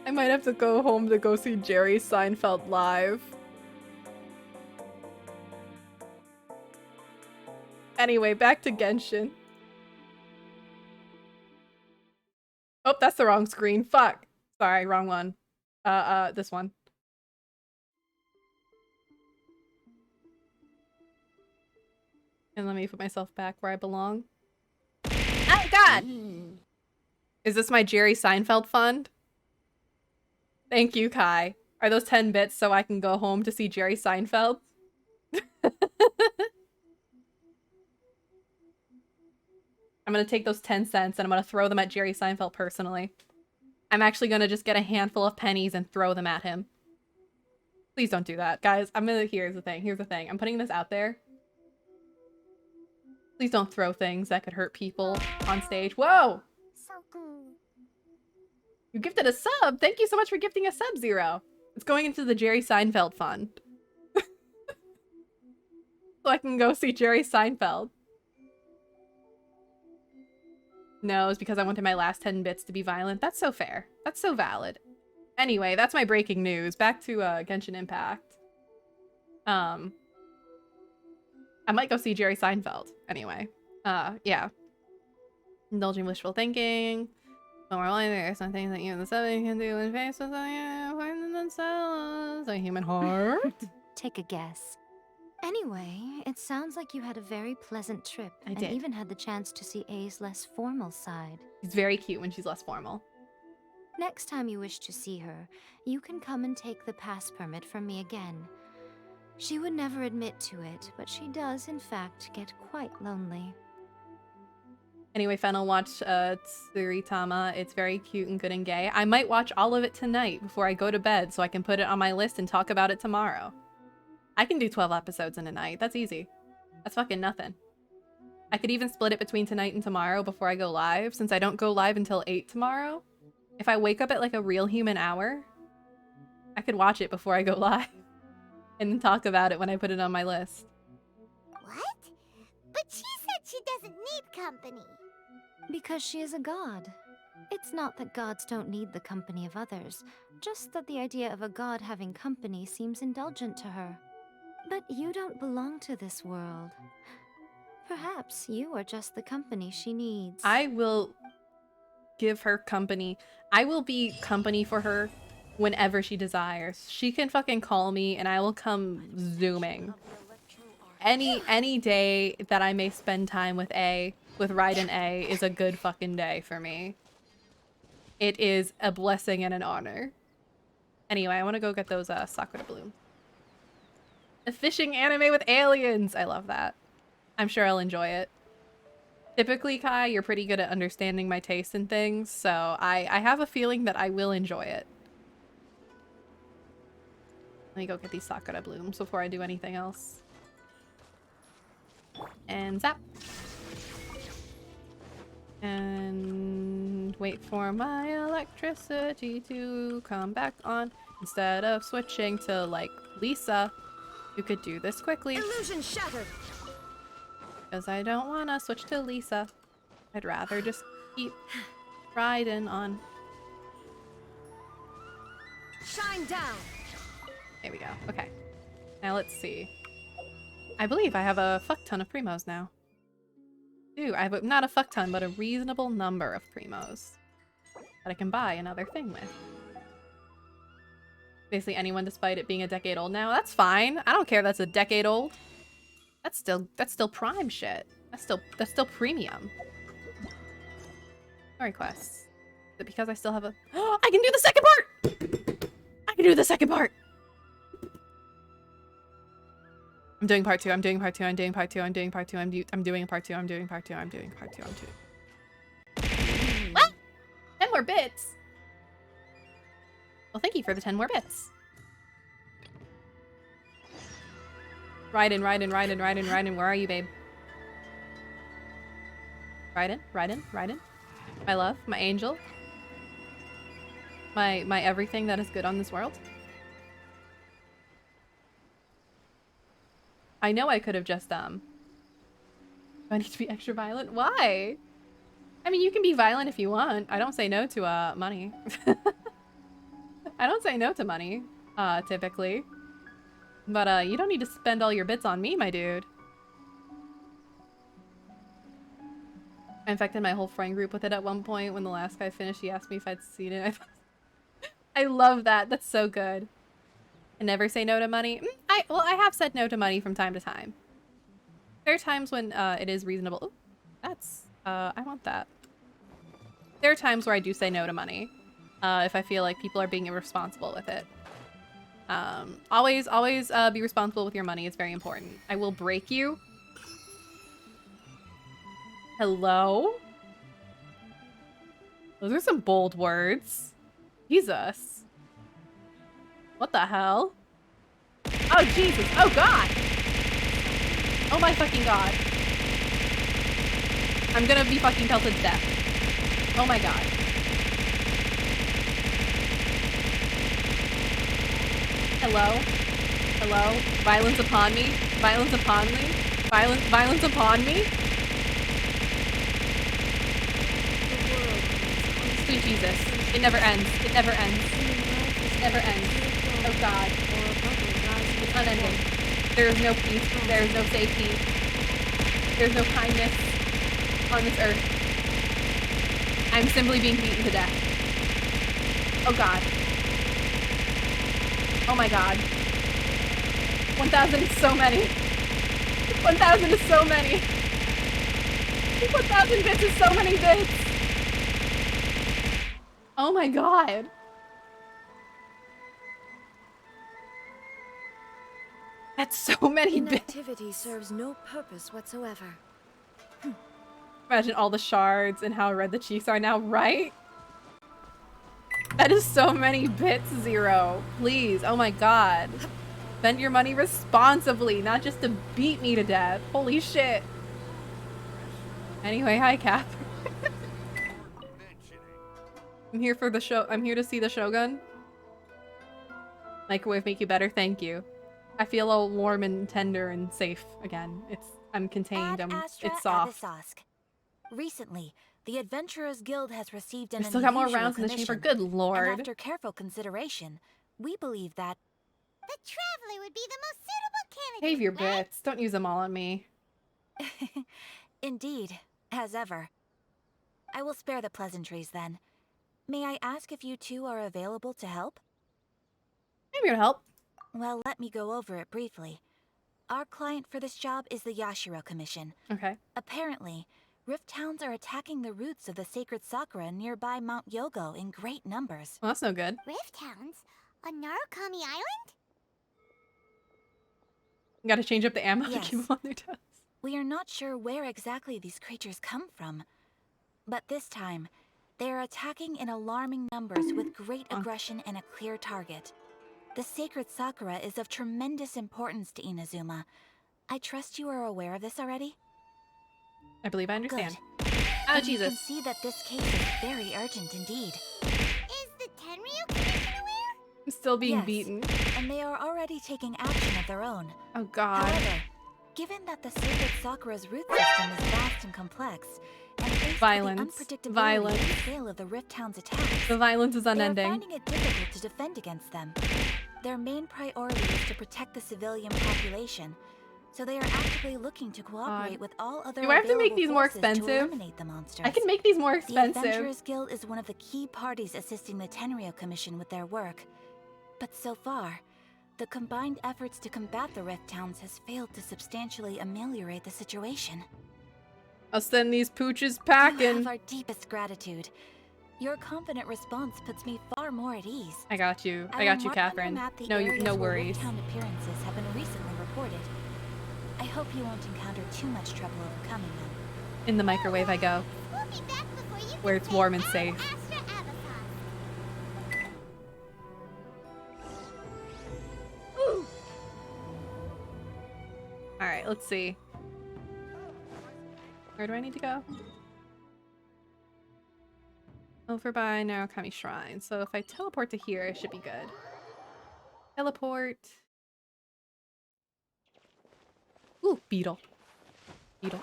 I might have to go home to go see Jerry Seinfeld live. Anyway, back to Genshin. Oh, that's the wrong screen. Fuck. Sorry, wrong one. This one. And let me put myself back where I belong. Oh, God! Is this my Jerry Seinfeld fund? Thank you, Kai. Are those 10 bits so I can go home to see Jerry Seinfeld? I'm gonna take those 10 cents and I'm gonna throw them at Jerry Seinfeld personally. I'm actually gonna just get a handful of pennies and throw them at him. Please don't do that, guys. Here's the thing. I'm putting this out there. Please don't throw things that could hurt people on stage. Whoa! You gifted a sub! Thank you so much for gifting a sub, Zero! It's going into the Jerry Seinfeld fund. So I can go see Jerry Seinfeld. No, it's because I wanted my last 10 bits to be violent. That's so fair. That's so valid. Anyway, that's my breaking news. Back to Genshin Impact. I might go see Jerry Seinfeld. Anyway. Yeah. Indulging wishful thinking. But more likely there are some things that you and the sub can do in face with important than themselves. A human heart. Take a guess. Anyway, it sounds like you had a very pleasant trip. I did. And even had the chance to see A's less formal side. She's very cute when she's less formal. Next time you wish to see her, you can come and take the pass permit from me again. She would never admit to it, but she does, in fact, get quite lonely. Anyway, Fennel, watch Tsuritama. It's very cute and good and gay. I might watch all of it tonight before I go to bed so I can put it on my list and talk about it tomorrow. I can do 12 episodes in a night. That's easy. That's fucking nothing. I could even split it between tonight and tomorrow before I go live, since I don't go live until 8 tomorrow. If I wake up at like a real human hour, I could watch it before I go live. And then talk about it when I put it on my list. What? But she said she doesn't need company. Because she is a god. It's not that gods don't need the company of others, just that the idea of a god having company seems indulgent to her. But you don't belong to this world. Perhaps you are just the company she needs. I will give her company. I will be company for her whenever she desires. She can fucking call me and I will come zooming. Any day that I may spend time with Raiden A is a good fucking day for me. It is a blessing and an honor. Anyway, I want to go get those Sakura Bloom. A fishing anime with aliens! I love that. I'm sure I'll enjoy it. Typically, Kai, you're pretty good at understanding my taste in things, so I have a feeling that I will enjoy it. Let me go get these Sakura Blooms before I do anything else. And zap. And wait for my electricity to come back on. Instead of switching to, like, Lisa, you could do this quickly. Illusion shattered. Because I don't want to switch to Lisa. I'd rather just keep Raiden on. Shine down. There we go. Okay. Now let's see. I believe I have a fuck ton of primos now. I have not a fuck ton, but a reasonable number of primos that I can buy another thing with. Basically anyone despite it being a decade old now. That's fine. I don't care that's a decade old. That's still prime shit. That's still premium. Story quests. Is it because I still have a I can do the second part! I can do the second part! I'm doing part 2, I'm doing part 2, I'm doing part 2, I'm doing part 2, I'm doing part 2, I'm doing part 2, I'm doing part 2, I'm doing. What? 10 more bits! Well, thank you for the 10 more bits. Raiden, Raiden, Raiden, Raiden, Raiden, where are you, babe? Raiden, Raiden, Raiden. My love, my angel. My everything that is good on this world. I know I could have just, do I need to be extra violent? Why? I mean, you can be violent if you want. I don't say no to, money. I don't say no to money, typically. But, you don't need to spend all your bits on me, my dude. I infected my whole friend group with it at one point. When the last guy finished, he asked me if I'd seen it. I love that. That's so good. I never say no to money. Well, I have said no to money from time to time. There are times when it is reasonable. Ooh, that's I want that. There are times where I do say no to money, if I feel like people are being irresponsible with it. Always be responsible with your money. It's very important. I will break you. Hello? Those are some bold words. Jesus. What the hell? Oh, Jesus. Oh, God. Oh, my fucking God. I'm gonna be fucking pelted to death. Oh, my God. Hello? Hello? Violence upon me? Violence upon me? Violence upon me? Sweet Jesus. It never ends. It never ends. It never ends. Oh God. It's unending. There is no peace. There is no safety. There's no kindness on this earth. I'm simply being beaten to death. Oh God. Oh my God. 1,000 is so many. 1,000 is so many. 1,000 bits is so many bits. Oh my God. That's so many bits. Inactivity serves no purpose whatsoever. Imagine all the shards and how red the cheeks are now, right? That is so many bits, Zero. Please, oh my God. Spend your money responsibly, not just to beat me to death. Holy shit. Anyway, hi, Cap. I'm here for the show. I'm here to see the Shogun. Microwave make you better, thank you. I feel all warm and tender and safe again. I'm contained. It's soft. Abisosk. Recently, the Adventurers Guild has received an We still got more unusual rounds in the chamber. commission, Good lord. And after careful consideration, we believe that the Traveler would be the most suitable candidate. Save your right? bits. Don't use them all on me. Indeed, as ever. I will spare the pleasantries then. May I ask if you two are available to help? I'm here to help. Well, let me go over it briefly. Our client for this job is the Yashiro Commission. Okay. Apparently, Rift Towns are attacking the roots of the sacred sakura nearby Mount Yogo in great numbers. Well, that's no good. Rift Towns? On Narukami Island? You gotta change up the ammo Yes. to keep them on their toes. We are not sure where exactly these creatures come from. But this time, they are attacking in alarming numbers with great aggression and a clear target. The sacred sakura is of tremendous importance to Inazuma. I trust you are aware of this already? I believe I understand. Good. Oh, And Jesus. You can see that this case is very urgent indeed. Is the Tenryu Commission aware? I'm still being Yes, beaten. and they are already taking action of their own. Oh, God. However, given that the sacred sakura's root system is vast and complex, and faced Violence. with the unpredictability Violence. and scale of the Rift Town's attacks, The violence is they are unending. finding it difficult to defend against them. Their main priority is to protect the civilian population, so they are actively looking to cooperate with all other Do I have to make available these more forces to expensive? eliminate the monsters. I can make these more The expensive. Adventurers Guild is one of the key parties assisting the Tenryu Commission with their work. But so far, the combined efforts to combat the Rift Towns has failed to substantially ameliorate the situation. I'll send these pooches You packing. have our deepest gratitude. Your confident response puts me far more at ease. I got you. I I will got you, mark on your Catherine. map the No, areas no where worries. Rift Town appearances have been recently reported. I hope you won't encounter too much trouble overcoming them. In the microwave I go, We'll be back before you where can it's say warm and Ad safe. Astra Avatar. All right, let's see. Where do I need to go? Over by Narukami Shrine. So if I teleport to here, it should be good. Teleport. Ooh, beetle. Beetle.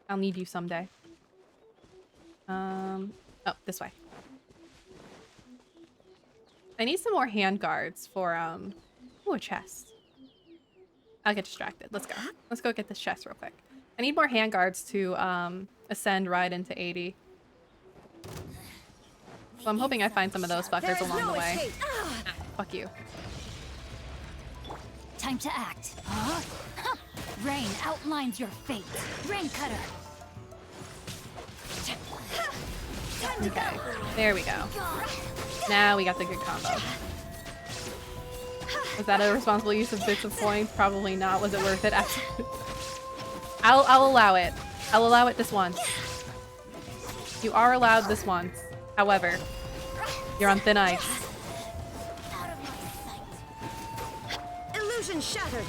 I'll need you someday. Oh, this way. I need some more hand guards for, ooh, a chest. I'll get distracted. Let's go. Let's go get this chest real quick. I need more hand guards to, ascend Raiden to 80. So I'm hoping I find some of those fuckers along the way. Fuck you. Time to act. Huh? Rain outlines your fate. Rain cutter. Okay, there we go. Now we got the good combo. Was that a responsible use of bits of coins? Probably not. Was it worth it? I'll allow it. I'll allow it this once. You are allowed this once. However, you're on thin ice. Illusion shattered.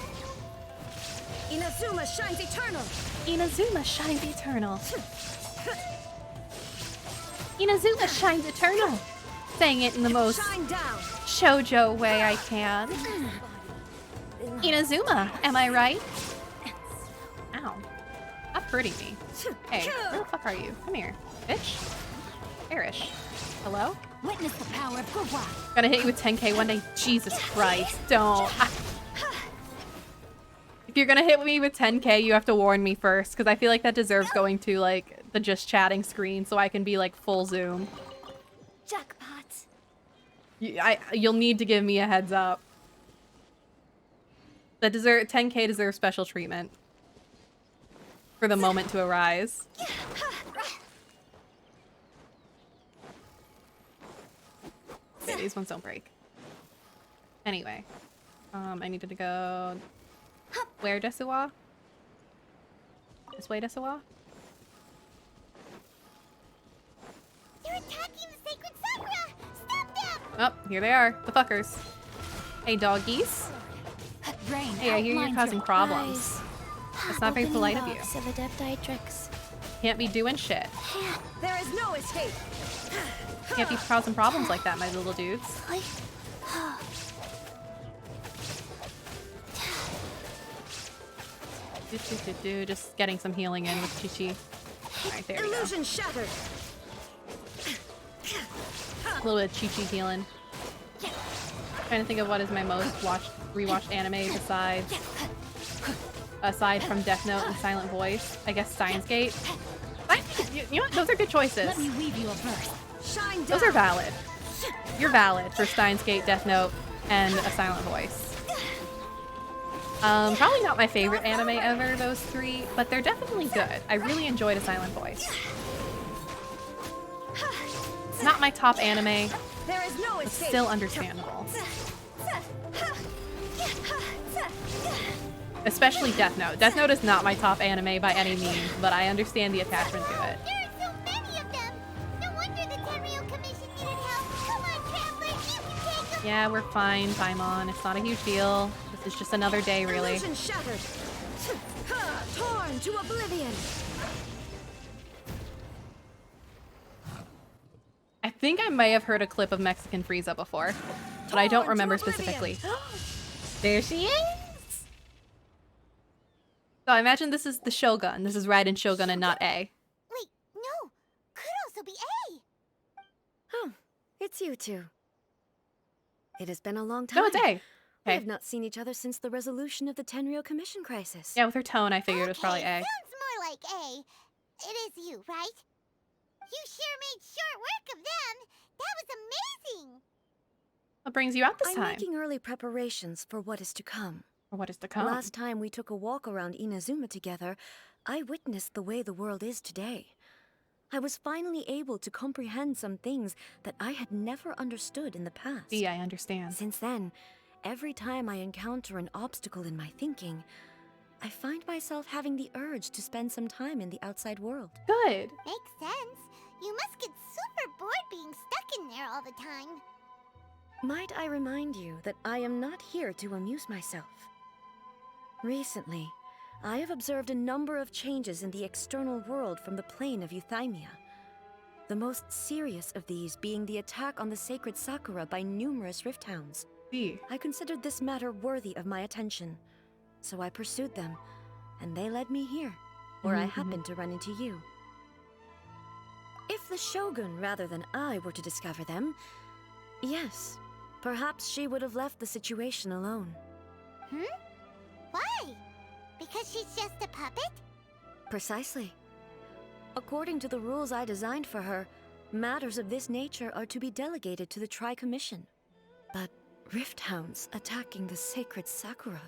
Inazuma shines eternal. Inazuma shines eternal. Inazuma shines eternal. Saying it in the most shoujo way I can. Inazuma, am I right? Ow. Stop hurting me. Hey, where the fuck are you? Come here, bitch. Perish. Hello? Witness the power of Gurwa. Gonna hit you with 10k one day. Jesus Christ, don't. If you're gonna hit me with 10k, you have to warn me first, because I feel like that deserves going to, like, the just chatting screen so I can be, like, full zoom. Jackpot. You'll need to give me a heads up. That 10k deserves special treatment. For the moment to arise. Okay, these ones don't break. Anyway. I needed to go... Where, Desuwa? This way, Desuwa? They're attacking the sacred Sakura! Stop them! Oh, here they are. The fuckers. Hey, doggies. Rain Hey, I hear you're causing problems. That's not very polite of you. Can't be doing shit. There is no escape. Can't be causing problems like that, my little dudes. Just getting some healing in with Chi-Chi. Alright, there we go. Illusion shattered. A little bit of Chi-Chi healing. Trying to think of what is my most rewatched anime aside from Death Note and Silent Voice. I guess Steins Gate. You know what? Those are good choices. Let me weave you a verse. Shine down. Those are valid. You're valid for Steins Gate, Death Note, and A Silent Voice. Probably not my favorite anime ever, those three, but they're definitely good. I really enjoyed A Silent Voice. Not my top anime, There is no but escape. still understandable. Especially Death Note. Death Note is not my top anime by any means, but I understand the attachment to it. There are so many of them! No wonder the Tenryou Commission needed help! Come on, Traveler, you can take them! Yeah, we're fine, Paimon. It's not a huge deal. This is just another day, really. Illusion shattered. Torn to oblivion. I think I may have heard a clip of Mexican Frieza before, but I don't remember specifically. There she is! So I imagine this is the Shogun. This is Raiden Shogun and not A. Wait, no! Could also be A! Oh, it's you two. It has been a long time. No, it's A. We Okay. have not seen each other since the resolution of the Tenryou Commission crisis. Yeah, with her tone, I figured it was probably A. Sounds more like A. It is you, right? You sure made short work of them! That was amazing! What brings you out this I'm time? making early preparations for what is to come. For what is to come? Last time we took a walk around Inazuma together, I witnessed the way the world is today. I was finally able to comprehend some things that I had never understood in the past. See, I understand. Since then, every time I encounter an obstacle in my thinking, I find myself having the urge to spend some time in the outside world. Good. Makes sense. You must get super bored being stuck in there all the time. Might I remind you that I am not here to amuse myself? Recently, I have observed a number of changes in the external world from the plane of Euthymia. The most serious of these being the attack on the sacred Sakura by numerous rift hounds. See. I considered this matter worthy of my attention, so I pursued them, and they led me here, where I happened to run into you. If the Shogun rather than I were to discover them, yes, perhaps she would have left the situation alone. Why? Because she's just a puppet? Precisely. According to the rules I designed for her, matters of this nature are to be delegated to the Tri-Commission. But rift hounds attacking the sacred Sakura...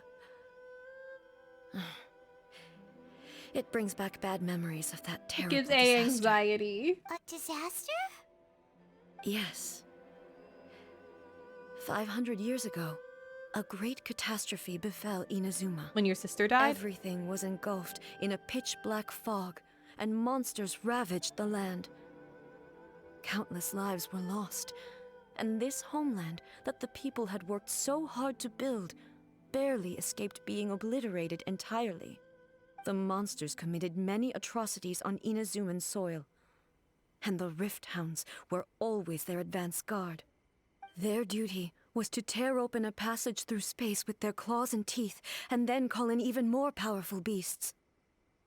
It brings back bad memories of that terrible Gives A disaster. anxiety. A disaster? Yes. 500 years ago, a great catastrophe befell Inazuma. When your sister died? Everything was engulfed in a pitch-black fog, and monsters ravaged the land. Countless lives were lost, and this homeland that the people had worked so hard to build barely escaped being obliterated entirely. The monsters committed many atrocities on Inazuman soil, and the rift hounds were always their advance guard. Their duty was to tear open a passage through space with their claws and teeth, and then call in even more powerful beasts.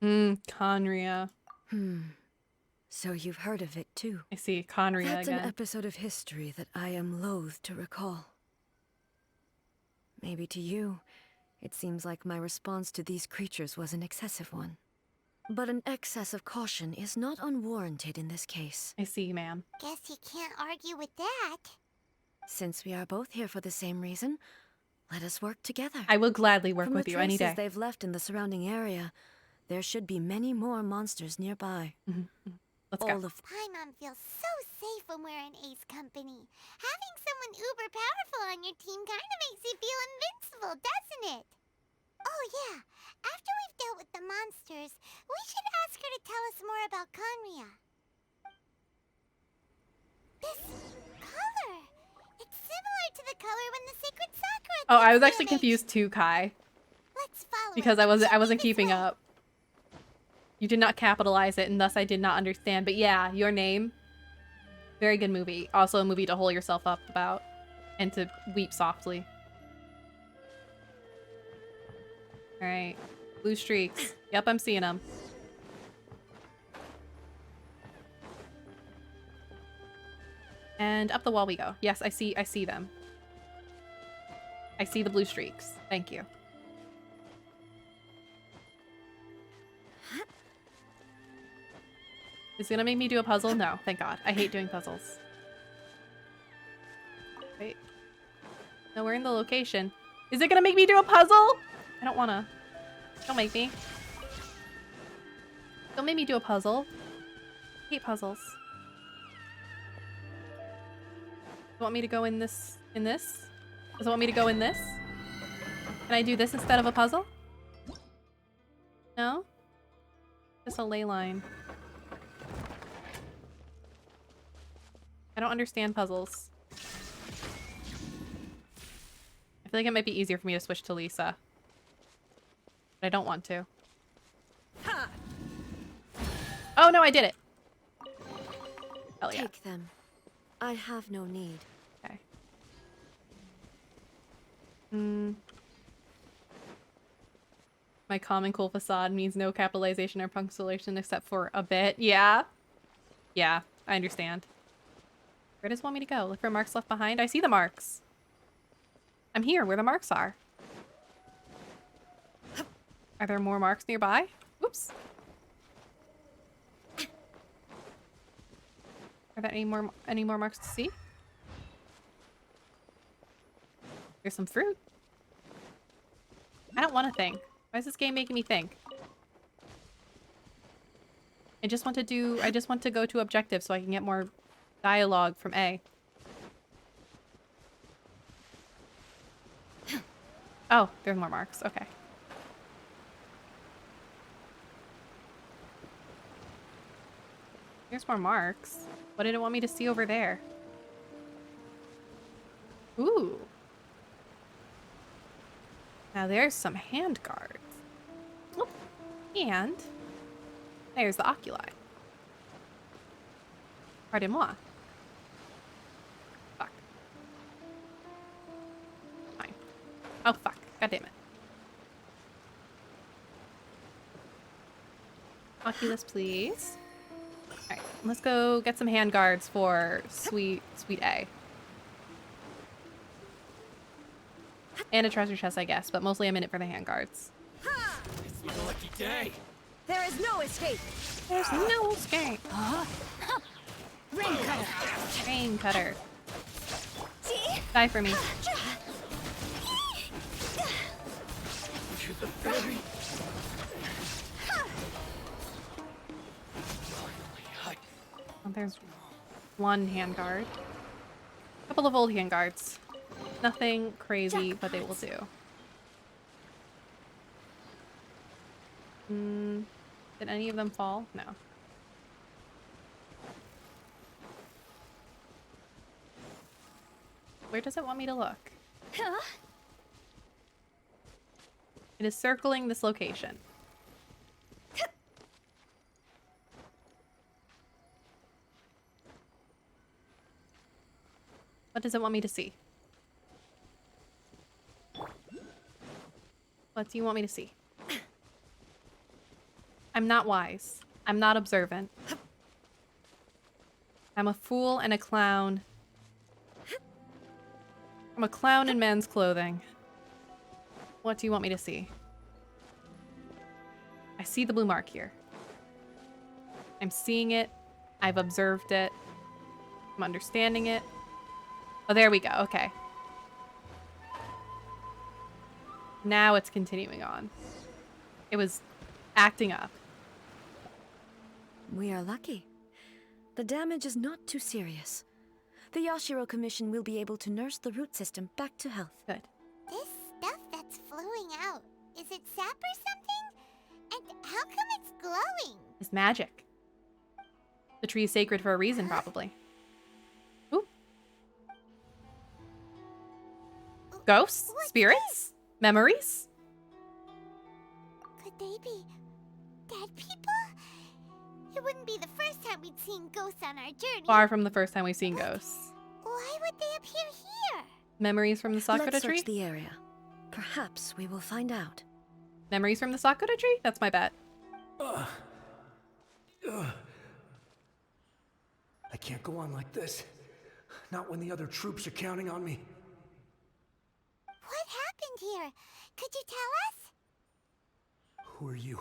Conria. So you've heard of it too. I see, Conria That's again. an episode of history that I am loath to recall. Maybe to you, it seems like my response to these creatures was an excessive one. But an excess of caution is not unwarranted in this case. I see, ma'am. Guess you can't argue with that. Since we are both here for the same reason, let us work together. I will gladly work From with the you any day. traces they've left in the surrounding area, there should be many more monsters nearby. Let's All go. of Paimon feels so safe when we're in Ace company. Having someone uber powerful on your team kind of makes you feel invincible, doesn't it? Oh yeah, after we've dealt with the monsters, we should ask her to tell us more about Conria. This color! It's similar to the color when the sacred Sakura Oh, I was takes actually damage. confused too, Kai. Let's follow Because it. I Should wasn't be this keeping way. up. You did not capitalize it, and thus I did not understand. But yeah, Your Name. Very good movie. Also a movie to hold yourself up about. And to weep softly. Alright. Blue streaks. Yep, I'm seeing them. And up the wall we go. Yes, I see them. I see the blue streaks. Thank you. Is it gonna make me do a puzzle? No, thank God. I hate doing puzzles. Wait. No, we're in the location. Is it gonna make me do a puzzle? I don't wanna. Don't make me. Don't make me do a puzzle. I hate puzzles. You want me to go in this? In this? Does it want me to go in this? Can I do this instead of a puzzle? No? Just a ley line. I don't understand puzzles. I feel like it might be easier for me to switch to Lisa. But I don't want to. Oh no, I did it! Hell yeah. Take them. I have no need. Okay. My common cool facade means no capitalization or punctuation except for a bit. Yeah. Yeah, I understand. Where does it want me to go? Look for marks left behind? I see the marks. I'm here where the marks are. Are there more marks nearby? Oops. Are there any more marks to see? Here's some fruit. I don't want to think. Why is this game making me think? I just want to go to objective so I can get more dialogue from A. Oh, there's more marks. Okay. Here's more marks. What did it want me to see over there? Ooh. Now there's some hand guards. Oh. And there's the oculi. Pardon-moi. Fuck. Fine. Oh, fuck. God damn it. Oculus, please. Alright, let's go get some hand guards for sweet A. And a treasure chest, I guess, but mostly I'm in it for the hand guards. It's my lucky day. There is no escape. There's no escape. Rain cutter. Rain cutter. Die for me. To the ferry. Oh, there's one hand guard. A couple of old hand guards. Nothing crazy, but they will do. Did any of them fall? No. Where does it want me to look? It is circling this location. What does it want me to see? What do you want me to see? I'm not wise. I'm not observant. I'm a fool and a clown. I'm a clown in men's clothing. What do you want me to see? I see the blue mark here. I'm seeing it. I've observed it. I'm understanding it. Oh, there we go. Okay. Now it's continuing on. It was acting up. We are lucky. The damage is not too serious. The Yashiro Commission will be able to nurse the root system back to health. Good. This stuff that's flowing out, is it sap or something? And how come it's glowing? It's magic. The tree is sacred for a reason, probably. Ooh. Ghosts? What's Spirits? this? Memories? Could they be dead people? It wouldn't be the first time we'd seen ghosts on our journey. Far from the first time we've seen ghosts. Why would they appear here? Memories from the Sakura Let's tree? search the area. Perhaps we will find out. Memories from the Sakura tree? That's my bet. I can't go on like this. Not when the other troops are counting on me. What happened here? Could you tell us? Who are you?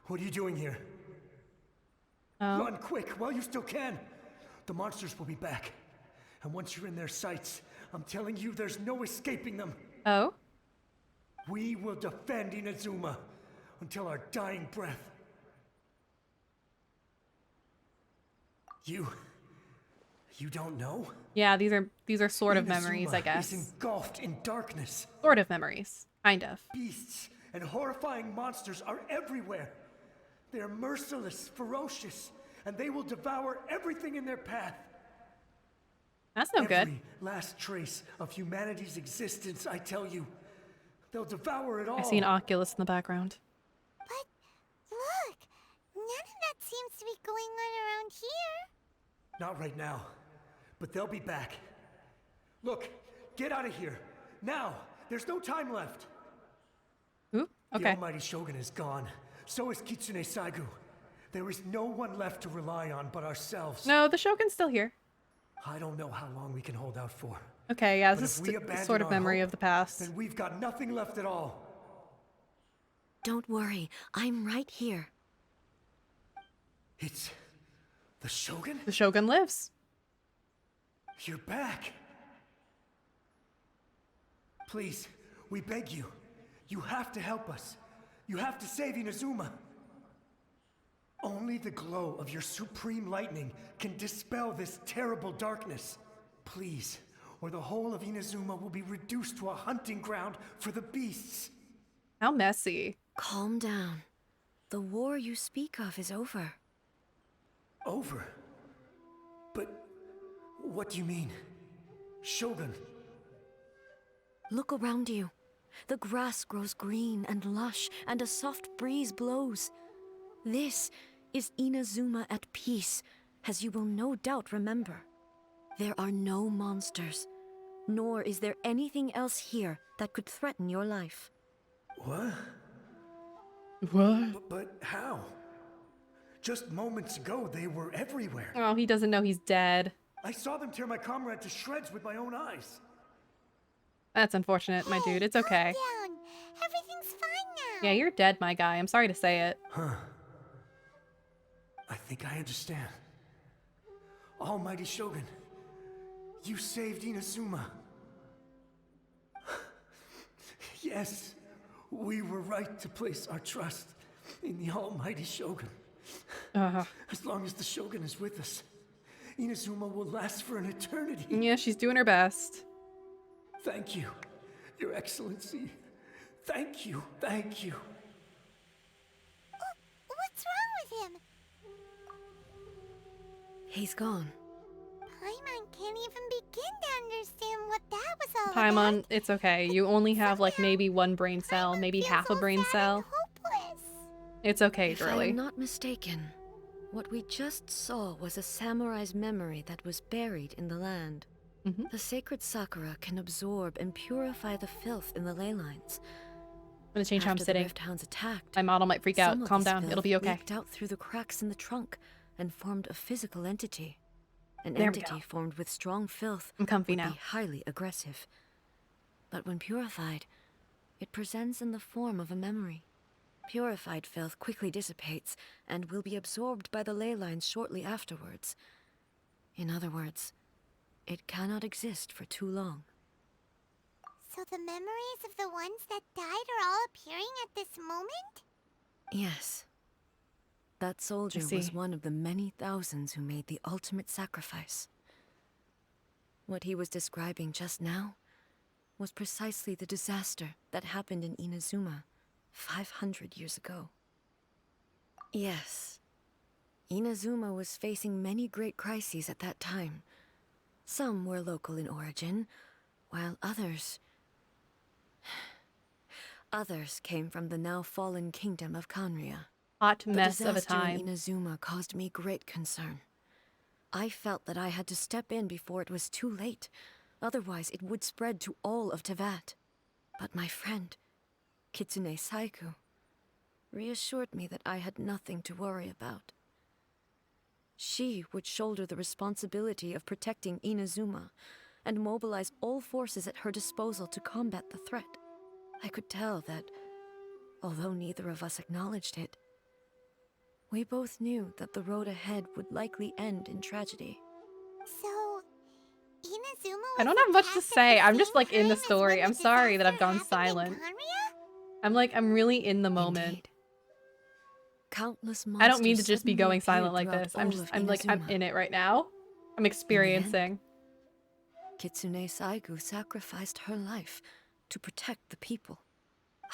What are you doing here? Oh. Run quick while you still can. The monsters will be back. And once you're in their sights, I'm telling you there's no escaping them. Oh? We will defend Inazuma until our dying breath. You don't know? Yeah, these are sort of memories, I Inazuma guess. is engulfed in darkness. Sort of memories. Kind of. Beasts and horrifying monsters are everywhere. They are merciless, ferocious, and they will devour everything in their path. That's no good. Every last trace of humanity's existence, I tell you. They'll devour it all. I see an Oculus in the background. But look, none of that seems to be going on around here. Not right now, but they'll be back. Look, get out of here. Now, there's no time left. Ooh, The okay. almighty Shogun is gone. So is Kitsune Saigu. There is no one left to rely on but ourselves. No, the Shogun's still here. I don't know how long we can hold out for. Okay, yeah, But this if we is abandon sort of our memory hope, of the past. then we've got nothing left at all. Don't worry, I'm right here. It's the Shogun? The Shogun lives. You're back. Please, we beg you. You have to help us. You have to save Inazuma. Only the glow of your supreme lightning can dispel this terrible darkness. Please, or the whole of Inazuma will be reduced to a hunting ground for the beasts. How messy. Calm down. The war you speak of is over. Over? But what do you mean? Shogun. Look around you. The grass grows green and lush, and a soft breeze blows. This is Inazuma at peace, as you will no doubt remember. There are no monsters, nor is there anything else here that could threaten your life. What? What? But how? Just moments ago, they were everywhere. Oh, he doesn't know he's dead. I saw them tear my comrade to shreds with my own eyes. That's unfortunate, my dude. It's okay. Calm down. Everything's fine now. Yeah, you're dead, my guy. I'm sorry to say it. Huh. I think I understand. Almighty Shogun, you saved Inazuma. Yes, we were right to place our trust in the Almighty Shogun. As long as the Shogun is with us, Inazuma will last for an eternity. Yeah, she's doing her best. Thank you, Your Excellency. Thank you, thank you. What's wrong with him? He's gone. Paimon can't even begin to understand what that was all Paimon, about. it's okay. You only have like maybe one brain cell, maybe half a brain cell. Hopeless. It's okay, If I girly. am not mistaken, what we just saw was a samurai's memory that was buried in the land. The sacred sakura can absorb and purify the filth in the ley lines. I'm gonna change how I'm After the sitting. Rift Hounds attacked, My model might freak out. some of Calm this down. filth It'll be okay. leaked out through the cracks in the trunk and formed a physical entity. An There we entity go. formed with strong filth I'm comfy would now. be highly aggressive. But when purified, it presents in the form of a memory. Purified filth quickly dissipates and will be absorbed by the ley lines shortly afterwards. In other words, it cannot exist for too long. So the memories of the ones that died are all appearing at this moment? Yes. That soldier see. was one of the many thousands who made the ultimate sacrifice. What he was describing just now was precisely the disaster that happened in Inazuma 500 years ago. Yes. Inazuma was facing many great crises at that time. Some were local in origin, while others came from the now fallen kingdom of Kanria. Hot mess The of a disaster time. in Inazuma caused me great concern. I felt that I had to step in before it was too late, otherwise it would spread to all of Tevat. But my friend, Kitsune Saiku, reassured me that I had nothing to worry about. She would shoulder the responsibility of protecting Inazuma and mobilize all forces at her disposal to combat the threat. I could tell that, although neither of us acknowledged it, we both knew that the road ahead would likely end in tragedy. So, Inazuma was I don't have much to attacked at say. the I'm just same like in the time as story. when I'm the sorry that I've disaster gone happened in silent. Kanria? I'm really in the moment. Indeed. Countless monsters I don't mean to just be suddenly going silent appeared like throughout this. all of I'm Inazuma. in it right now. I'm experiencing. Kitsune Saigu sacrificed her life to protect the people.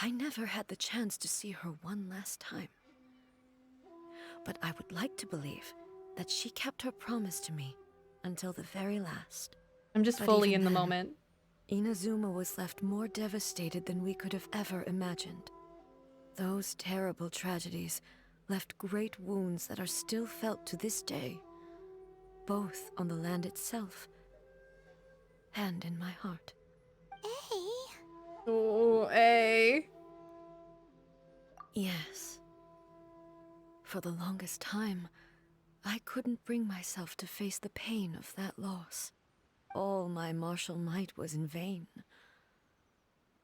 I never had the chance to see her one last time. But I would like to believe that she kept her promise to me until the very last. I'm just But fully even in the then, moment. Inazuma was left more devastated than we could have ever imagined. Those terrible tragedies left great wounds that are still felt to this day, both on the land itself and in my heart. Oh, A. Yes. For the longest time, I couldn't bring myself to face the pain of that loss. All my martial might was in vain.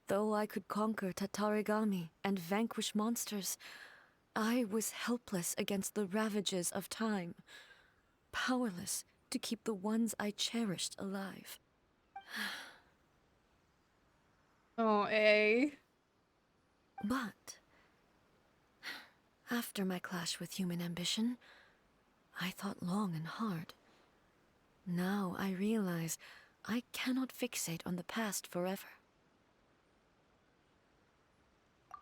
Though I could conquer Tatarigami and vanquish monsters, I was helpless against the ravages of time, powerless to keep the ones I cherished alive. A. But after my clash with human ambition, I thought long and hard. Now I realize I cannot fixate on the past forever.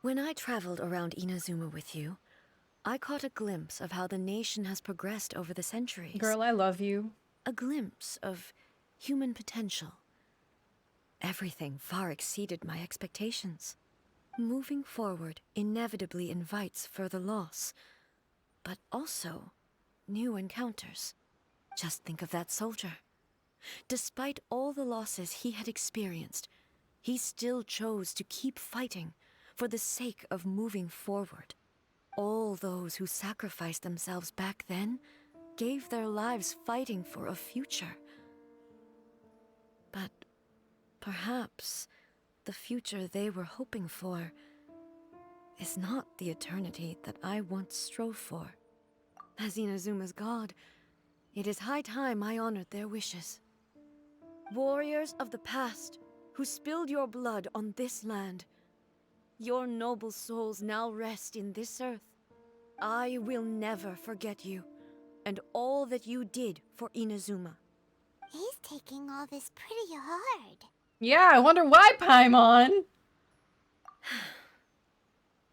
When I traveled around Inazuma with you, I caught a glimpse of how the nation has progressed over the centuries. Girl, I love you. A glimpse of human potential. Everything far exceeded my expectations. Moving forward inevitably invites further loss, but also new encounters. Just think of that soldier. Despite all the losses he had experienced, he still chose to keep fighting for the sake of moving forward. All those who sacrificed themselves back then gave their lives fighting for a future. But perhaps the future they were hoping for is not the eternity that I once strove for. As Inazuma's god, it is high time I honored their wishes. Warriors of the past, who spilled your blood on this land, your noble souls now rest in this earth. I will never forget you, and all that you did for Inazuma. He's taking all this pretty hard. Yeah, I wonder why, Paimon.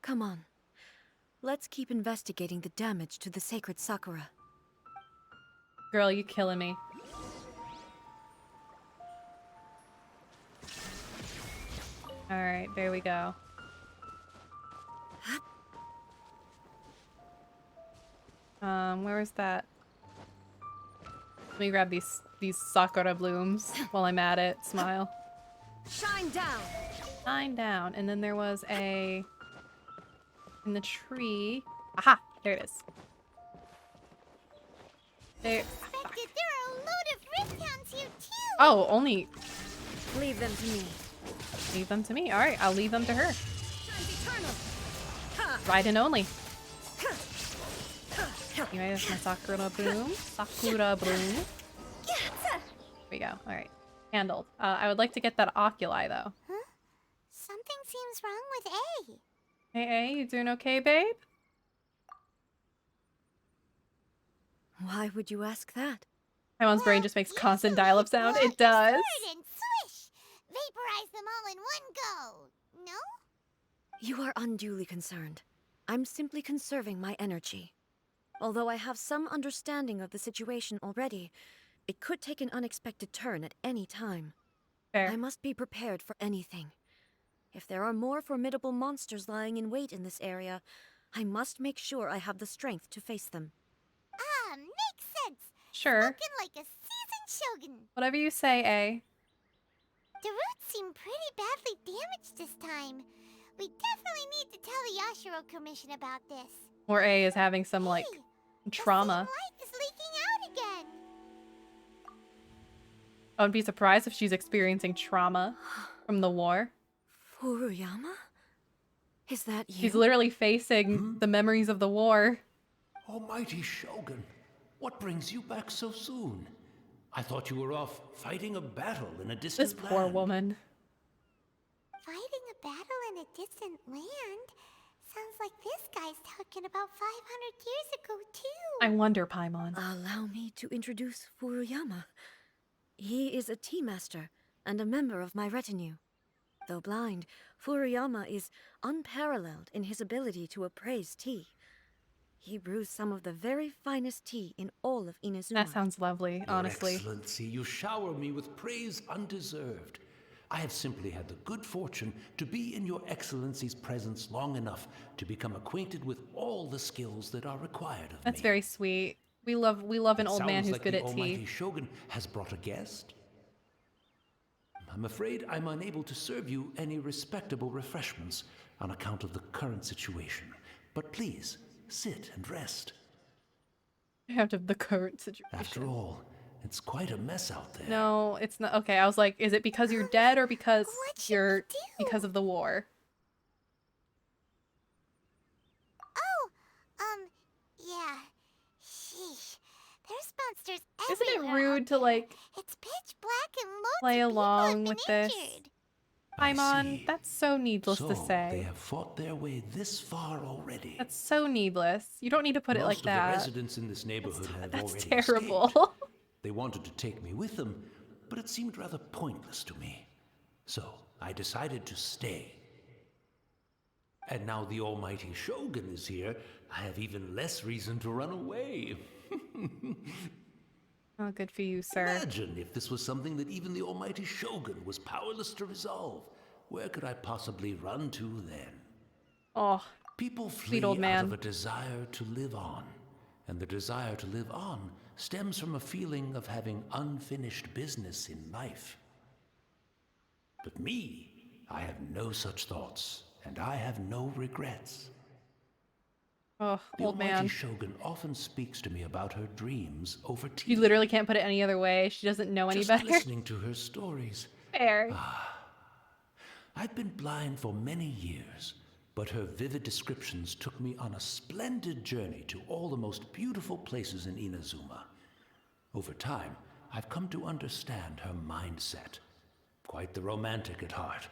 Come on. Let's keep investigating the damage to the sacred Sakura. Girl, you killing me. Alright, there we go. Where is that? Let me grab these Sakura blooms while I'm at it. Smile. Shine down! Shine down. And then there was a... in the tree. Aha! There it is. There... Expected there are a load of rift hounds here too! Oh, only... Leave them to me. Leave them to me. Alright, I'll leave them to her. Shine's eternal! Raiden only. Anyway, that's my Sakura bloom. Sakura bloom. There we go. Alright. Handled. I would like to get that oculi, though. Huh? Something seems wrong with A. Hey, A, you doing okay, babe? Why would you ask that? Paimon's brain just makes constant dial-up sound. It does. And swish! Vaporize them all in one go. No? You are unduly concerned. I'm simply conserving my energy. Although I have some understanding of the situation already, it could take an unexpected turn at any time. Fair. I must be prepared for anything. If there are more formidable monsters lying in wait in this area, I must make sure I have the strength to face them. Ah, makes sense. Sure. Spoken like a seasoned shogun. Whatever you say, A. The roots seem pretty badly damaged this time. We definitely need to tell the Yashiro Commission about this. Or A is having some, like, trauma. The light is leaking out again. I wouldn't be surprised if she's experiencing trauma from the war. Furuyama? Is that you? She's literally facing the memories of the war. Almighty Shogun, what brings you back so soon? I thought you were off fighting a battle in a distant This poor land. woman. Fighting a battle in a distant land? Sounds like this guy's talking about 500 years ago, too. I wonder, Paimon. Allow me to introduce Furuyama. He is a tea master and a member of my retinue. Though blind, Furuyama is unparalleled in his ability to appraise tea. He brews some of the very finest tea in all of Inazuma. That sounds lovely, honestly. Your Excellency, you shower me with praise undeserved. I have simply had the good fortune to be in your Excellency's presence long enough to become acquainted with all the skills that are required of me. That's very sweet. We love an old man who's good at tea. The Almighty Shogun has brought a guest. I'm afraid I'm unable to serve you any respectable refreshments on account of the current situation. But please, sit and rest. Out of the current situation. After all, it's quite a mess out there. No, it's not. Okay, I was like, is it because you're dead or because because of the war? Oh, yeah. Sheesh. There's monsters Isn't it everywhere. rude to, like, It's pitch black and loads play of people along have been with this? injured. Paimon, that's so needless to They say. have fought their way this far already. That's so needless. You don't need to put it like Most of that. the residents in this neighborhood have That's already terrible. escaped. They wanted to take me with them, but it seemed rather pointless to me. So I decided to stay. And now the almighty Shogun is here, I have even less reason to run away. Oh, good for you, sir. Imagine if this was something that even the almighty Shogun was powerless to resolve. Where could I possibly run to then? Oh, people flee sweet old man. out of a desire to live on. And the desire to live on stems from a feeling of having unfinished business in life. But me, I have no such thoughts, and I have no regrets. Oh, the old almighty man. Shogun often speaks to me about her dreams over tea. You literally can't put it any other way. She doesn't know any Just better. listening to her stories. Fair. I've been blind for many years, but her vivid descriptions took me on a splendid journey to all the most beautiful places in Inazuma. Over time, I've come to understand her mindset. Quite the romantic at heart,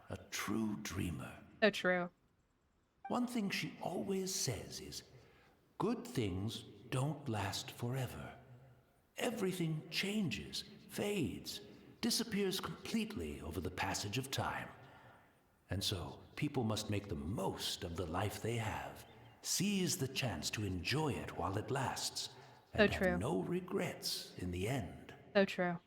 a true dreamer. So true. One thing she always says is, good things don't last forever. Everything changes, fades, disappears completely over the passage of time. And so, people must make the most of the life they have, seize the chance to enjoy it while it lasts, and have no regrets in the end. So true.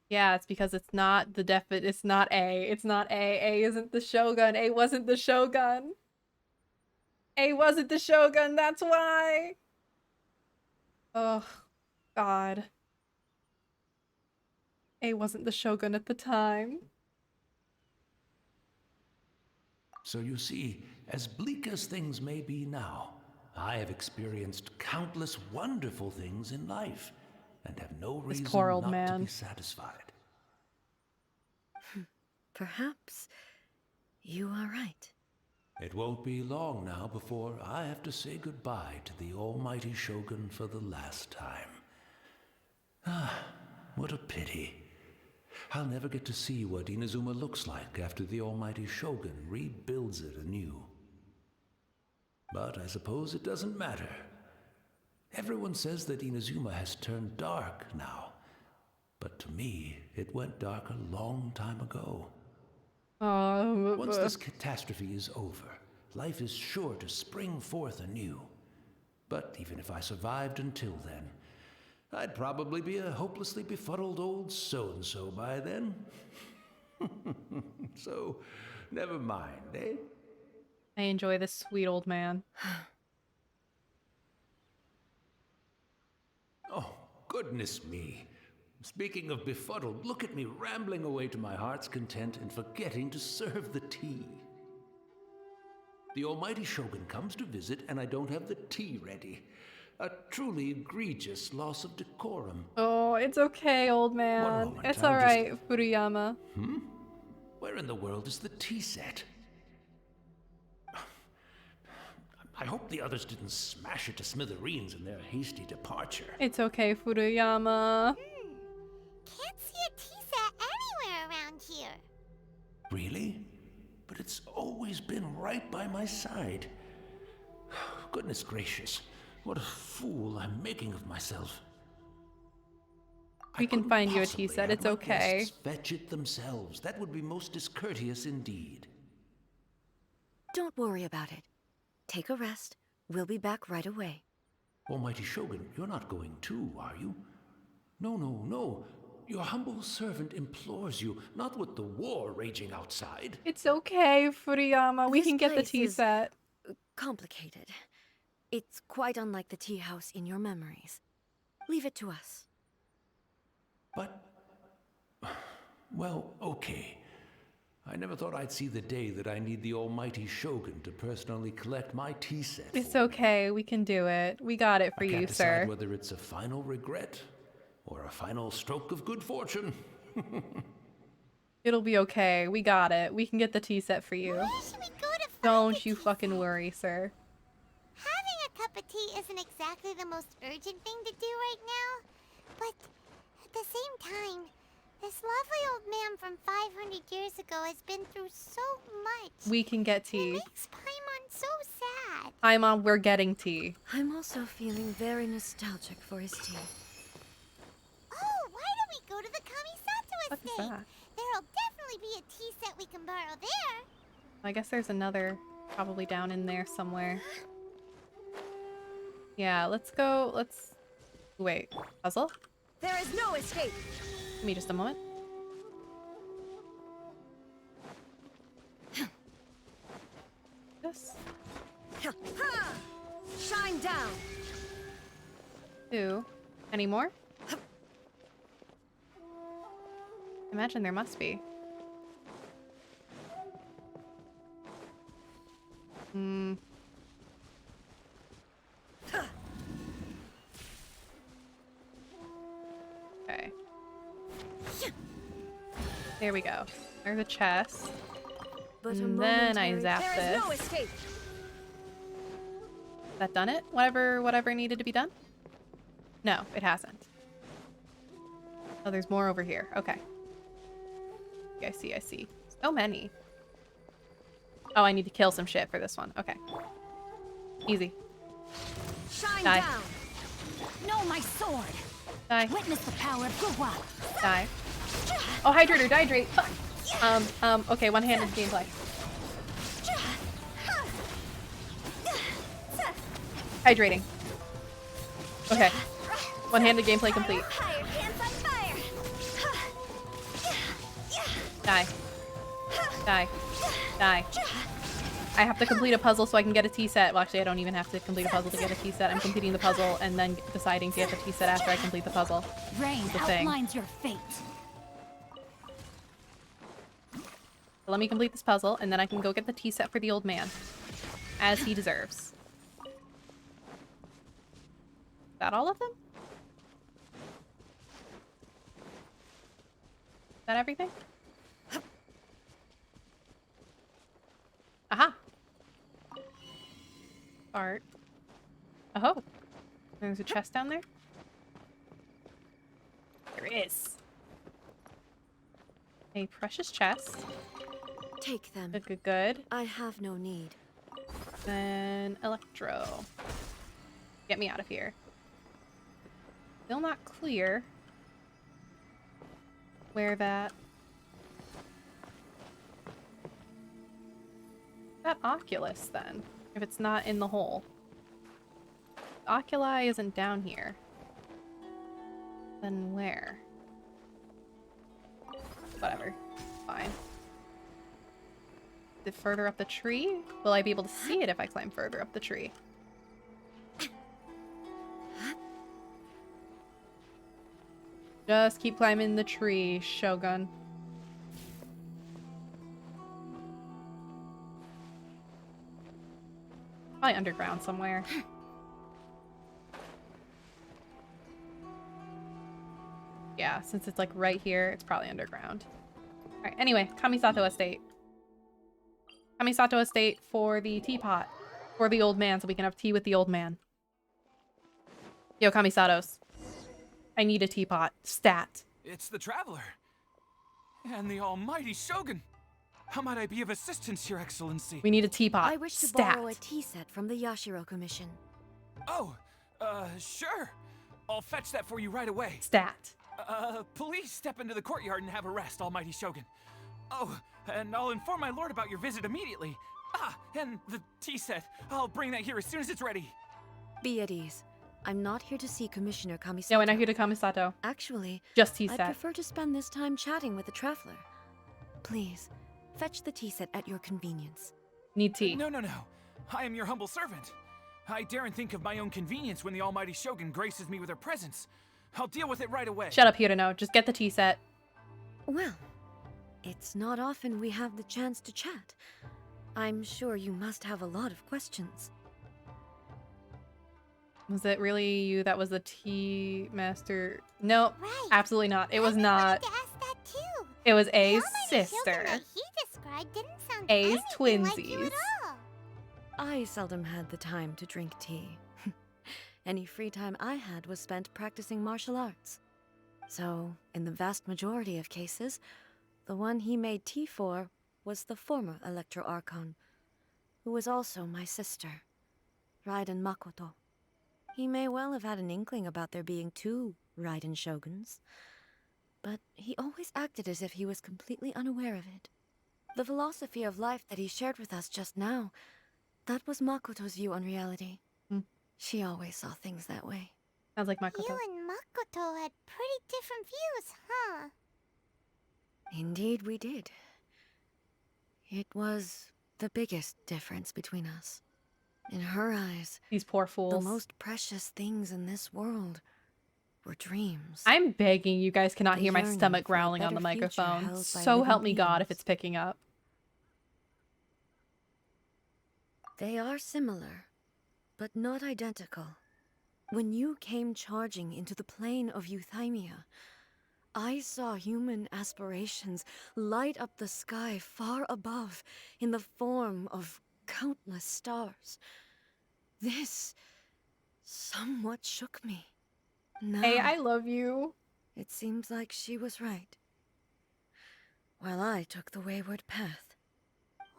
Yeah, it's because it's not the it's not A. It's not A. A isn't the Shogun. A wasn't the Shogun. A wasn't the Shogun, that's why. Oh, God. A wasn't the Shogun at the time. So you see, as bleak as things may be now, I have experienced countless wonderful things in life, and have no reason not to be satisfied. Perhaps you are right. It won't be long now before I have to say goodbye to the almighty Shogun for the last time. Ah, what a pity. I'll never get to see what Inazuma looks like after the almighty Shogun rebuilds it anew. But I suppose it doesn't matter. Everyone says that Inazuma has turned dark now. But to me, it went dark a long time ago. Once this catastrophe is over, life is sure to spring forth anew. But even if I survived until then, I'd probably be a hopelessly befuddled old so-and-so by then. So, never mind, eh? I enjoy this sweet old man. Oh, goodness me. Speaking of befuddled, look at me rambling away to my heart's content and forgetting to serve the tea. The almighty Shogun comes to visit and I don't have the tea ready. A truly egregious loss of decorum. Oh, it's okay, old man. It's alright, Furuyama. Where in the world is the tea set? I hope the others didn't smash it to smithereens in their hasty departure. It's okay, Furuyama. Can't see a tea set anywhere around here. Really? But it's always been right by my side. Goodness gracious, what a fool I'm making of myself. We can find you a tea set, it's okay. Guests fetch it themselves. That would be most discourteous indeed. Don't worry about it. Take a rest. We'll be back right away. Almighty Shogun, you're not going too, are you? No, no, no. Your humble servant implores you, not with the war raging outside. It's okay, Furuyama. We can get the tea set. Complicated. It's quite unlike the tea house in your memories. Leave it to us. But, well, okay. I never thought I'd see the day that I need the almighty Shogun to personally collect my tea set. It's okay, we can do it. We got it for I you, can't sir. decide whether it's a final regret or a final stroke of good fortune. It'll be okay. We got it. We can get the tea set for you. Where should we go to find Don't you fucking worry, sir. Having a cup of tea isn't exactly the most urgent thing to do right now. But at the same time, this lovely old man from 500 years ago has been through so much. We can get It tea. makes Paimon so sad. Paimon, we're getting tea. I'm also feeling very nostalgic for his tea. Oh, why don't we go to the Kamisato What is estate? that? There'll definitely be a tea set we can borrow there. I guess there's another probably down in there somewhere. Yeah, let's go. Let's... Wait. Puzzle? There is no escape! Give me just a moment. This. Shine down! Two. Any more? Imagine there must be. Hmm. Okay. There we go. There's a chest. But And then I momentary- zap There is no this. escape! That done it? Whatever needed to be done? No, it hasn't. Oh, there's more over here. Okay. I see. So many. Oh, I need to kill some shit for this one. Okay. Easy. Shine Die. down! No, my sword! Die. Witness the power of Gugwa! Die. Oh, hydrator, hydrate. Fuck. Okay, one-handed gameplay. Hydrating. Okay. One-handed gameplay complete. Higher hands on fire. Die. Die. Die. I have to complete a puzzle so I can get a tea set. Well, actually, I don't even have to complete a puzzle to get a tea set. I'm completing the puzzle and then deciding to get the tea set after I complete the puzzle. Rain The thing. outlines your fate. So let me complete this puzzle, and then I can go get the tea set for the old man. As he deserves. Is that all of them? Is that everything? Aha! Art. Oh! There's a chest down there? There is. A precious chest. Take them. Good. I have no need. Then Electro. Get me out of here. Still not clear where that Oculus then, if it's not in the hole. Oculi isn't down here. Then where? Whatever. Fine. Is it further up the tree? Will I be able to see it if I climb further up the tree? Just keep climbing the tree, Shogun. Probably underground somewhere. Yeah, since it's like right here, it's probably underground. Alright, anyway, Kamisato Estate. Kamisato Estate for the teapot. For the old man, so we can have tea with the old man. Yo, Kamisatos. I need a teapot. Stat. It's the Traveler. And the almighty Shogun. How might I be of assistance, Your Excellency? We need a teapot. I wish to Stat. borrow a tea set from the Yashiro Commission. Oh, sure. I'll fetch that for you right away. Stat. Please step into the courtyard and have a rest, almighty Shogun. Oh, and I'll inform my lord about your visit immediately. Ah, and the tea set. I'll bring that here as soon as it's ready. Be at ease. I'm not here to see Commissioner Kamisato. No, we're not here to Kamisato. Actually, just tea I'd set. prefer to spend this time chatting with the traveler. Please, fetch the tea set at your convenience. Need tea. No. I am your humble servant. I daren't think of my own convenience when the almighty Shogun graces me with her presence. I'll deal with it right away. Shut up, Hirano. Just get the tea set. Well, it's not often we have the chance to chat. I'm sure you must have a lot of questions. Was it really you that was the tea master? No, Right. absolutely not. It was not. To ask that too. It was The A's almighty sister. Shogun that he described didn't sound A's anything like you twinsies. at all. I seldom had the time to drink tea. Any free time I had was spent practicing martial arts. So, in the vast majority of cases, the one he made tea for was the former Electro Archon, who was also my sister, Raiden Makoto. He may well have had an inkling about there being two Raiden Shoguns, but he always acted as if he was completely unaware of it. The philosophy of life that he shared with us just now, that was Makoto's view on reality. She always saw things that way. Sounds like Makoto. You and Makoto had pretty different views, huh? Indeed we did. It was the biggest difference between us. In her eyes, these poor fools, the most precious things in this world were dreams. I'm begging you guys cannot hear my yearning stomach for a growling on better the future microphone. held by So living help me God beings. if it's picking up. They are similar, but not identical. When you came charging into the plane of euthymia, I saw human aspirations light up the sky far above in the form of countless stars. This somewhat shook me. Now, Hey, I love you. It seems like she was right, while I took the wayward path.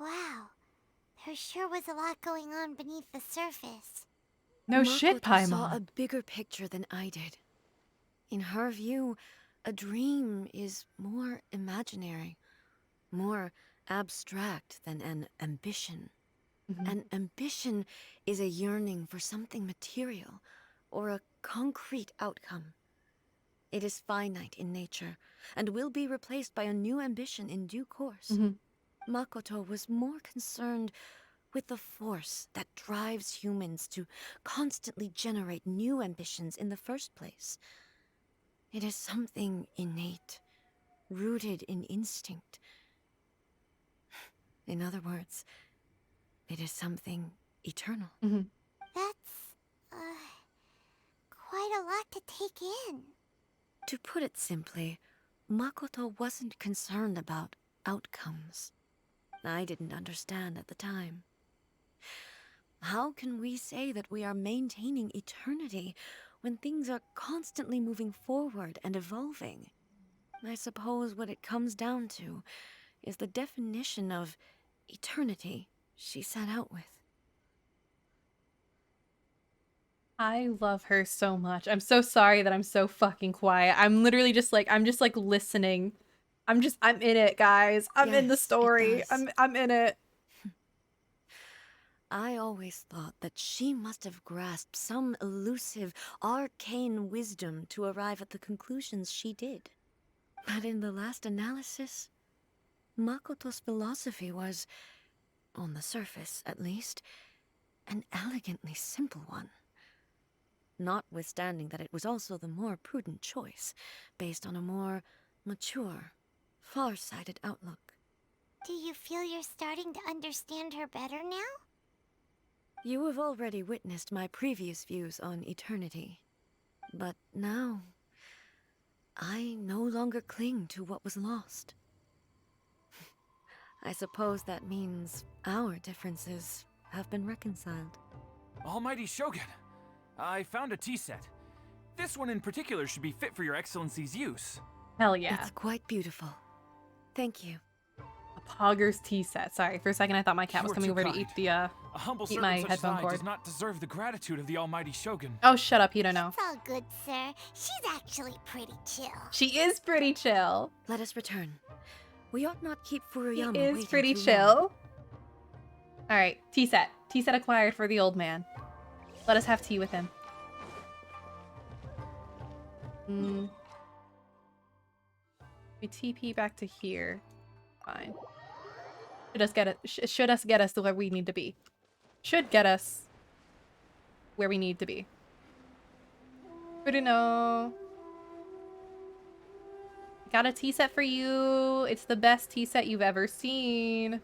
Wow. There sure was a lot going on beneath the surface. No shit, Paimon. Saw a bigger picture than I did. In her view, a dream is more imaginary, more abstract than an ambition. An ambition is a yearning for something material or a concrete outcome. It is finite in nature and will be replaced by a new ambition in due course. Makoto was more concerned with the force that drives humans to constantly generate new ambitions in the first place. It is something innate, rooted in instinct. In other words, it is something eternal. That's, quite a lot to take in. To put it simply, Makoto wasn't concerned about outcomes. I didn't understand at the time. How can we say that we are maintaining eternity when things are constantly moving forward and evolving? I suppose what it comes down to is the definition of eternity she set out with. I love her so much. I'm so sorry that I'm so fucking quiet. I'm literally just like, I'm just like listening. I'm in it, guys. I'm in the Yes, it story. does. I'm in it. I always thought that she must have grasped some elusive, arcane wisdom to arrive at the conclusions she did. But in the last analysis, Makoto's philosophy was, on the surface at least, an elegantly simple one. Notwithstanding that it was also the more prudent choice, based on a more mature, far-sighted outlook. Do you feel you're starting to understand her better now? You have already witnessed my previous views on eternity. But now, I no longer cling to what was lost. I suppose that means our differences have been reconciled. Almighty Shogun, I found a tea set. This one in particular should be fit for your excellency's use. Hell yeah. It's quite beautiful. Thank you. A Pogger's tea set. Sorry, for a second I thought my cat was You are coming too over to kind. eat the A humble eat servant my such headphone as I cord. does not deserve the gratitude of the Almighty Shogun. Oh, shut up. You don't know. It's all good, sir. She's actually pretty chill. She is pretty chill. Let us return. We ought not keep Furuyama He is waiting pretty too chill. long. Alright, tea set. Tea set acquired for the old man. Let us have tea with him. We TP back to here. Fine. Should us get us to where we need to be. Should get us where we need to be. Bruno. Got a tea set for you. It's the best tea set you've ever seen.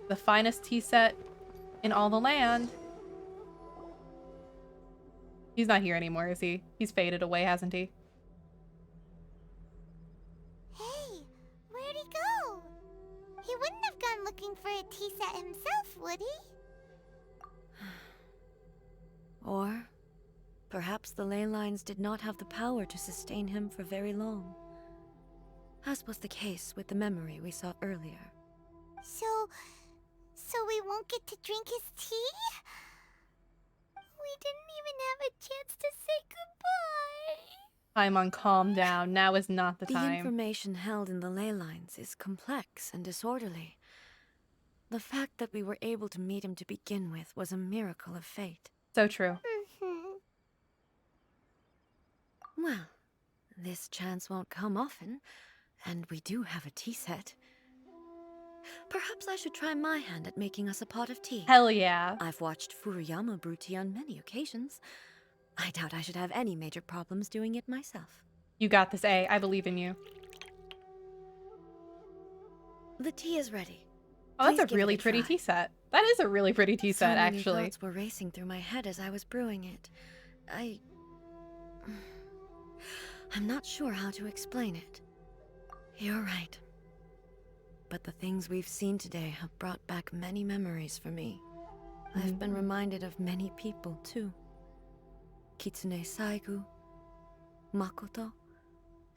The finest tea set in all the land. He's not here anymore, is he? He's faded away, hasn't he? Hey, where'd he go? He wouldn't have gone looking for a tea set himself, would he? Or perhaps the ley lines did not have the power to sustain him for very long, as was the case with the memory we saw earlier. So we won't get to drink his tea? We didn't even have a chance to say goodbye. Paimon, calm down. Now is not the The time. information held in the ley lines is complex and disorderly. The fact that we were able to meet him to begin with was a miracle of fate. So true. Well, this chance won't come often, and we do have a tea set. Perhaps I should try my hand at making us a pot of tea. Hell yeah. I've watched Furuyama brew tea on many occasions. I doubt I should have any major problems doing it myself. You got this, A. I believe in you. The tea is ready. Oh, that's Please a give it really a pretty try. tea set. That is a really pretty tea set, So many actually. thoughts were racing through my head as I was brewing it. I'm not sure how to explain it. You're right. But the things we've seen today have brought back many memories for me. I've been reminded of many people, too. Kitsune Saigu, Makoto,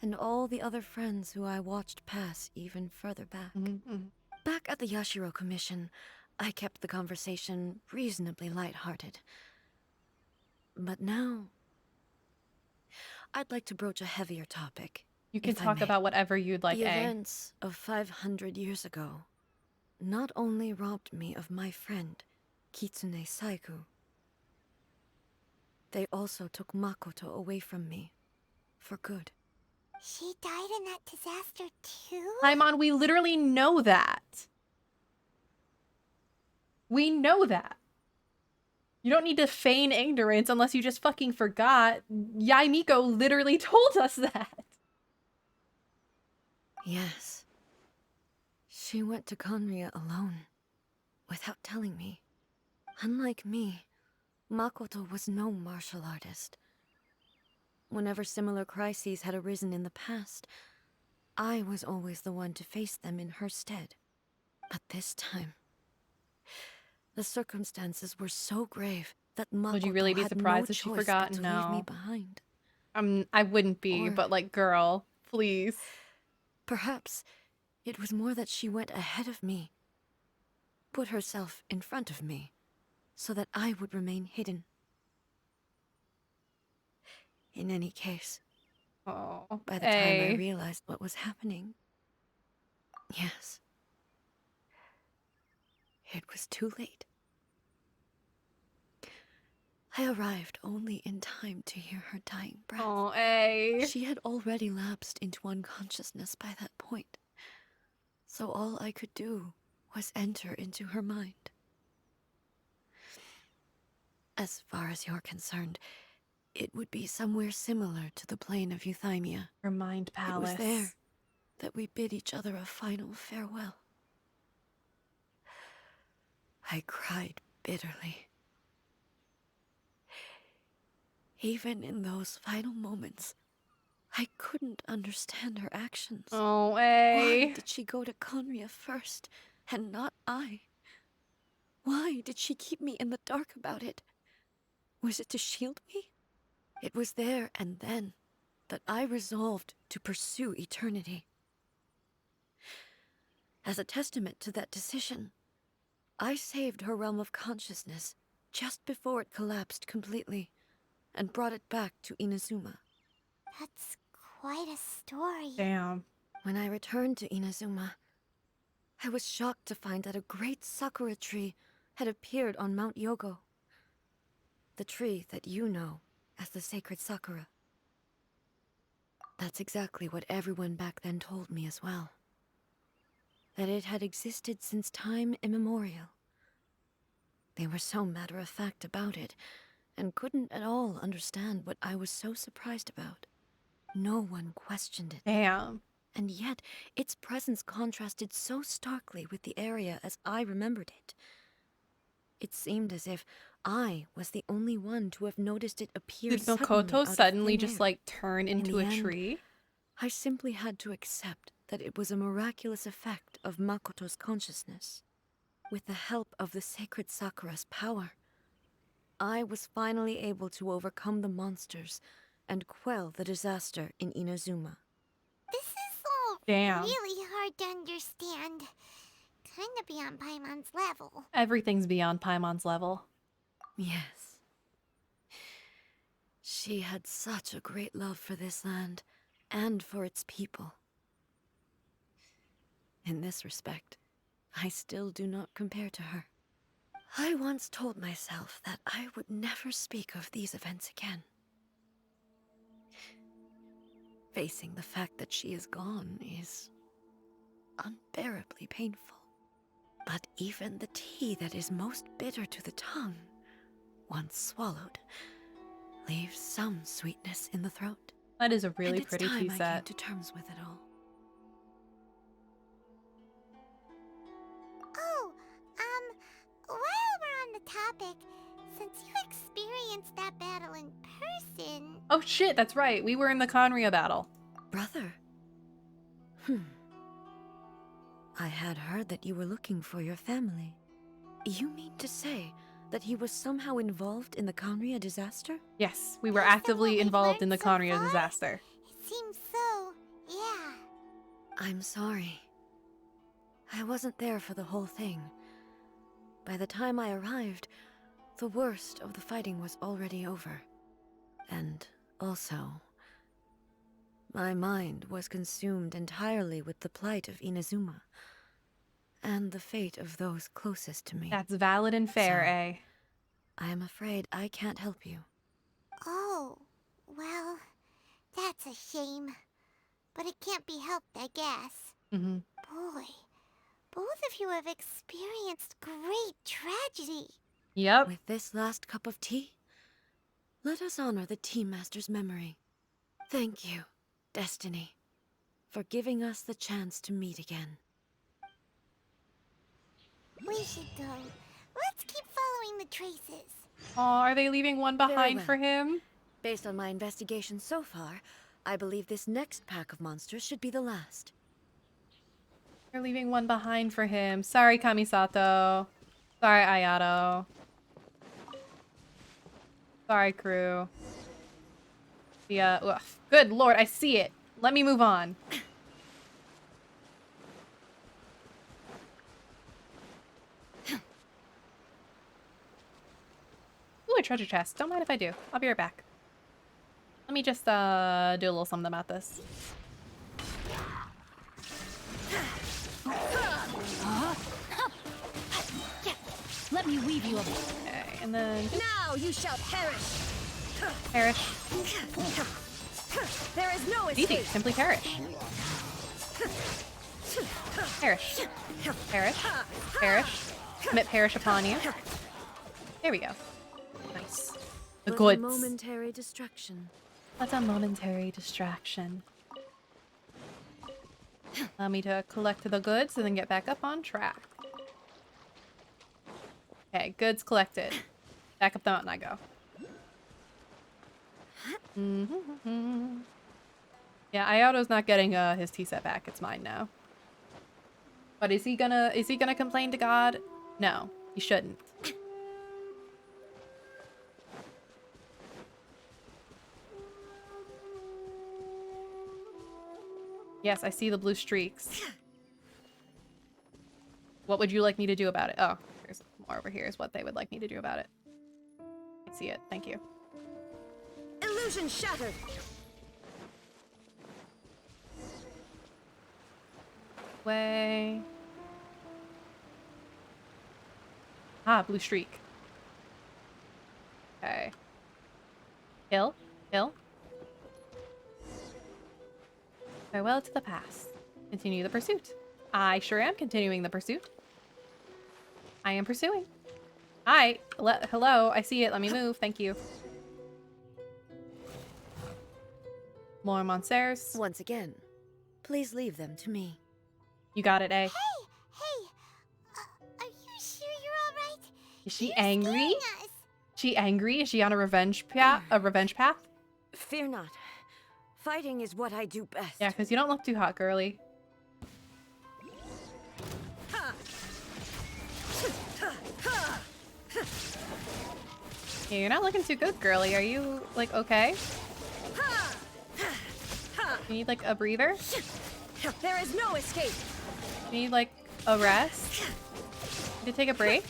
and all the other friends who I watched pass even further back. Back at the Yashiro Commission, I kept the conversation reasonably lighthearted. But now, I'd like to broach a heavier topic. You can if I talk may. about whatever you'd like, The A. events of 500 years ago not only robbed me of my friend, Kitsune Saigu, they also took Makoto away from me for good. She died in that disaster too? Paimon, we literally know that. We know that. You don't need to feign ignorance unless you just fucking forgot. Yaimiko literally told us that. Yes. She went to Conria alone, without telling me. Unlike me, Makoto was no martial artist. Whenever similar crises had arisen in the past, I was always the one to face them in her stead. But this time, the circumstances were so grave that Makoto Would you really be had surprised no if she choice forgot? but to leave me No. behind. I wouldn't be, Or- but like, girl, please. Perhaps it was more that she went ahead of me, put herself in front of me, so that I would remain hidden. In any case, Oh, by the time I A. realized what was happening, yes, it was too late. I arrived only in time to hear her dying breath. Oh, A. She had already lapsed into unconsciousness by that point, so all I could do was enter into her mind. As far as you're concerned, it would be somewhere similar to the plane of Euthymia. Her mind palace. It was there that we bid each other a final farewell. I cried bitterly. Even in those final moments, I couldn't understand her actions. Oh, A. Why did she go to Conria first, and not I? Why did she keep me in the dark about it? Was it to shield me? It was there and then that I resolved to pursue eternity. As a testament to that decision, I saved her realm of consciousness just before it collapsed completely, and brought it back to Inazuma. That's quite a story. Damn. When I returned to Inazuma, I was shocked to find that a great sakura tree had appeared on Mount Yogo. The tree that you know as the sacred sakura. That's exactly what everyone back then told me as well. That it had existed since time immemorial. They were so matter-of-fact about it, and couldn't at all understand what I was so surprised about. No one questioned it. Damn. And yet, its presence contrasted so starkly with the area as I remembered it. It seemed as if I was the only one to have noticed it appear Did suddenly Makoto out of suddenly thin just air. like turn In into the a end, tree? I simply had to accept that it was a miraculous effect of Makoto's consciousness. With the help of the sacred Sakura's power, I was finally able to overcome the monsters and quell the disaster in Inazuma. This is all Damn. really hard to understand. Kinda beyond Paimon's level. Everything's beyond Paimon's level. Yes. She had such a great love for this land and for its people. In this respect, I still do not compare to her. I once told myself that I would never speak of these events again. Facing the fact that she is gone is unbearably painful. But even the tea that is most bitter to the tongue, once swallowed, leaves some sweetness in the throat. That is a really and pretty it's tea time I set. came to terms with it all. Oh, while we're on the topic, since you experienced that battle in person... Oh shit, that's right. We were in the Conria battle. Brother. I had heard that you were looking for your family. You mean to say that he was somehow involved in the Conria disaster? Yes, we were actively involved in the Conria disaster. It seems so, yeah. I'm sorry. I wasn't there for the whole thing. By the time I arrived, the worst of the fighting was already over. And also, my mind was consumed entirely with the plight of Inazuma and the fate of those closest to me. That's valid and fair, So, eh? I am afraid I can't help you. Oh, well, that's a shame. But it can't be helped, I guess. Mm-hmm. Boy, both of you have experienced great tragedy. Yep. With this last cup of tea, let us honor the Tea Master's memory. Thank you, Destiny, for giving us the chance to meet again. We should go. Let's keep following the traces. Aw, are they leaving one behind well. for him? Based on my investigation so far, I believe this next pack of monsters should be the last. They're leaving one behind for him. Sorry, Kamisato. Sorry, Ayato. Sorry, crew. Yeah, ugh. Good lord, I see it. Let me move on. Ooh, a treasure chest. Don't mind if I do. I'll be right back. Let me just do a little something about this. Let me weave you a... Okay, and then... Now you shall perish! Perish. There is no Easy. escape! Simply perish. Perish. Perish. Perish. Commit perish upon you. There we go. Nice. The But goods. a momentary distraction. That's a momentary distraction. Allow me to collect the goods and then get back up on track. Okay, goods collected. Back up the mountain I go. Yeah, Ayato's not getting his tea set back. It's mine now. But is he gonna complain to God? No, he shouldn't. Yes, I see the blue streaks. What would you like me to do about it? Oh, there's more over here is what they would like me to do about it. I see it. Thank you. Illusion shattered! Way. Ah, blue streak. Okay. Hill? Hill? Farewell to the past. Continue the pursuit. I sure am continuing the pursuit. I am pursuing. Hi. Hello. I see it. Let me move. Thank you. More Monsters. Once again, please leave them to me. You got it, eh? Hey! Are you sure you're alright? Is she You're angry? scaring us. She angry? Is she on a revenge path? Fear not. Fighting is what I do best. Yeah, because you don't look too hot, girly. Yeah, you're not looking too good, girly. Are you, like, okay? You need, like, a breather? There is no escape. You need, like, a rest? Need to take a break?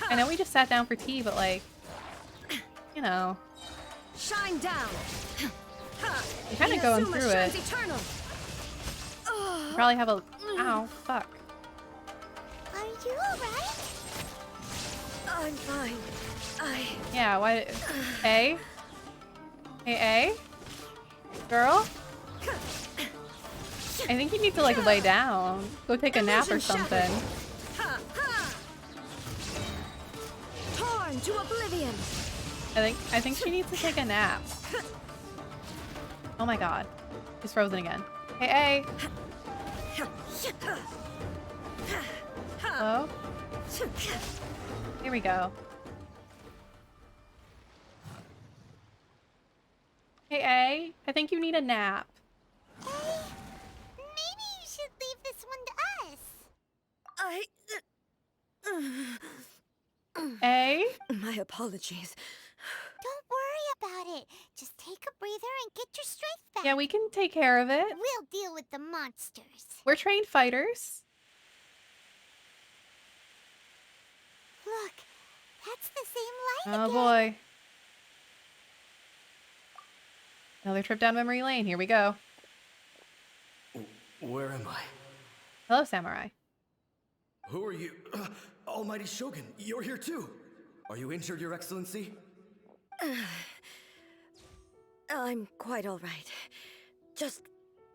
I know we just sat down for tea, but, like, you know. Shine down. You're kind of going through it. You probably have a... Ow, fuck. Are you alright? I'm fine. Yeah, why... A? Hey, A? Girl? I think you need to, like, lay down. Go take a nap or something. Torn to oblivion. I think she needs to take a nap. Oh my god. She's frozen again. Hey, A! Hello? Here we go. Hey, A, I think you need a nap. Maybe you should leave this one to us. A? My apologies. Don't worry about it. Just take a breather and get your strength back. Yeah, we can take care of it. We'll deal with the monsters. We're trained fighters. Look, that's the same light Oh again. boy. Another trip down memory lane. Here we go. Where am I? Hello, Samurai. Who are you? Almighty Shogun, you're here too. Are you injured, Your Excellency? I'm quite all right. Just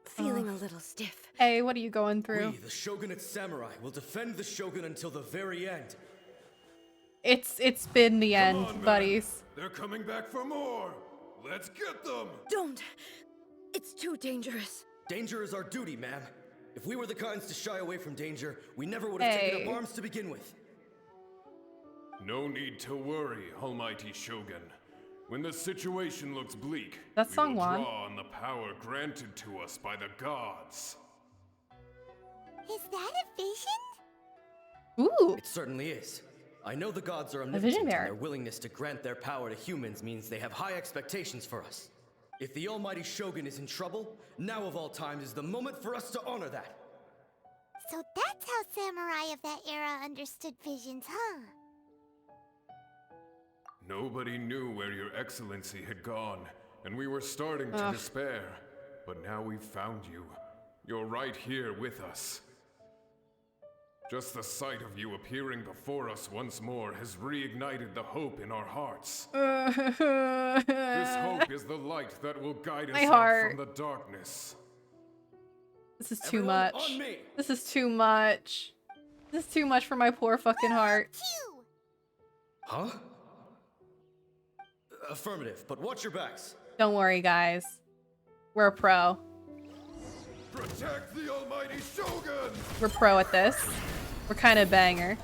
feeling a little stiff. Hey, what are you going through? We, the Shogunate Samurai, will defend the Shogun until the very end. It's been the end, on, buddies. They're coming back for more. Let's get them. Don't. It's too dangerous. Danger is our duty, ma'am. If we were the kinds to shy away from danger, we never would have taken up arms to begin with. No need to worry, Almighty Shogun. When the situation looks bleak, That's we song will one. draw on the power granted to us by the gods. Is that a vision? Ooh. It certainly is. I know the gods are vision omnipotent, and bearer. their willingness to grant their power to humans means they have high expectations for us. If the Almighty Shogun is in trouble, now of all times is the moment for us to honor that. So that's how samurai of that era understood visions, huh? Nobody knew where your excellency had gone, and we were starting to despair. But now we've found you. You're right here with us. Just the sight of you appearing before us once more has reignited the hope in our hearts. This hope is the light that will guide us out from the darkness. This is too much. This is too much. This is too much for my poor fucking heart. Huh? Affirmative, but watch your backs. Don't worry, guys. We're a pro. Protect the Almighty Shogun! We're pro at this. We're kind of banger.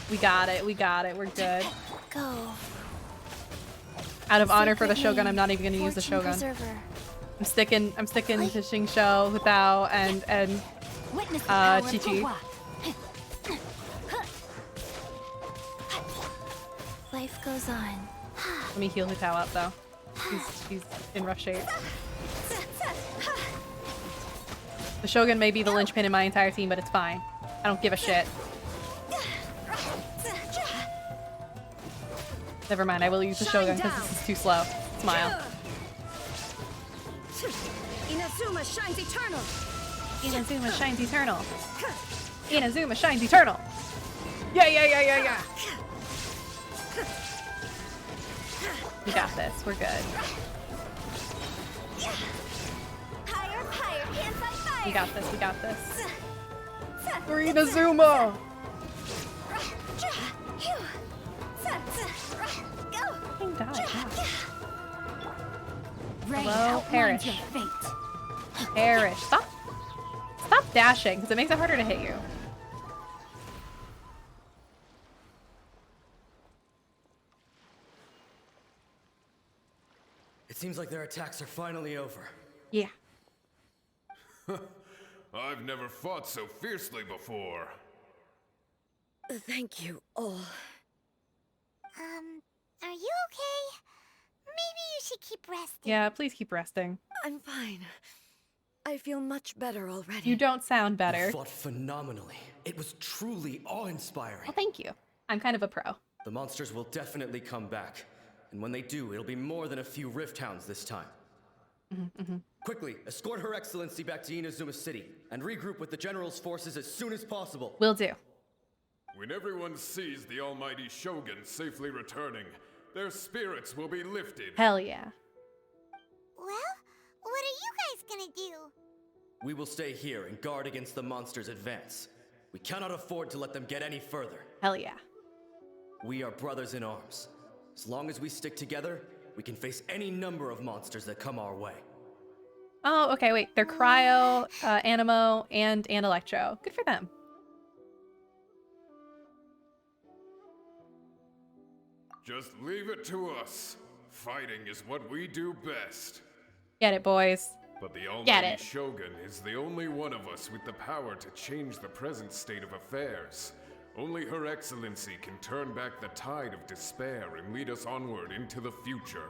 We got it. We got it. We're good. Go. Out of honor for the Shogun, I'm not even gonna use the Shogun. Preserver. I'm sticking to Xingqiu, Hutao, and Chi-Chi. Life goes on. Let me heal Hutao up though. He's in rough shape. The Shogun may be the linchpin in my entire team, but it's fine. I don't give a shit. Never mind, I will use the Shogun because this is too slow. Smile. Inazuma shines eternal. Inazuma shines eternal. Inazuma shines eternal. Yeah. We got this. We're good. Higher, hands on fire. We got this. We got this. Inazuma! Fucking die. Hello, perish. Perish. Stop dashing, because it makes it harder to hit you. It seems like their attacks are finally over. Yeah. I've never fought so fiercely before. Thank you all. Are you okay? Maybe you should keep resting. Yeah, please keep resting. I'm fine. I feel much better already. You don't sound better. You fought phenomenally. It was truly awe-inspiring. Well, thank you. I'm kind of a pro. The monsters will definitely come back. And when they do, it'll be more than a few Rift Hounds this time. Quickly, escort Her Excellency back to Inazuma City and regroup with the General's forces as soon as possible. Will do. When everyone sees the almighty Shogun safely returning, their spirits will be lifted. Hell yeah. Well, what are you guys gonna do? We will stay here and guard against the monsters' advance. We cannot afford to let them get any further. Hell yeah. We are brothers in arms. As long as we stick together, we can face any number of monsters that come our way. Oh, okay, wait. They're Cryo, Animo, and Electro. Good for them. Just leave it to us. Fighting is what we do best. Get it, boys. But the Get almighty it. Shogun is the only one of us with the power to change the present state of affairs. Only Her Excellency can turn back the tide of despair and lead us onward into the future.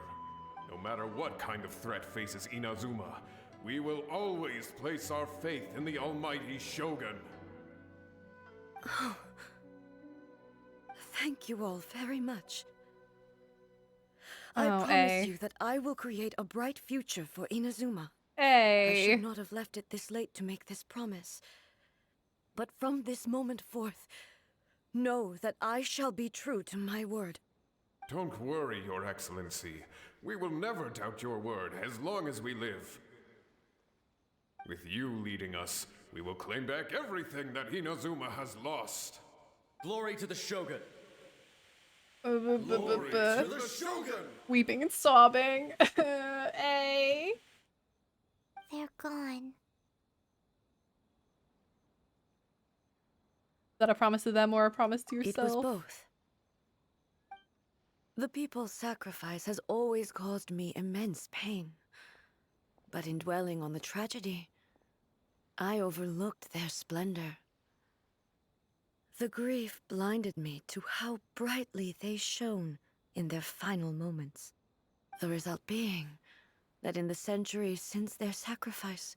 No matter what kind of threat faces Inazuma, we will always place our faith in the almighty Shogun. Oh. Thank you all very much. I promise you that I will create a bright future for Inazuma. I should not have left it this late to make this promise. But from this moment forth, know that I shall be true to my word. Don't worry, Your Excellency. We will never doubt your word as long as we live. With you leading us, we will claim back everything that Inazuma has lost. Glory to the Shogun! Glory to the Shogun! Weeping and sobbing. Ay. They're gone. Is that a promise to them or a promise to yourself? It was both. The people's sacrifice has always caused me immense pain. But in dwelling on the tragedy, I overlooked their splendor. The grief blinded me to how brightly they shone in their final moments. The result being that in the centuries since their sacrifice,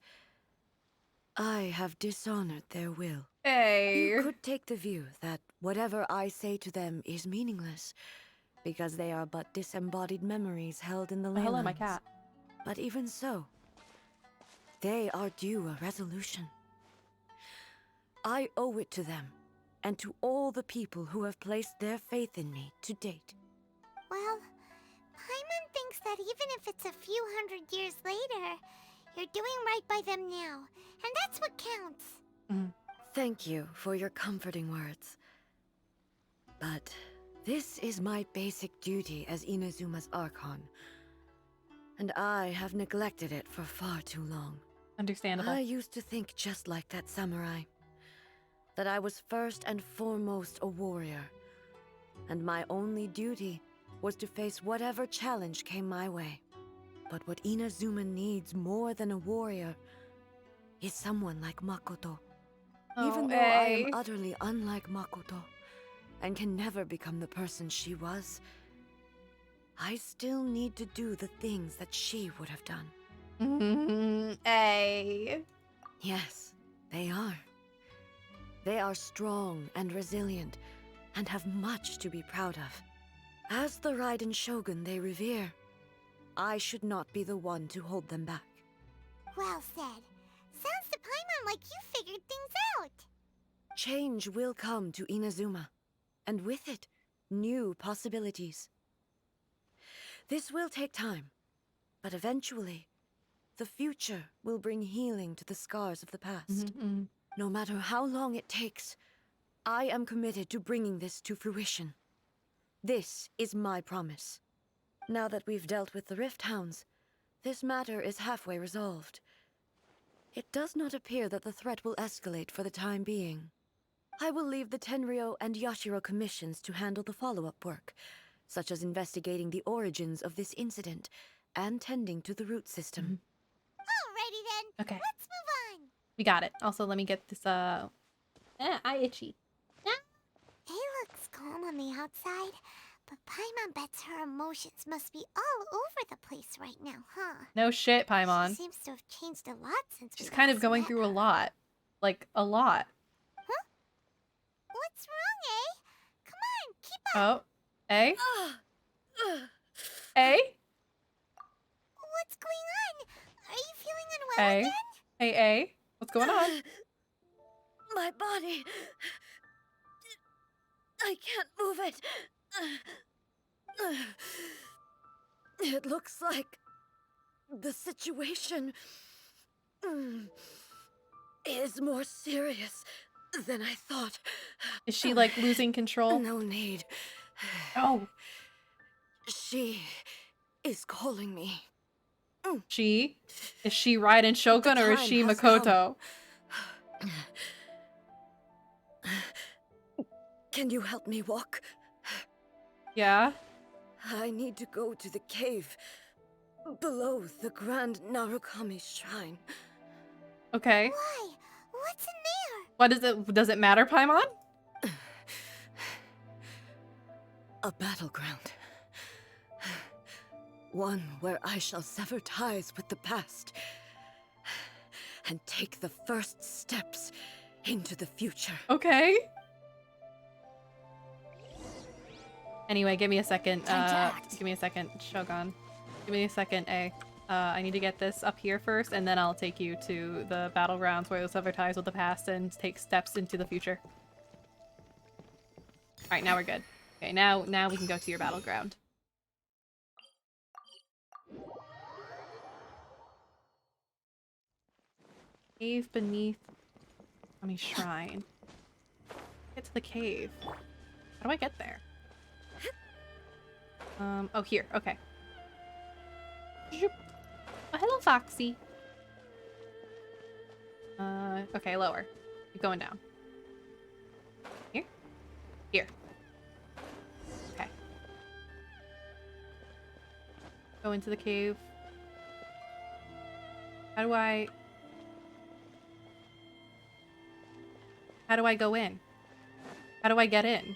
I have dishonored their will. Hey. You could take the view that whatever I say to them is meaningless, because they are but disembodied memories held in the ley lines. Hello, my cat. But even so, they are due a resolution. I owe it to them, and to all the people who have placed their faith in me to date. Well, Paimon thinks that even if it's a few hundred years later, you're doing right by them now, and that's what counts. Thank you for your comforting words. But this is my basic duty as Inazuma's Archon, and I have neglected it for far too long. Understandable. I used to think just like that samurai, that I was first and foremost a warrior, and my only duty was to face whatever challenge came my way. But what Inazuma needs more than a warrior is someone like Makoto. Even though I am utterly unlike Makoto, and can never become the person she was, I still need to do the things that she would have done. Yes, they are. They are strong and resilient, and have much to be proud of. As the Raiden Shogun they revere, I should not be the one to hold them back. Well said. Sounds to Paimon like you figured things out. Change will come to Inazuma, and with it, new possibilities. This will take time, but eventually, the future will bring healing to the scars of the past. No matter how long it takes, I am committed to bringing this to fruition. This is my promise. Now that we've dealt with the Rift Hounds, this matter is halfway resolved. It does not appear that the threat will escalate for the time being. I will leave the Tenryou and Yashiro commissions to handle the follow-up work, such as investigating the origins of this incident and tending to the root system. Alrighty then. Okay. Let's move on. We got it. Also, let me get this, eye itchy. Hey outside, but Paimon bets her emotions must be all over the place right now, huh? No shit, She Paimon. seems to have changed a lot since She's we kind of last going met through a her. lot. Like, a lot. What's wrong, eh? Come on, keep up. Oh. A? A? What's going on? Are you feeling unwell A? again? Hey, A? What's going on? My body. I can't move it. It looks like the situation is more serious than I thought. Is she, like, losing control? No need. Oh. She is calling me. She? Is she Raiden Shogun or is time she has Makoto? Can you help me walk? Yeah? I need to go to the cave below the Grand Narukami Shrine. Okay. Why? What's in there? What is it? Does it matter, Paimon? A battleground. One where I shall sever ties with the past and take the first steps into the future. Okay. Anyway, give me a second. Give me a second, Shogun. Give me a second, A. I need to get this up here first, and then I'll take you to the battlegrounds where you'll sever ties with the past and take steps into the future. Alright, now we're good. Okay, now we can go to your battleground. Cave beneath Kami Shrine. Get to the cave. How do I get there? Oh, here. Okay. Oh, hello, Foxy. Okay, lower. Keep going down. Here? Here. Okay. Go into the cave. How do I go in? How do I get in?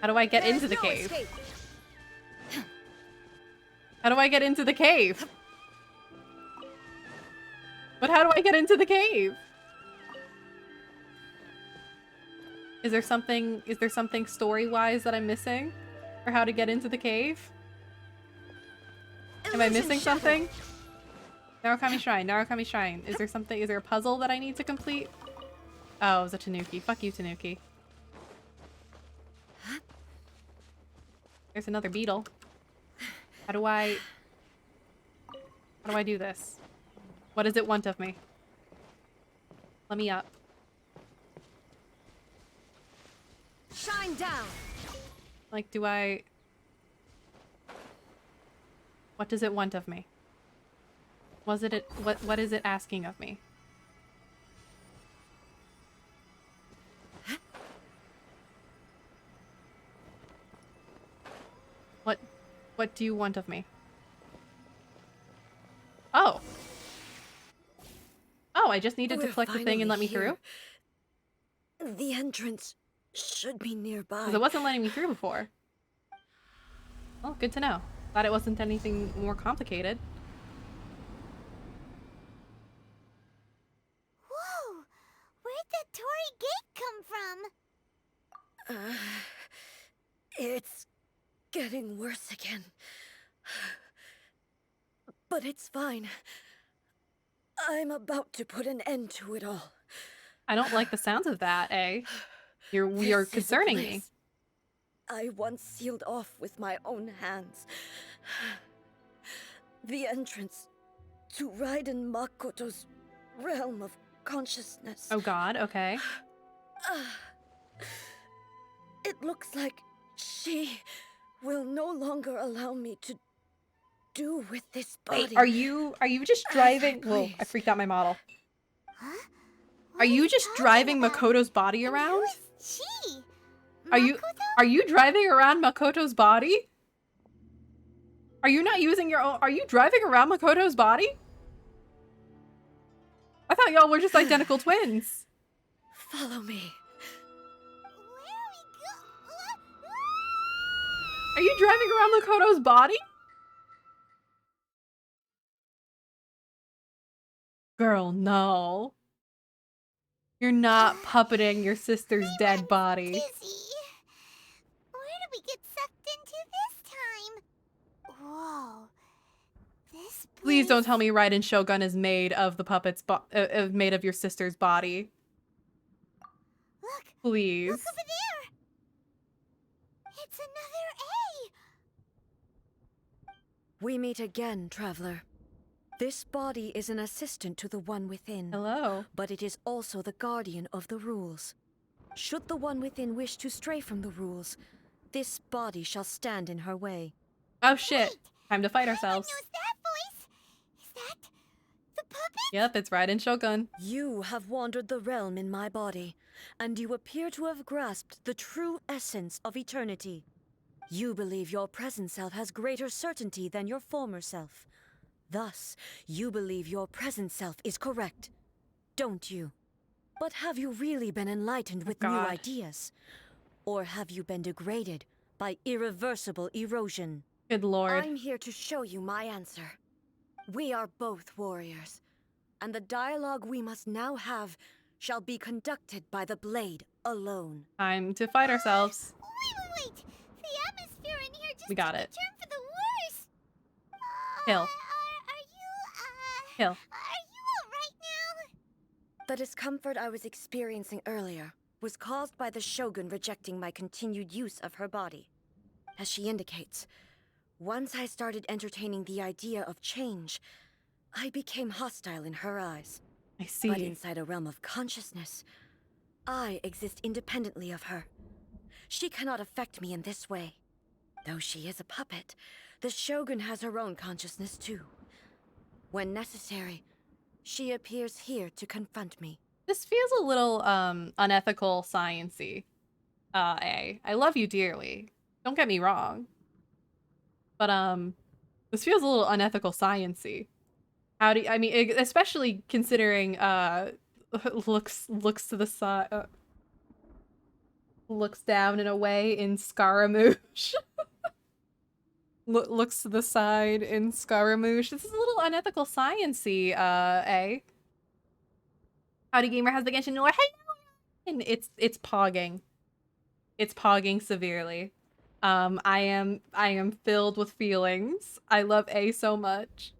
How do I get into the cave? How do I get into the cave? But how do I get into the cave? Is there something story-wise that I'm missing? For how to get into the cave? Am I missing something? Narukami Shrine, Narukami Shrine. Is there a puzzle that I need to complete? Oh, it was a Tanuki. Fuck you, Tanuki. There's another beetle. How do I do this? What does it want of me? Let me up. Shine down. Like, what does it want of me? What is it asking of me? What do you want of me? Oh. Oh, I just needed to click the thing and let me through? The entrance should be nearby. Because it wasn't letting me through before. Well, good to know. Glad it wasn't anything more complicated. Whoa! Where'd that Torii gate come from? It's getting worse again. But it's fine. I'm about to put an end to it all. I don't like the sounds of that, eh? You're concerning me. I once sealed off with my own hands. The entrance to Raiden Makoto's realm of consciousness. Oh god, okay. It looks like she will no longer allow me to do with this body. Wait, are you just driving? Whoa, I freaked out my model. Huh? Are you just driving Makoto's body around? She? Are you driving around Makoto's body? Are you not using your own? Are you driving around Makoto's body? I thought y'all were just identical twins. Follow me. Are you driving around Makoto's body? Girl, no. You're not puppeting your sister's dead body. Dizzy. Where did we get sucked into this time? Whoa. This Please don't tell me Raiden Shogun is made of the puppets, made of your sister's body. Look. Please. Look over there. It's another A. We meet again, traveler. This body is an assistant to the one within. Hello. But it is also the guardian of the rules. Should the one within wish to stray from the rules, this body shall stand in her way. Oh shit. Time to fight ourselves. That voice? Is that the puppet? Yep, it's Raiden Shogun. You have wandered the realm in my body, and you appear to have grasped the true essence of eternity. You believe your present self has greater certainty than your former self. Thus, you believe your present self is correct, don't you? But have you really been enlightened with new ideas? Or have you been degraded by irreversible erosion? Good lord. I'm here to show you my answer. We are both warriors, and the dialogue we must now have shall be conducted by the blade alone. Time to fight ourselves. Wait. The atmosphere in here just We got it. turn for the worse. Kill. Kill. Are you alright now? The discomfort I was experiencing earlier was caused by the Shogun rejecting my continued use of her body. As she indicates, once I started entertaining the idea of change, I became hostile in her eyes. I see. But inside a realm of consciousness, I exist independently of her. She cannot affect me in this way. Though she is a puppet, the Shogun has her own consciousness too. When necessary, she appears here to confront me. This feels a little unethical science-y. I love you dearly. Don't get me wrong. But this feels a little unethical science-y. How do you, I mean, especially considering looks to the side, looks down in a way in Scaramouche. Looks to the side in Scaramouche. This is a little unethical science-y, Howdy Gamer has the Genshin lore. Hey, and it's pogging. It's pogging severely. I am filled with feelings. I love A so much.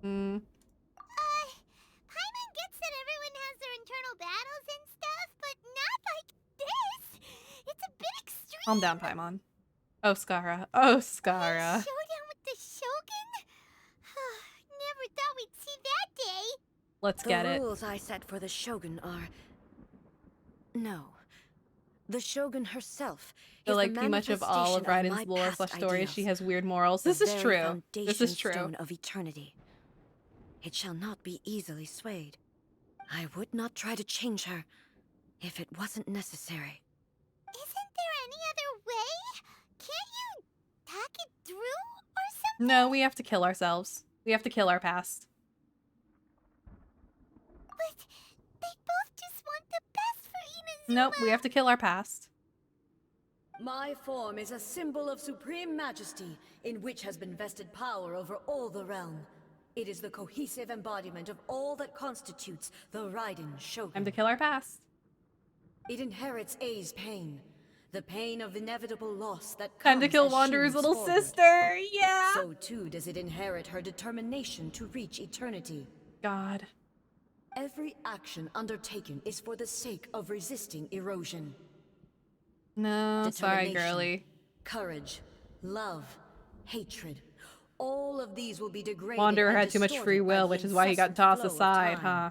Paimon gets that everyone has their internal battles and stuff, but not like this. It's a bit extreme. Calm down, Paimon. Oh, Skara. Oh, Skara. Showdown with the Shogun? Never thought we'd see that day. Let's get it. The rules I set for the Shogun are... No. The Shogun herself I feel is like the too much of all of manifestation Raiden's my lore past / stories. ideals. She has weird morals. The This is very true. This is foundation true. stone of eternity. It shall not be easily swayed. I would not try to change her if it wasn't necessary. Isn't there any other way? Can't you talk it through or something? No, we have to kill ourselves. We have to kill our past. But they both just want the best for Inazuma. Nope, we have to kill our past. My form is a symbol of supreme majesty, in which has been vested power over all the realm. It is the cohesive embodiment of all that constitutes the Raiden Shogun. Time to kill our past. It inherits A's pain, the pain of inevitable loss that Time comes to kill as she Wanderer's moves little forward. sister. Yeah. So too does it inherit her determination to reach eternity. God. Every action undertaken is for the sake of resisting erosion. No, sorry, Determination, girly. Courage, love, hatred. All of these will be degraded. Wanderer and had too much distorted free by will, the which is why he got incessant tossed flow of aside, time. huh?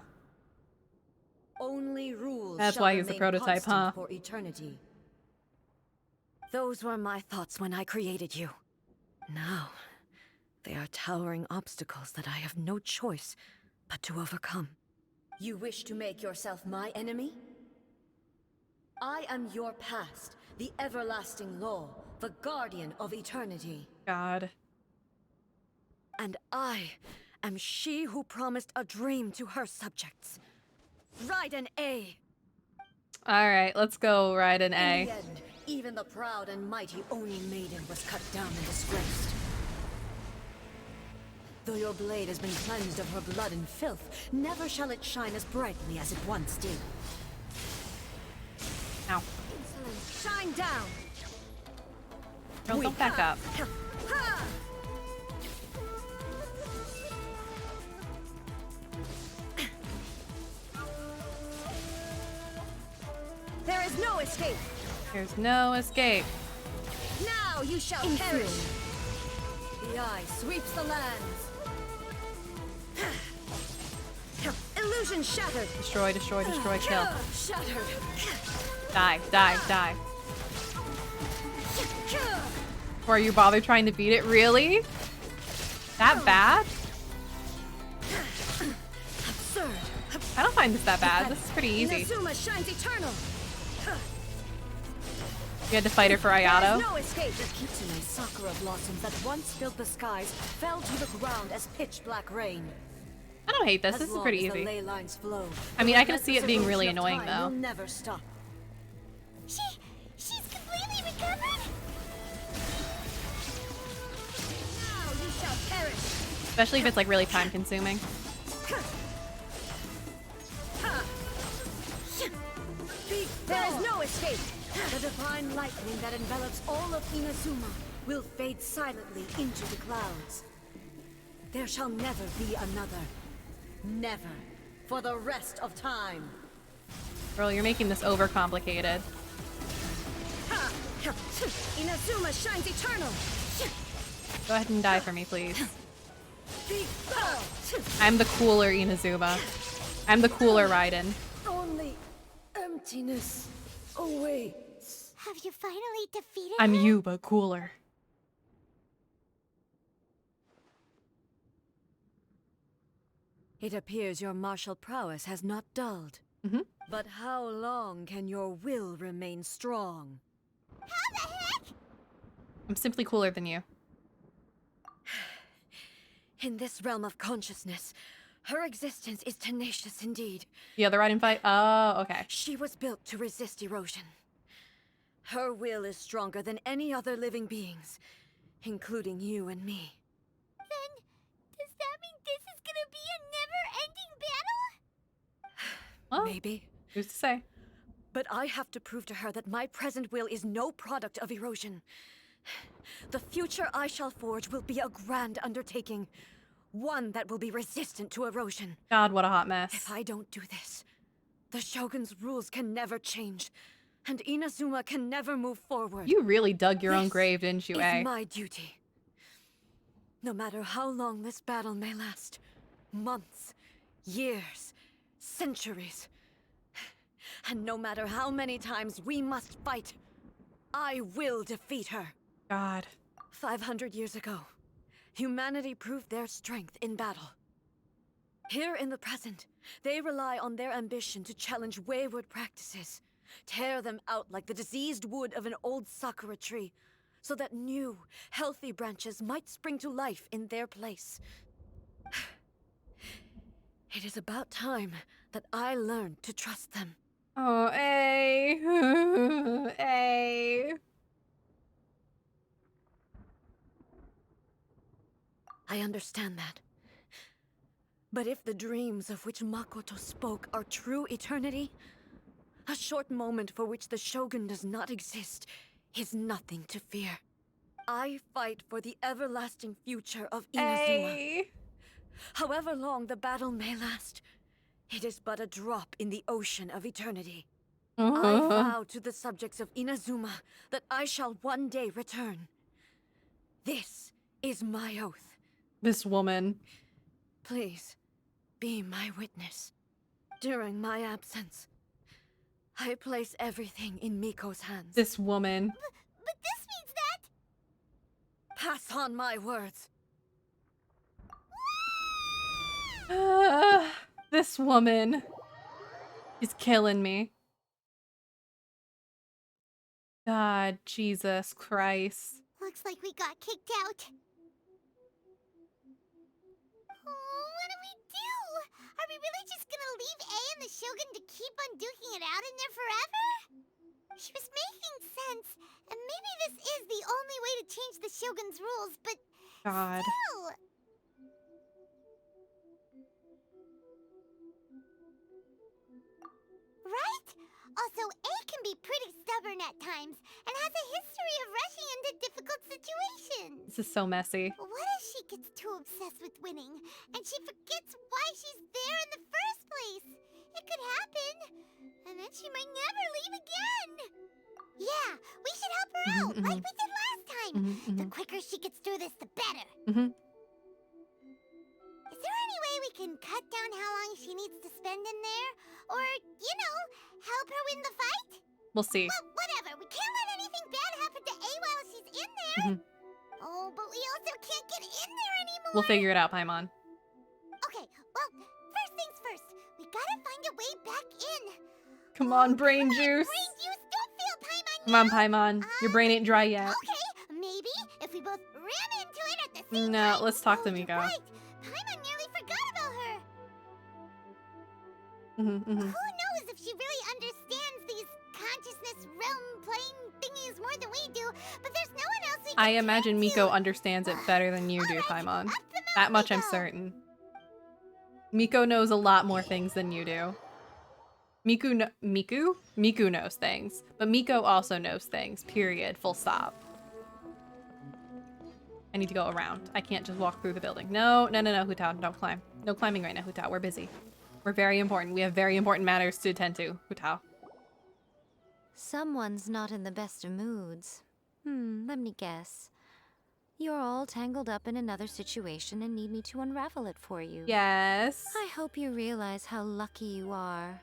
Only rules That's shall why he's the remain prototype, constant huh? For eternity. Those were my thoughts when I created you. Now, they are towering obstacles that I have no choice but to overcome. You wish to make yourself my enemy? I am your past, the everlasting law, the guardian of eternity. God. And I am she who promised a dream to her subjects. Raiden A. All right, let's go, Raiden In A. the end, even Even the proud and mighty Oni maiden was cut down and disgraced. Though your blade has been cleansed of her blood and filth, never shall it shine as brightly as it once did. Ow. Insolence, shine down! Girl, don't back up. There is no escape! There's no escape. Now you shall perish! The eye sweeps the lands! Illusion shattered! Destroy, destroy, destroy, kill. Shattered! Die, die, die. Or you bother trying to beat it? Really? That bad? Absurd! I don't find this that bad. This is pretty easy. Inazuma shines eternal! You had to fight her for There Ayato? is no escape! The kitsune sakura blossoms that once filled the skies fell to the ground as pitch-black rain. I don't hate this. As This is long pretty as the easy. ley lines flow, I mean, the I can see it being really relentless annoying, erosion of time though. will never stop. She's completely recovered? Now you shall perish! Especially if it's like really time consuming. There is no escape! The divine lightning that envelops all of Inazuma will fade silently into the clouds. There shall never be another. Never. For the rest of time. Girl, you're making this overcomplicated. Inazuma shines eternal! Go ahead and die for me, please. I'm the cooler Inazuma. I'm the cooler Raiden. Only emptiness awaits. Have you finally defeated I'm her? you, but cooler. It appears your martial prowess has not dulled. But how long can your will remain strong? How the heck? I'm simply cooler than you. In this realm of consciousness, her existence is tenacious indeed. The other Raiden fight? Oh, okay. She was built to resist erosion. Her will is stronger than any other living beings, including you and me. Then, does that mean this is gonna be a never-ending battle? Well, maybe. Who's to say? But I have to prove to her that my present will is no product of erosion. The future I shall forge will be a grand undertaking. One that will be resistant to erosion. God, what a hot mess. If I don't do this, the Shogun's rules can never change, and Inazuma can never move forward. You really dug your own grave, didn't you, It's eh? my duty. No matter how long this battle may last, months, years, centuries, and no matter how many times we must fight, I will defeat her. God. 500 years ago, humanity proved their strength in battle. Here in the present, they rely on their ambition to challenge wayward practices, tear them out like the diseased wood of an old sakura tree, so that new, healthy branches might spring to life in their place. It is about time that I learned to trust them. Oh, A. A. I understand that. But if the dreams of which Makoto spoke are true eternity, a short moment for which the Shogun does not exist is nothing to fear. I fight for the everlasting future of Inazuma. However long the battle may last, it is but a drop in the ocean of eternity. I vow to the subjects of Inazuma that I shall one day return. This is my oath. This woman. Please, be my witness. During my absence, I place everything in Miko's hands. This woman. But this means that... Pass on my words. This woman is killing me. God, Jesus Christ. Looks like we got kicked out. Oh, what do we do? Are we really just gonna leave A and the Shogun to keep on duking it out in there forever? She was making sense, to change the Shogun's rules, but God. still. Right? Also, A can be pretty stubborn at times and has a history of rushing into difficult situations. This is so messy. What if she gets too obsessed with winning and she forgets why she's there in the first place? It could happen. And then she might never leave again. Yeah, we should help her out, like we did last time. The quicker she gets through this, the better. Is there any way we can cut down how long she needs to spend in there? Or, you know, help her win the fight? We'll see. Well, whatever. We can't let anything bad happen to A while she's in there. Oh, but we also can't get in there anymore. We'll figure it out, Paimon. Okay, well, first things first. We gotta find a way back in. Come on, brain juice. Brain juice, don't feel Paimon. Come on, Paimon. Your brain ain't dry yet. Okay, maybe if we both ran into it at the same time. No, let's talk to Miko. Right. Paimon nearly forgot about her. Who knows if she really understands these consciousness realm playing thingies more than we do, but there's no one else we can I imagine Miko understands it better than you do, Paimon. That much I'm certain. Miko knows a lot more things than you do. Miku knows things, but Miko also knows things, period, full stop. I need to go around. I can't just walk through the building. No, Hutao, don't climb. No climbing right now, Hutao, we're busy. We're very important. We have very important matters to attend to, Hutao. Someone's not in the best of moods. Let me guess. You're all tangled up in another situation and need me to unravel it for you. Yes. I hope you realize how lucky you are.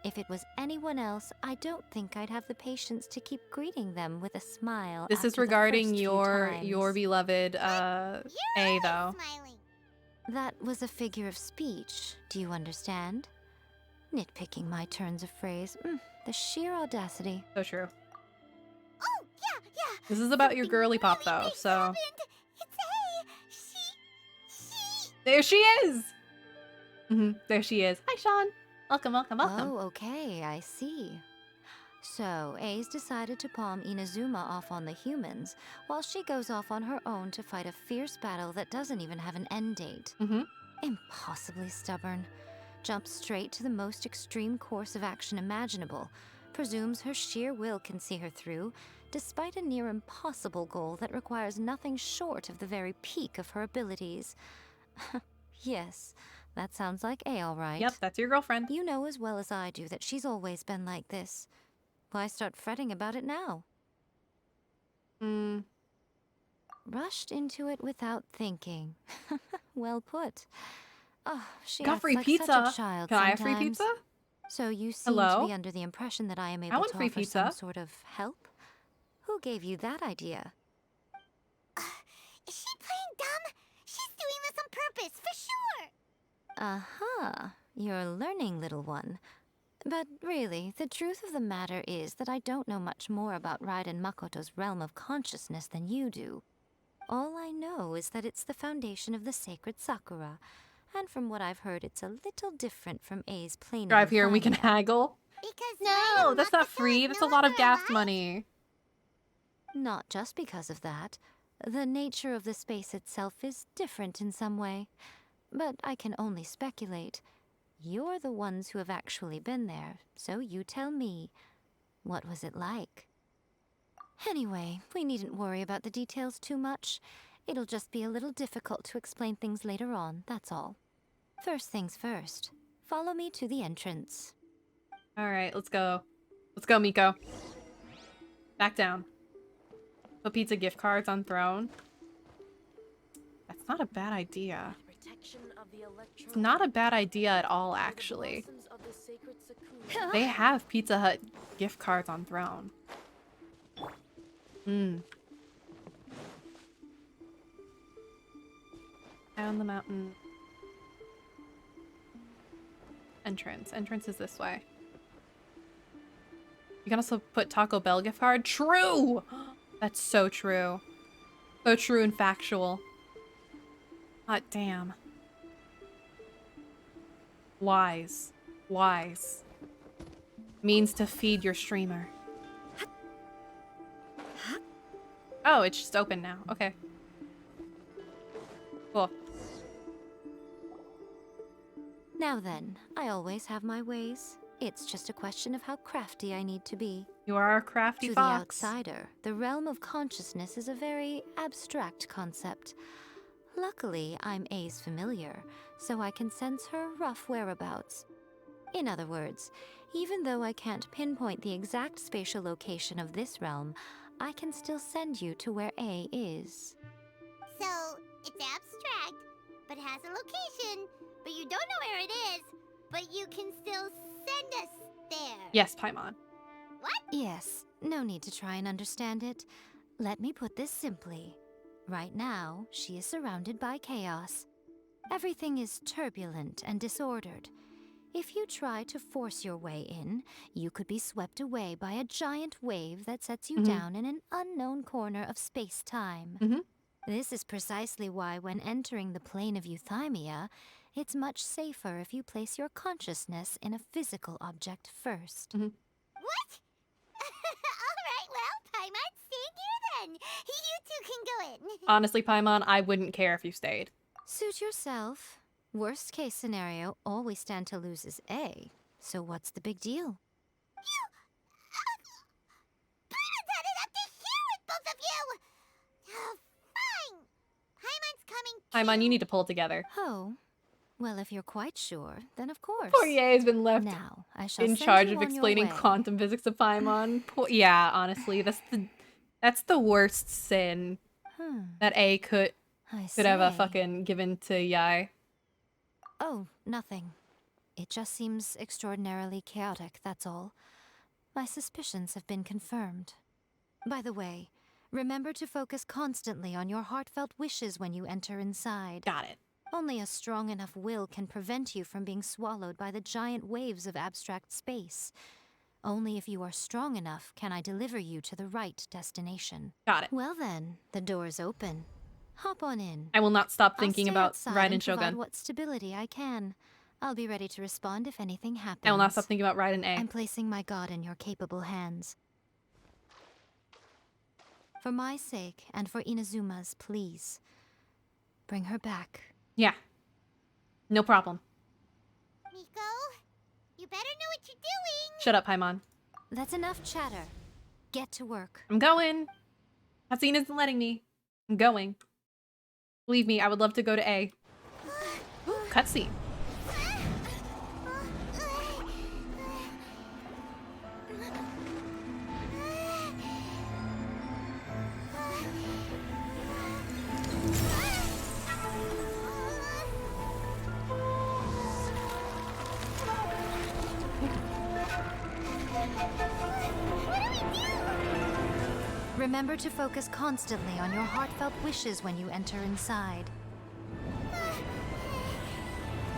If it was anyone else, I don't think I'd have the patience to keep greeting them with a smile. This is after the regarding first few your times. beloved A, though. That was a figure of speech. Do you understand? Nitpicking my turns of phrase. The sheer audacity. So true. Oh, yeah. This is about your girly pop, though, so... There she is! There she is. Hi, Sean. Welcome, welcome, welcome. Oh, okay, I see. So, A's decided to palm Inazuma off on the humans, while she goes off on her own to fight a fierce battle that doesn't even have an end date. Impossibly stubborn. Jumps straight to the most extreme course of action imaginable. Presumes her sheer will can see her through, despite a near impossible goal that requires nothing short of the very peak of her abilities. Yes, that sounds like A, all right. Yep, that's your girlfriend. You know as well as I do that she's always been like this. Why start fretting about it now? Rushed into it without thinking. Well put. Oh, she Got acts free like pizza. such a child Can I have free sometimes. pizza? So you seem Hello? to be under the impression that I am able want to free offer pizza. some sort of help? Who gave you that idea? Is she playing dumb? She's doing this on purpose, for sure. Uh-huh. You're learning, little one. But really, the truth of the matter is that I don't know much more about Raiden Makoto's realm of consciousness than you do. All I know is that it's the foundation of the sacred Sakura, and from what I've heard, it's a little different from A's plain. Drive here and we can haggle. No, that's not free. That's a lot of gas money. Not just because of that. The nature of the space itself is different in some way. But I can only speculate. You're the ones who have actually been there, so you tell me. What was it like? Anyway, we needn't worry about the details too much. It'll just be a little difficult to explain things later on, that's all. First things first. Follow me to the entrance. Alright, let's go. Let's go, Miko. Back down. Put pizza gift cards on throne. That's not a bad idea. It's not a bad idea at all, actually. They have Pizza Hut gift cards on throne. Down the mountain. Entrance. Entrance is this way. You can also put Taco Bell gift card. True! That's so true. So true and factual. Hot damn. Wise. Wise. Means to feed your streamer. Oh, it's just open now. Okay. Cool. Now then, I always have my ways. It's just a question of how crafty I need to be. You are a crafty To fox. the outsider, the realm of consciousness is a very abstract concept. Luckily, I'm A's familiar, so I can sense her rough whereabouts. In other words, even though I can't pinpoint the exact spatial location of this realm, I can still send you to where A is. So, it's abstract, but has a location, but you don't know where it is, but you can still send us there. Yes, Paimon. What? Yes, no need to try and understand it. Let me put this simply. Right now, she is surrounded by chaos. Everything is turbulent and disordered. If you try to force your way in, you could be swept away by a giant wave that sets you down in an unknown corner of space-time. This is precisely why when entering the plane of Euthymia, it's much safer if you place your consciousness in a physical object first. What? Alright, well, Paimon, stay here then. You two can go in. Honestly, Paimon, I wouldn't care if you stayed. Suit yourself. Worst case scenario, all we stand to lose is A. So what's the big deal? Paimon's had it up to here with both of you! Oh, fine! Paimon's coming Paimon, you need to pull together. Oh. Well, if you're quite sure, then of course. Poor Ye has been left now, I shall in send charge you of on your explaining way. quantum physics to Paimon. Yeah, honestly, that's the worst sin that A could have see. fucking given to Yai. Oh, nothing. It just seems extraordinarily chaotic, that's all. My suspicions have been confirmed. By the way, remember to focus constantly on your heartfelt wishes when you enter inside. Got it. Only a strong enough will can prevent you from being swallowed by the giant waves of abstract space. Only if you are strong enough can I deliver you to the right destination. Got it. Well then, the door's open. Hop on in. I will not stop thinking I'll stay about outside Raiden and provide Shogun. what stability I can. I'll be ready to respond if anything happens. I will not stop thinking about Raiden A. I'm placing my god in your capable hands. For my sake and for Inazuma's, please. Bring her back. Yeah. No problem. Miko, you better know what you're doing! Shut up, Paimon. That's enough chatter. Get to work. I'm going. Hatsune isn't letting me. I'm going. Believe me, I would love to go to A. Ooh, cutscene. Remember to focus constantly on your heartfelt wishes when you enter inside.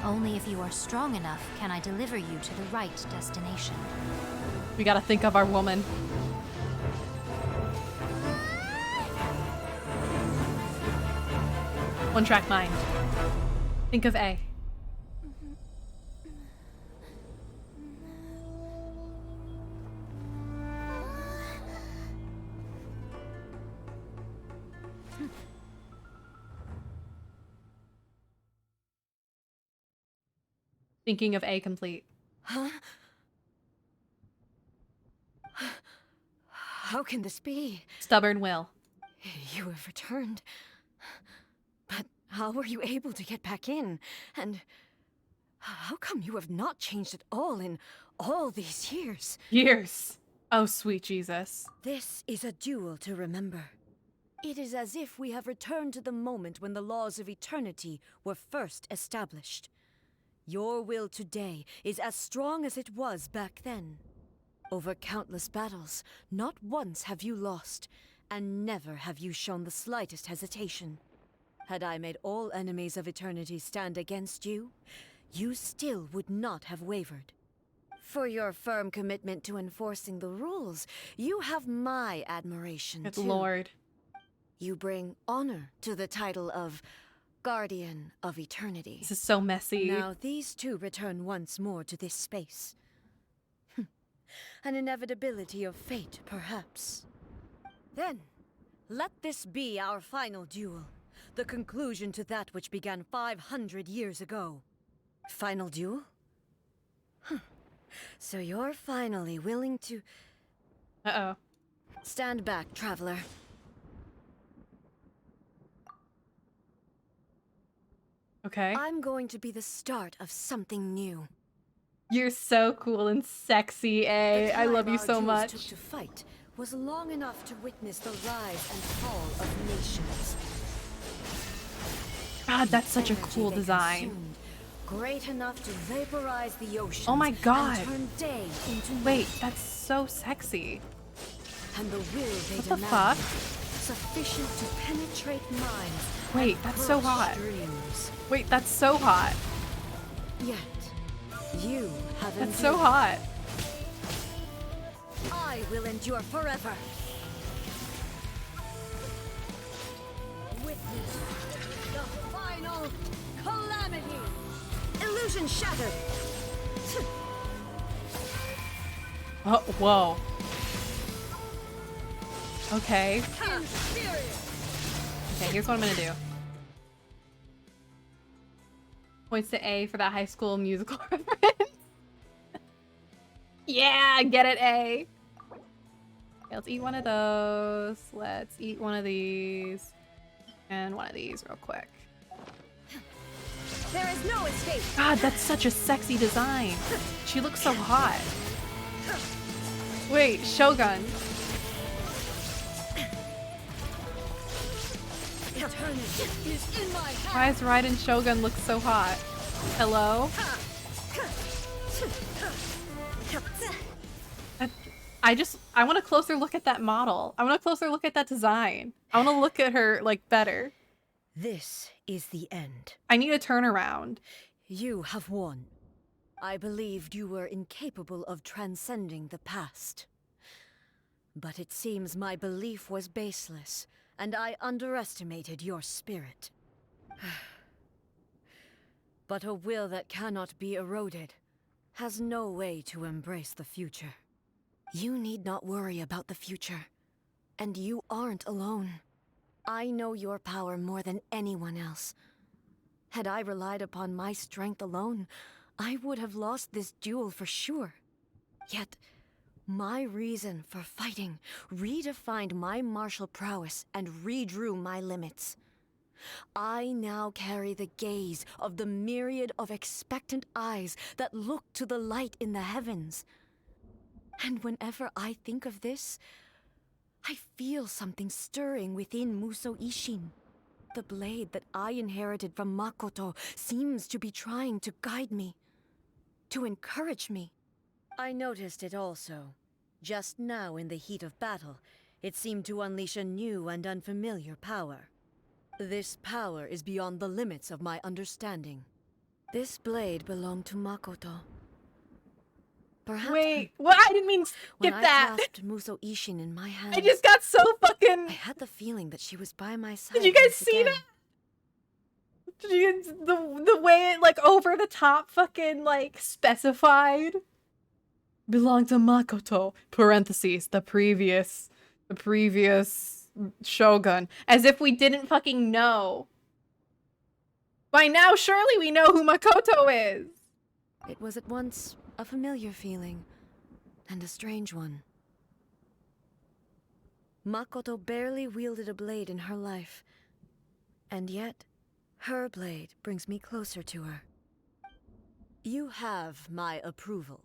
Only if you are strong enough can I deliver you to the right destination. We gotta think of our woman. One track mind. Think of A. Thinking of A complete. Huh? How can this be? Stubborn will. You have returned. But how were you able to get back in? And how come you have not changed at all in all these years? Years. Oh, sweet Jesus. This is a duel to remember. It is as if we have returned to the moment when the laws of eternity were first established. Your will today is as strong as it was back then. Over countless battles, not once have you lost, and never have you shown the slightest hesitation. Had I made all enemies of eternity stand against you, you still would not have wavered. For your firm commitment to enforcing the rules, you have my admiration, Good too. Lord. You bring honor to the title of Guardian of Eternity. This is so messy. Now these two return once more to this space. An inevitability of fate, perhaps. Then, Let this be our final duel. The conclusion to that which began 500 years ago. Final duel? Huh. So you're finally willing to... Uh-oh. Stand back, traveler. Okay. I'm going to be the start of something new. You're so cool and sexy, A. I love you so much. Took to fight was long enough to witness the rise and fall of nations. God, that's such a cool design. Great enough to vaporize the ocean. Oh my god. And turn day into Wait, that's so sexy. And the will they what the demand, fuck? sufficient to penetrate minds. Wait, that's so hot. Dreams. Wait, that's so hot. Yet, you have That's so hot. I will endure forever. Witness the final calamity. Illusion shattered. Oh, whoa. Okay. Okay, here's what I'm gonna do. Points to A for that High School Musical reference. Yeah, get it, A. Okay, let's eat one of those. Let's eat one of these. And one of these real quick. There is no escape. God, that's such a sexy design. She looks so hot. Wait, Shogun. Eternity is in my hand. Why does Raiden Shogun look so hot? Hello? I want a closer look at that model. I want a closer look at that design. I want to look at her, like, better. This is the end. I need a turnaround. You have won. I believed you were incapable of transcending the past. But it seems my belief was baseless, and I underestimated your spirit. But a will that cannot be eroded has no way to embrace the future. You need not worry about the future, and you aren't alone. I know your power more than anyone else. Had I relied upon my strength alone, I would have lost this duel for sure. Yet, my reason for fighting redefined my martial prowess and redrew my limits. I now carry the gaze of the myriad of expectant eyes that look to the light in the heavens. And whenever I think of this, I feel something stirring within Muso Ishin. The blade that I inherited from Makoto seems to be trying to guide me, to encourage me. I noticed it also. Just now in the heat of battle, it seemed to unleash a new and unfamiliar power. This power is beyond the limits of my understanding. This blade belonged to Makoto. Perhaps Wait, what? I didn't mean skip when I that. clasped Muso Ishin in my hands, I just got so fucking... I had the feeling that she was by my side. Did you guys once see again. that? Did you, the way it, like, over the top fucking, like, specified? Belong to Makoto, parentheses, the previous shogun. As if we didn't fucking know. By now, surely we know who Makoto is. It was at once a familiar feeling, and a strange one. Makoto barely wielded a blade in her life, and yet, her blade brings me closer to her. You have my approval.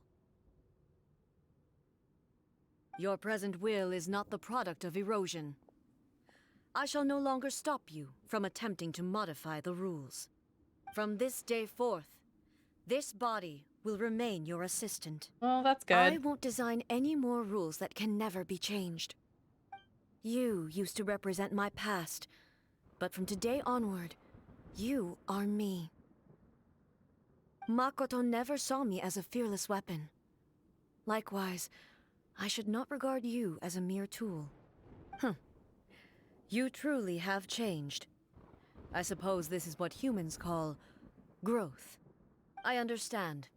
Your present will is not the product of erosion. I shall no longer stop you from attempting to modify the rules. From this day forth, this body will remain your assistant. Well, that's good. I won't design any more rules that can never be changed. You used to represent my past, but from today onward, you are me. Makoto never saw me as a fearless weapon. Likewise, I should not regard you as a mere tool. You truly have changed. I suppose this is what humans call growth. I understand.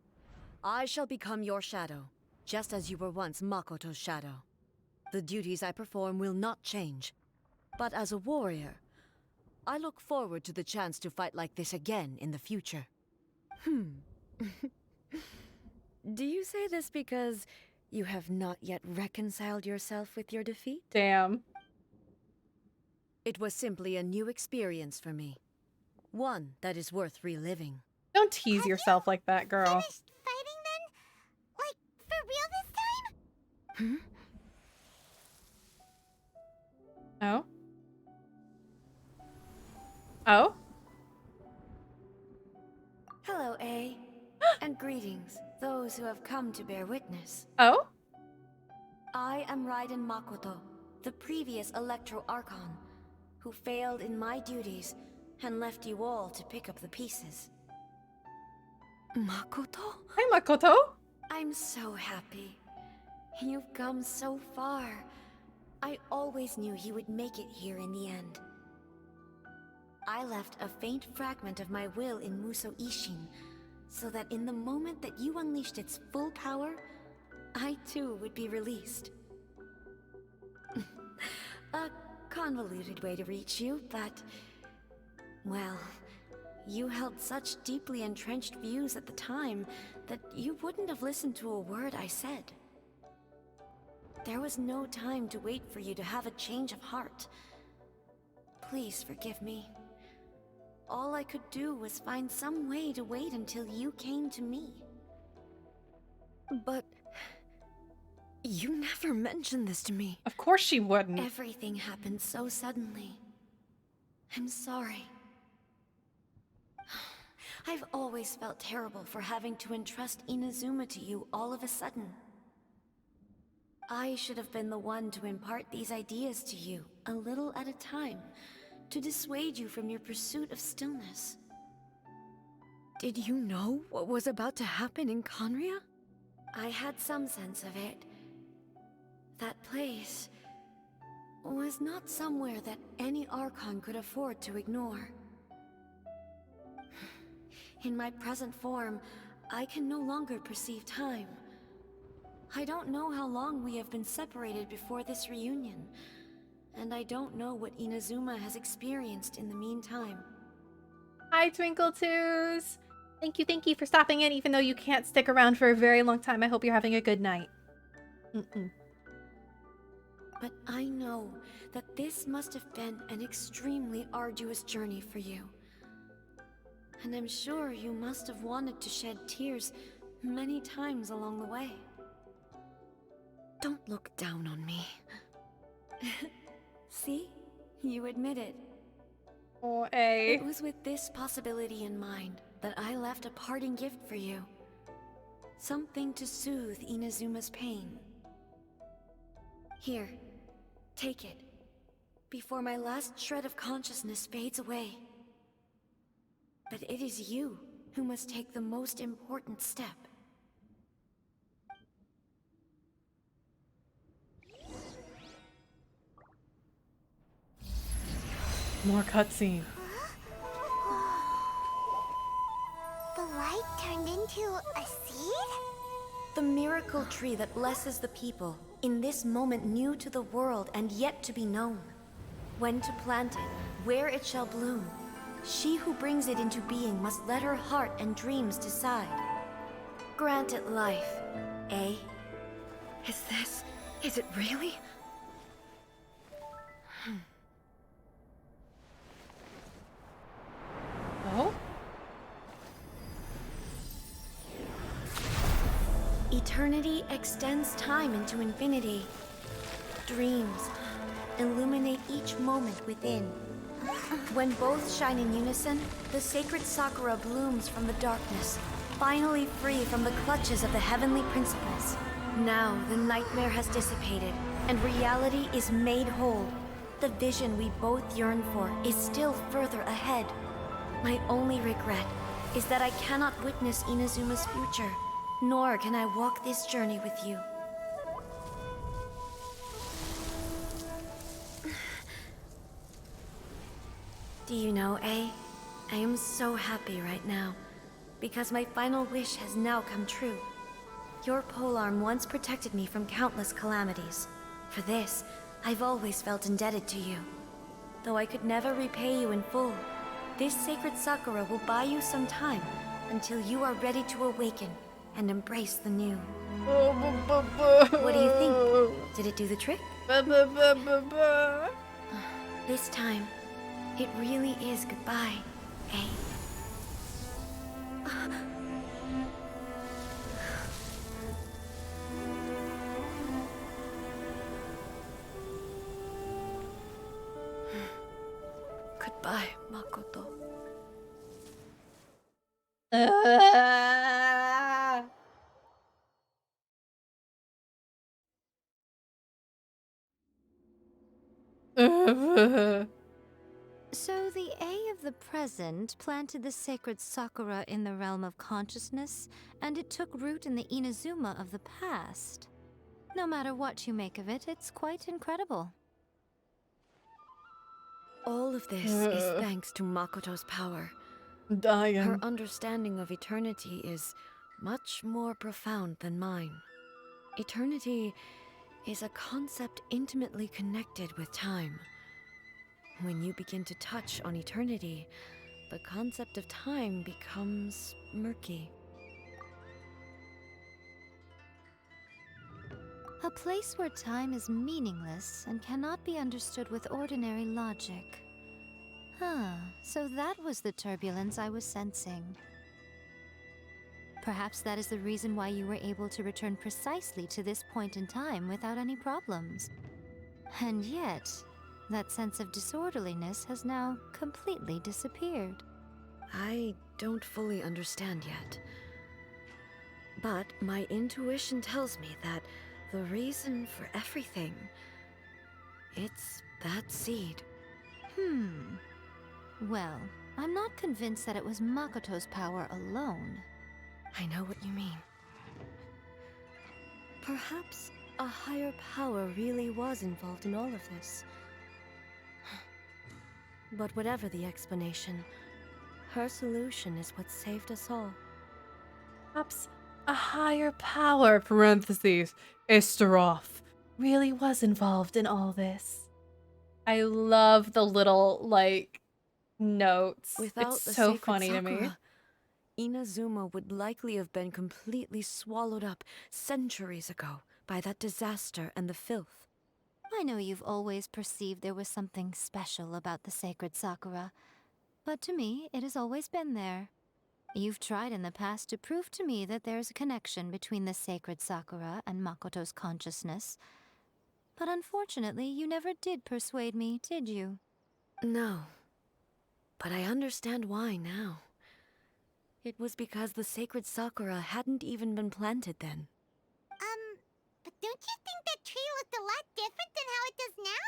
I shall become your shadow, just as you were once Makoto's shadow. The duties I perform will not change. But as a warrior, I look forward to the chance to fight like this again in the future. Do you say this because you have not yet reconciled yourself with your defeat? Damn. It was simply a new experience for me. One that is worth reliving. Don't tease yourself like that, girl. Finished fighting then? Like, for real this time? Oh? Oh? Hello, A. And greetings, those who have come to bear witness. Oh? I am Raiden Makoto, the previous Electro Archon, who failed in my duties and left you all to pick up the pieces. Makoto? Hi, Makoto. I'm so happy. You've come so far. I always knew you would make it here in the end. I left a faint fragment of my will in Muso Ishin, so that in the moment that you unleashed its full power, I too would be released. A convoluted way to reach you, but... well, you held such deeply entrenched views at the time that you wouldn't have listened to a word I said. There was no time to wait for you to have a change of heart. Please forgive me. All I could do was find some way to wait until you came to me. But... you never mentioned this to me. Of course she wouldn't. Everything happened so suddenly. I'm sorry. I've always felt terrible for having to entrust Inazuma to you all of a sudden. I should have been the one to impart these ideas to you, a little at a time, to dissuade you from your pursuit of stillness. Did you know what was about to happen in Conria? I had some sense of it. That place was not somewhere that any Archon could afford to ignore. In my present form, I can no longer perceive time. I don't know how long we have been separated before this reunion, and I don't know what Inazuma has experienced in the meantime. Hi, Twinkle-Toos. Thank you for stopping in, even though you can't stick around for a very long time. I hope you're having a good night. But I know that this must have been an extremely arduous journey for you. And I'm sure you must have wanted to shed tears many times along the way. Don't look down on me. See? You admit it. Oh, A. It was with this possibility in mind that I left a parting gift for you. Something to soothe Inazuma's pain. Here, take it, before my last shred of consciousness fades away. But it is you who must take the most important step. More cutscene. The light turned into a seed? The miracle tree that blesses the people, in this moment new to the world and yet to be known. When to plant it, where it shall bloom. She who brings it into being must let her heart and dreams decide. Grant it life, eh? Is it really? Oh? Eternity extends time into infinity. Dreams illuminate each moment within. When both shine in unison, the sacred Sakura blooms from the darkness, finally free from the clutches of the heavenly principles. Now the nightmare has dissipated, and reality is made whole. The vision we both yearn for is still further ahead. My only regret is that I cannot witness Inazuma's future, nor can I walk this journey with you. Do you know, A? I am so happy right now, because my final wish has now come true. Your polearm once protected me from countless calamities. For this, I've always felt indebted to you. Though I could never repay you in full, this sacred sakura will buy you some time until you are ready to awaken and embrace the new. What do you think? Did it do the trick? This time, it really is goodbye, eh? Goodbye, Makoto. So the A of the present planted the sacred sakura in the realm of consciousness, and it took root in the Inazuma of the past. No matter what you make of it, it's quite incredible. All of this is thanks to Makoto's power. Dying. Her understanding of eternity is much more profound than mine. Eternity is a concept intimately connected with time. When you begin to touch on eternity, the concept of time becomes murky. A place where time is meaningless and cannot be understood with ordinary logic. So that was the turbulence I was sensing. Perhaps that is the reason why you were able to return precisely to this point in time without any problems. And yet, that sense of disorderliness has now completely disappeared. I don't fully understand yet. But my intuition tells me that the reason for everything, it's that seed. Well, I'm not convinced that it was Makoto's power alone. I know what you mean. Perhaps a higher power really was involved in all of this. But whatever the explanation, her solution is what saved us all. Perhaps a higher power, parentheses, Isterov, really was involved in all this. I love the little, like, notes. Without It's the so sacred funny to me. sakura, Inazuma would likely have been completely swallowed up centuries ago by that disaster and the filth. I know you've always perceived there was something special about the sacred sakura, but to me, it has always been there. You've tried in the past to prove to me that there's a connection between the sacred sakura and Makoto's consciousness, but unfortunately, you never did persuade me, did you? No, but I understand why now. It was because the sacred sakura hadn't even been planted then. But don't you think that tree looked a lot different than how it does now?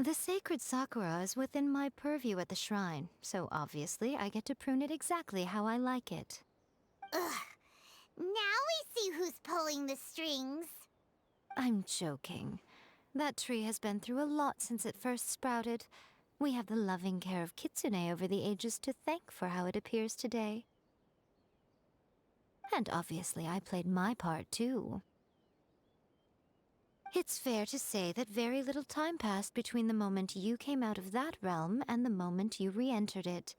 The sacred sakura is within my purview at the shrine, so obviously I get to prune it exactly how I like it. Ugh. Now we see who's pulling the strings. I'm joking. That tree has been through a lot since it first sprouted. We have the loving care of Kitsune over the ages to thank for how it appears today. And obviously I played my part too. It's fair to say that very little time passed between the moment you came out of that realm and the moment you re-entered it.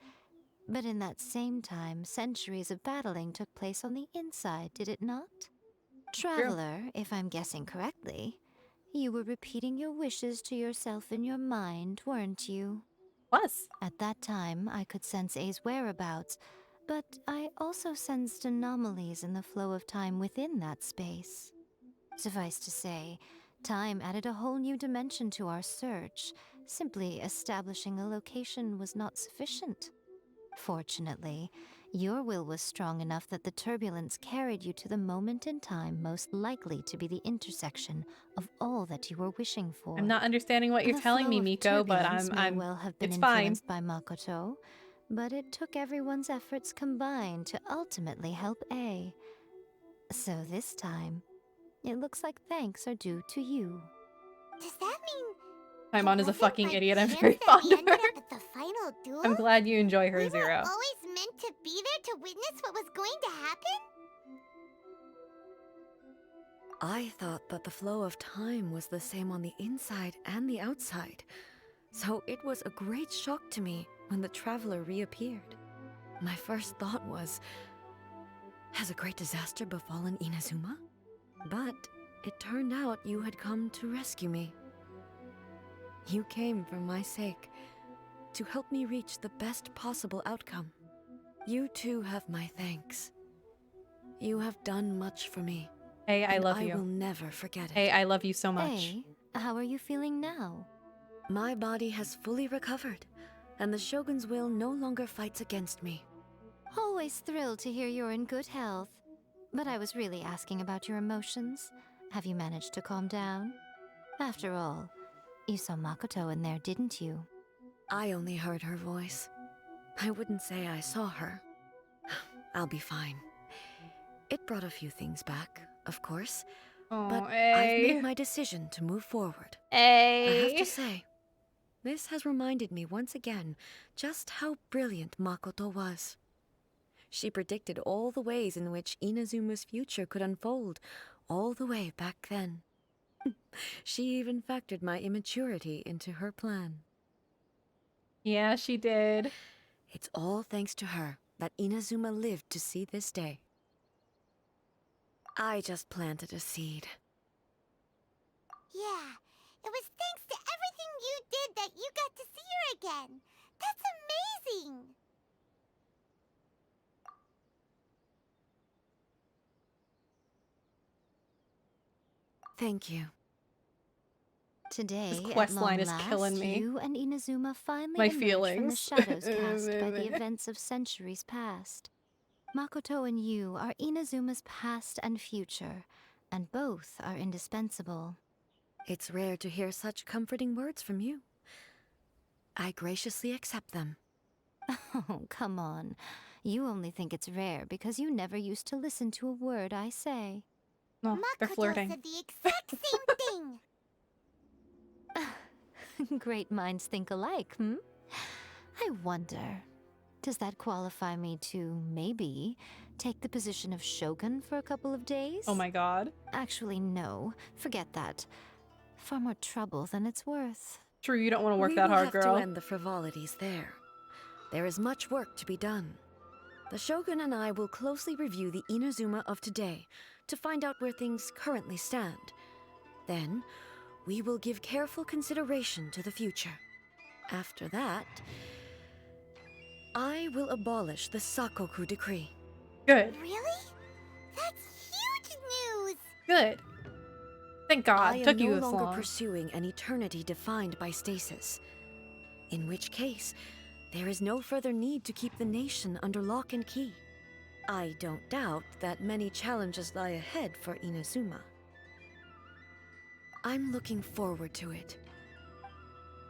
But in that same time, centuries of battling took place on the inside, did it not? Traveler, if I'm guessing correctly, you were repeating your wishes to yourself in your mind, weren't you? Was. At that time, I could sense A's whereabouts, but I also sensed anomalies in the flow of time within that space. Suffice to say, time added a whole new dimension to our search. Simply establishing a location was not sufficient. Fortunately, your will was strong enough that the turbulence carried you to the moment in time most likely to be the intersection of all that you were wishing for. I'm not understanding what you're telling me, Miko, but may well have been it's fine. influenced by Makoto, but it took everyone's efforts combined to ultimately help A. So this time, it looks like thanks are due to you. Does that mean Paimon is a fucking idiot. I'm very fond of her. at the final duel? I'm glad you enjoy her, We were Zero. always meant to be there to witness what was going to happen? I thought that the flow of time was the same on the inside and the outside. So it was a great shock to me when the traveler reappeared. My first thought was, has a great disaster befallen Inazuma? But it turned out you had come to rescue me. You came for my sake, to help me reach the best possible outcome. You too have my thanks. You have done much for me. Hey, I love you. I will never forget it. Hey, I love you so much. Hey, how are you feeling now? My body has fully recovered, and the Shogun's will no longer fights against me. Always thrilled to hear you're in good health. But I was really asking about your emotions. Have you managed to calm down? After all, you saw Makoto in there, didn't you? I only heard her voice. I wouldn't say I saw her. I'll be fine. It brought a few things back, of course. But I've made my decision to move forward. I have to say, this has reminded me once again just how brilliant Makoto was. She predicted all the ways in which Inazuma's future could unfold, all the way back then. She even factored my immaturity into her plan. Yeah, she did. It's all thanks to her that Inazuma lived to see this day. I just planted a seed. Yeah, it was thanks to everything you did that you got to see her again. That's amazing! Thank you. Today, This at quest long line is last, killing me. you and Inazuma finally My emerged from the feelings. shadows cast by the events of centuries past. Makoto and you are Inazuma's past and future, and both are indispensable. It's rare to hear such comforting words from you. I graciously accept them. Oh, come on. You only think it's rare because you never used to listen to a word I say. Oh, they're flirting. Said the exact same thing! Great minds think alike, hmm? I wonder, does that qualify me to, maybe, take the position of Shogun for a couple of days? Oh my god. Actually, no. Forget that. Far more trouble than it's worth. True, you don't want to work We that will hard, have girl. to end the frivolities there. There is much work to be done. The Shogun and I will closely review the Inazuma of today to find out where things currently stand. Then, we will give careful consideration to the future. After that, I will abolish the Sakoku decree. Good. Really? That's huge news! Good. Thank God. I am Took you no this longer long. pursuing an eternity defined by stasis. In which case, there is no further need to keep the nation under lock and key. I don't doubt that many challenges lie ahead for Inazuma. I'm looking forward to it.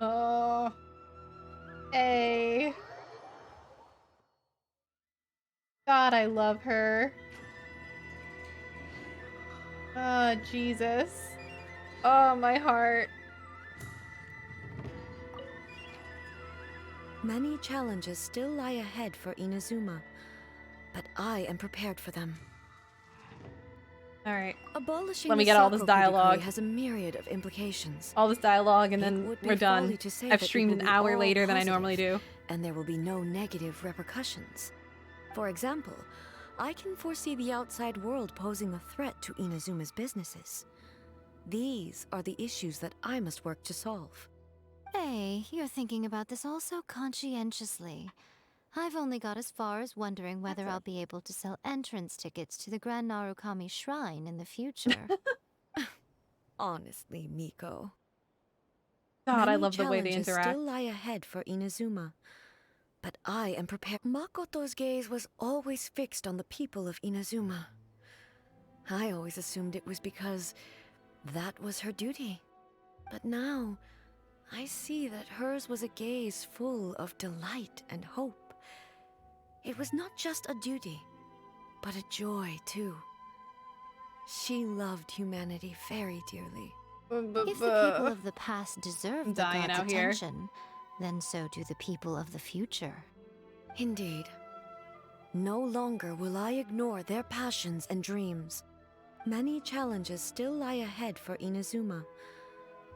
Oh. Hey. God, I love her. Oh, Jesus. Oh, my heart. Many challenges still lie ahead for Inazuma, but I am prepared for them. Alright. Abolishing Let me the get all this Sakoku dialogue. decree has a myriad of implications. All this dialogue, and It then would be we're done. folly to say I've that it streamed will an be hour all later than I positive, normally do. and there will be no negative repercussions. For example, I can foresee the outside world posing a threat to Inazuma's businesses. These are the issues that I must work to solve. Hey, you're thinking about this all so conscientiously. I've only got as far as wondering whether I'll be able to sell entrance tickets to the Grand Narukami Shrine in the future. Honestly, Miko. God, I Many love the way they challenges interact. still lie ahead for Inazuma, but I am prepared. Makoto's gaze was always fixed on the people of Inazuma. I always assumed it was because that was her duty. But now, I see that hers was a gaze full of delight and hope. It was not just a duty, but a joy, too. She loved humanity very dearly. If the people of the past deserve the dying god's out here. attention, then so do the people of the future. Indeed. No longer will I ignore their passions and dreams. Many challenges still lie ahead for Inazuma,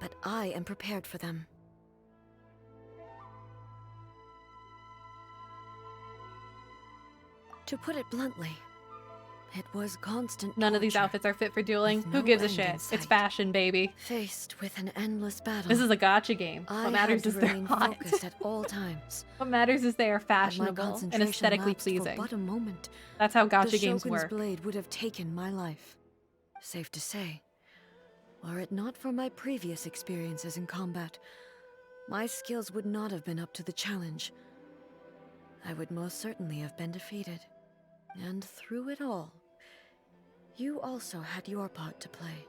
but I am prepared for them. To put it bluntly, it was constant None of these torture, outfits are fit for dueling. with Who no gives a end in shit? It's sight. fashion, baby. Faced with an endless battle. This is a gotcha game. I What matters had is to they're remain hot. focused at all times. What matters is they are Had my fashionable and concentration aesthetically lapsed for pleasing. but a moment, That's how gotcha the games Shogun's work. blade would have taken my life. Safe to say, were it not for my previous experiences in combat, my skills would not have been up to the challenge. I would most certainly have been defeated. And through it all, you also had your part to play.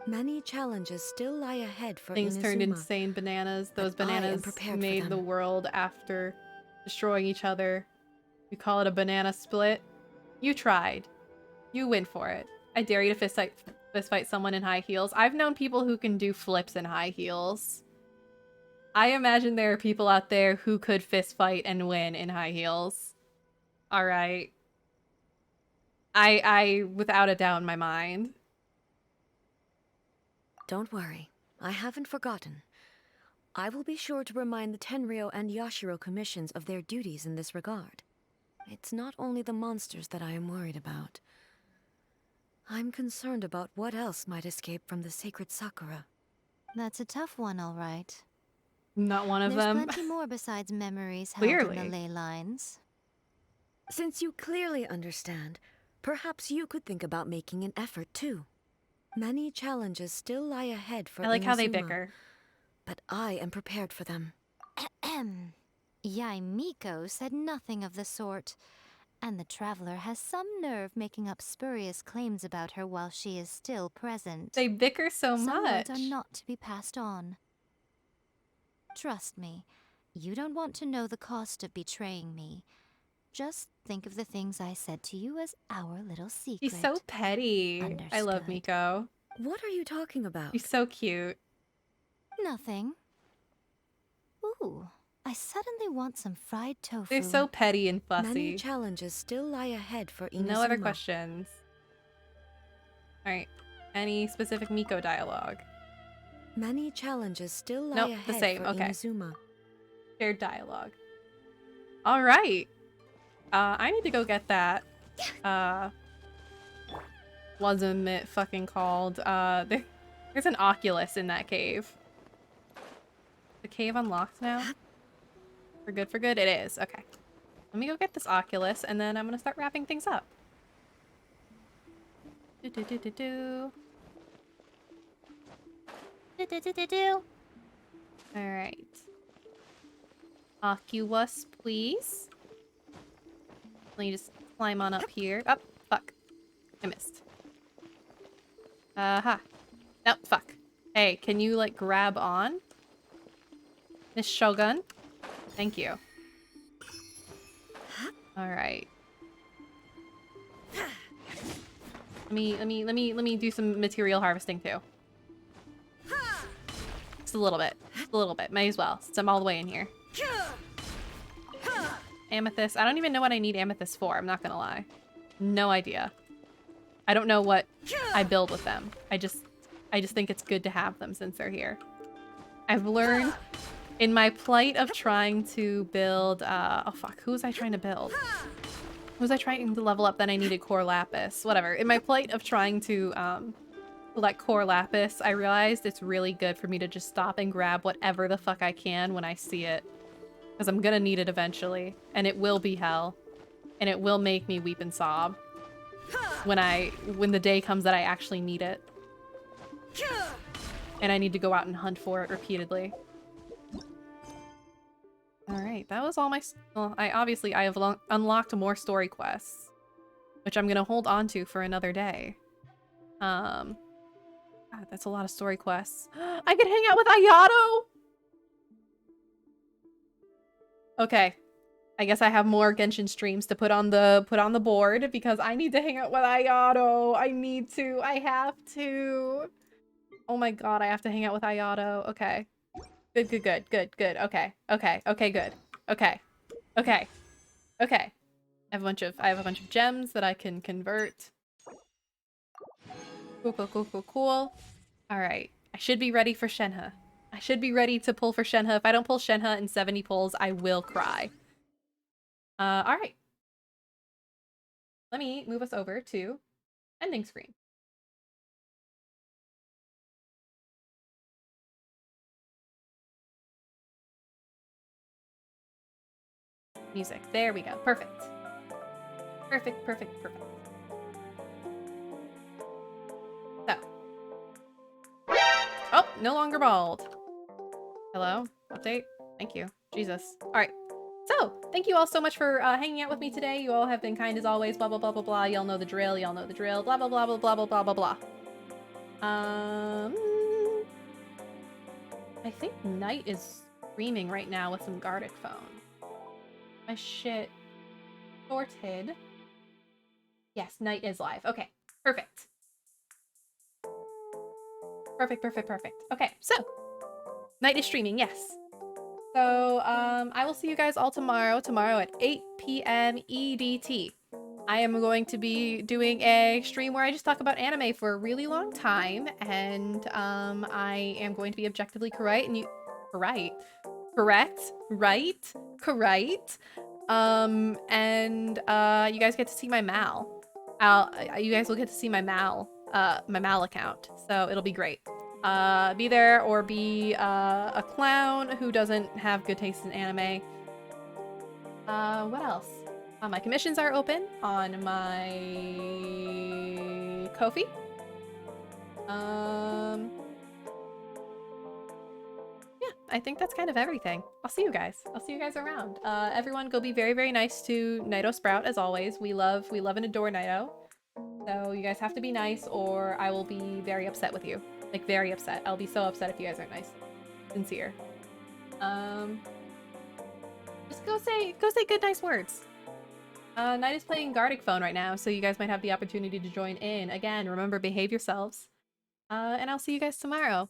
Many challenges still lie ahead for Things turned Inazuma, insane bananas. Those but I am bananas prepared for made them. the world after destroying each other. You call it a banana split? You tried. You went for it. I dare you to fist fight someone in high heels. I've known people who can do flips in high heels. I imagine there are people out there who could fist fight and win in high heels. All right. I without a doubt in my mind. Don't worry, I haven't forgotten. I will be sure to remind the Tenryou and Yashiro commissions of their duties in this regard. It's not only the monsters that I am worried about. I'm concerned about what else might escape from the sacred Sakura. That's a tough one, all right. Not one of There's them. plenty more besides memories held in Clearly. the ley lines. Since you clearly understand, perhaps you could think about making an effort too. Many challenges still lie ahead for I like how they Inazuma, bicker. but I am prepared for them. Yai Miko said nothing of the sort. And the traveler has some nerve making up spurious claims about her while she is still present. They bicker so Some much. words are not to be passed on. Trust me, you don't want to know the cost of betraying me. Just think of the things I said to you as our little secret. She's so petty. I love Understood. Miko. What are you talking about? She's so cute. Nothing. Ooh, I suddenly want some fried tofu. They're so petty and Many fussy. challenges still lie ahead for Inazuma. No other questions. Alright. Any specific Miko dialogue? Many challenges still lie Nope, ahead the same. for Okay. Inazuma. Shared dialogue. Alright. I need to go get that. Wasn't it fucking called? There's an Oculus in that cave. The cave unlocked now? For good, for good? It is. Okay. Let me go get this Oculus, and then I'm gonna start wrapping things up. Do-do-do-do-do. Do-do-do-do-do. Alright. Oculus, please. Let me just climb on up here. Oh, fuck. I missed. Ha. No, fuck. Hey, can you, like, grab on? Miss Shogun? Thank you. Alright. Let me do some material harvesting too. Just a little bit. Just a little bit. Might as well, since I'm all the way in here. Amethyst. I don't even know what I need amethyst for, I'm not gonna lie. No idea. I don't know what I build with them. I just think it's good to have them since they're here. I've learned in my plight of trying to build, oh fuck, who was I trying to build? Who was I trying to level up? Then I needed core lapis. Whatever. In my plight of trying to collect core lapis, I realized it's really good for me to just stop and grab whatever the fuck I can when I see it. Because I'm gonna need it eventually. And it will be hell. And it will make me weep and sob. When the day comes that I actually need it. And I need to go out and hunt for it repeatedly. Alright, that was all my... Well, I have unlocked more story quests. Which I'm gonna hold on to for another day. God, that's a lot of story quests. I can hang out with Ayato! Okay. I guess I have more Genshin streams to put on the board because I need to hang out with Ayato. I need to. I have to. Oh my god, I have to hang out with Ayato. Okay. Good. Okay, good. Okay. I have a bunch of gems that I can convert. Cool. Alright. I should be ready for Shenhe. I should be ready to pull for Shenhe. If I don't pull Shenhe in 70 pulls, I will cry. Alright. let me move us over to ending screen. Music. There we go. Perfect. Perfect, perfect, perfect. So. Oh, no longer bald. Hello? Update? Thank you. Jesus. Alright. So, thank you all so much for hanging out with me today. You all have been kind as always. Blah, blah, blah, blah, blah. Y'all know the drill. Y'all know the drill. Blah, blah, blah, blah, blah, blah, blah, blah, blah. I think Knight is streaming right now with some Gardic phone. My shit sorted. Yes, Knight is live. Okay, perfect. Perfect, perfect, perfect. Okay, so Knight is streaming, yes. So, I will see you guys all tomorrow at 8 p.m. EDT. I am going to be doing a stream where I just talk about anime for a really long time, and I am going to be objectively correct, and you correct, right? You guys get to see my Mal. You guys will get to see my Mal account, so it'll be great. Be there or be a clown who doesn't have good taste in anime. What else? My commissions are open on my Ko-fi. Yeah, I think that's kind of everything. I'll see you guys. I'll see you guys around. Everyone go be very, very nice to Naito Sprout as always. We love and adore Naito. So you guys have to be nice or I will be very upset with you. Like very upset. I'll be so upset if you guys aren't nice. Sincere. Just go say good nice words. Knight is playing Gardic phone right now, so you guys might have the opportunity to join in. Again, remember, behave yourselves. And I'll see you guys tomorrow.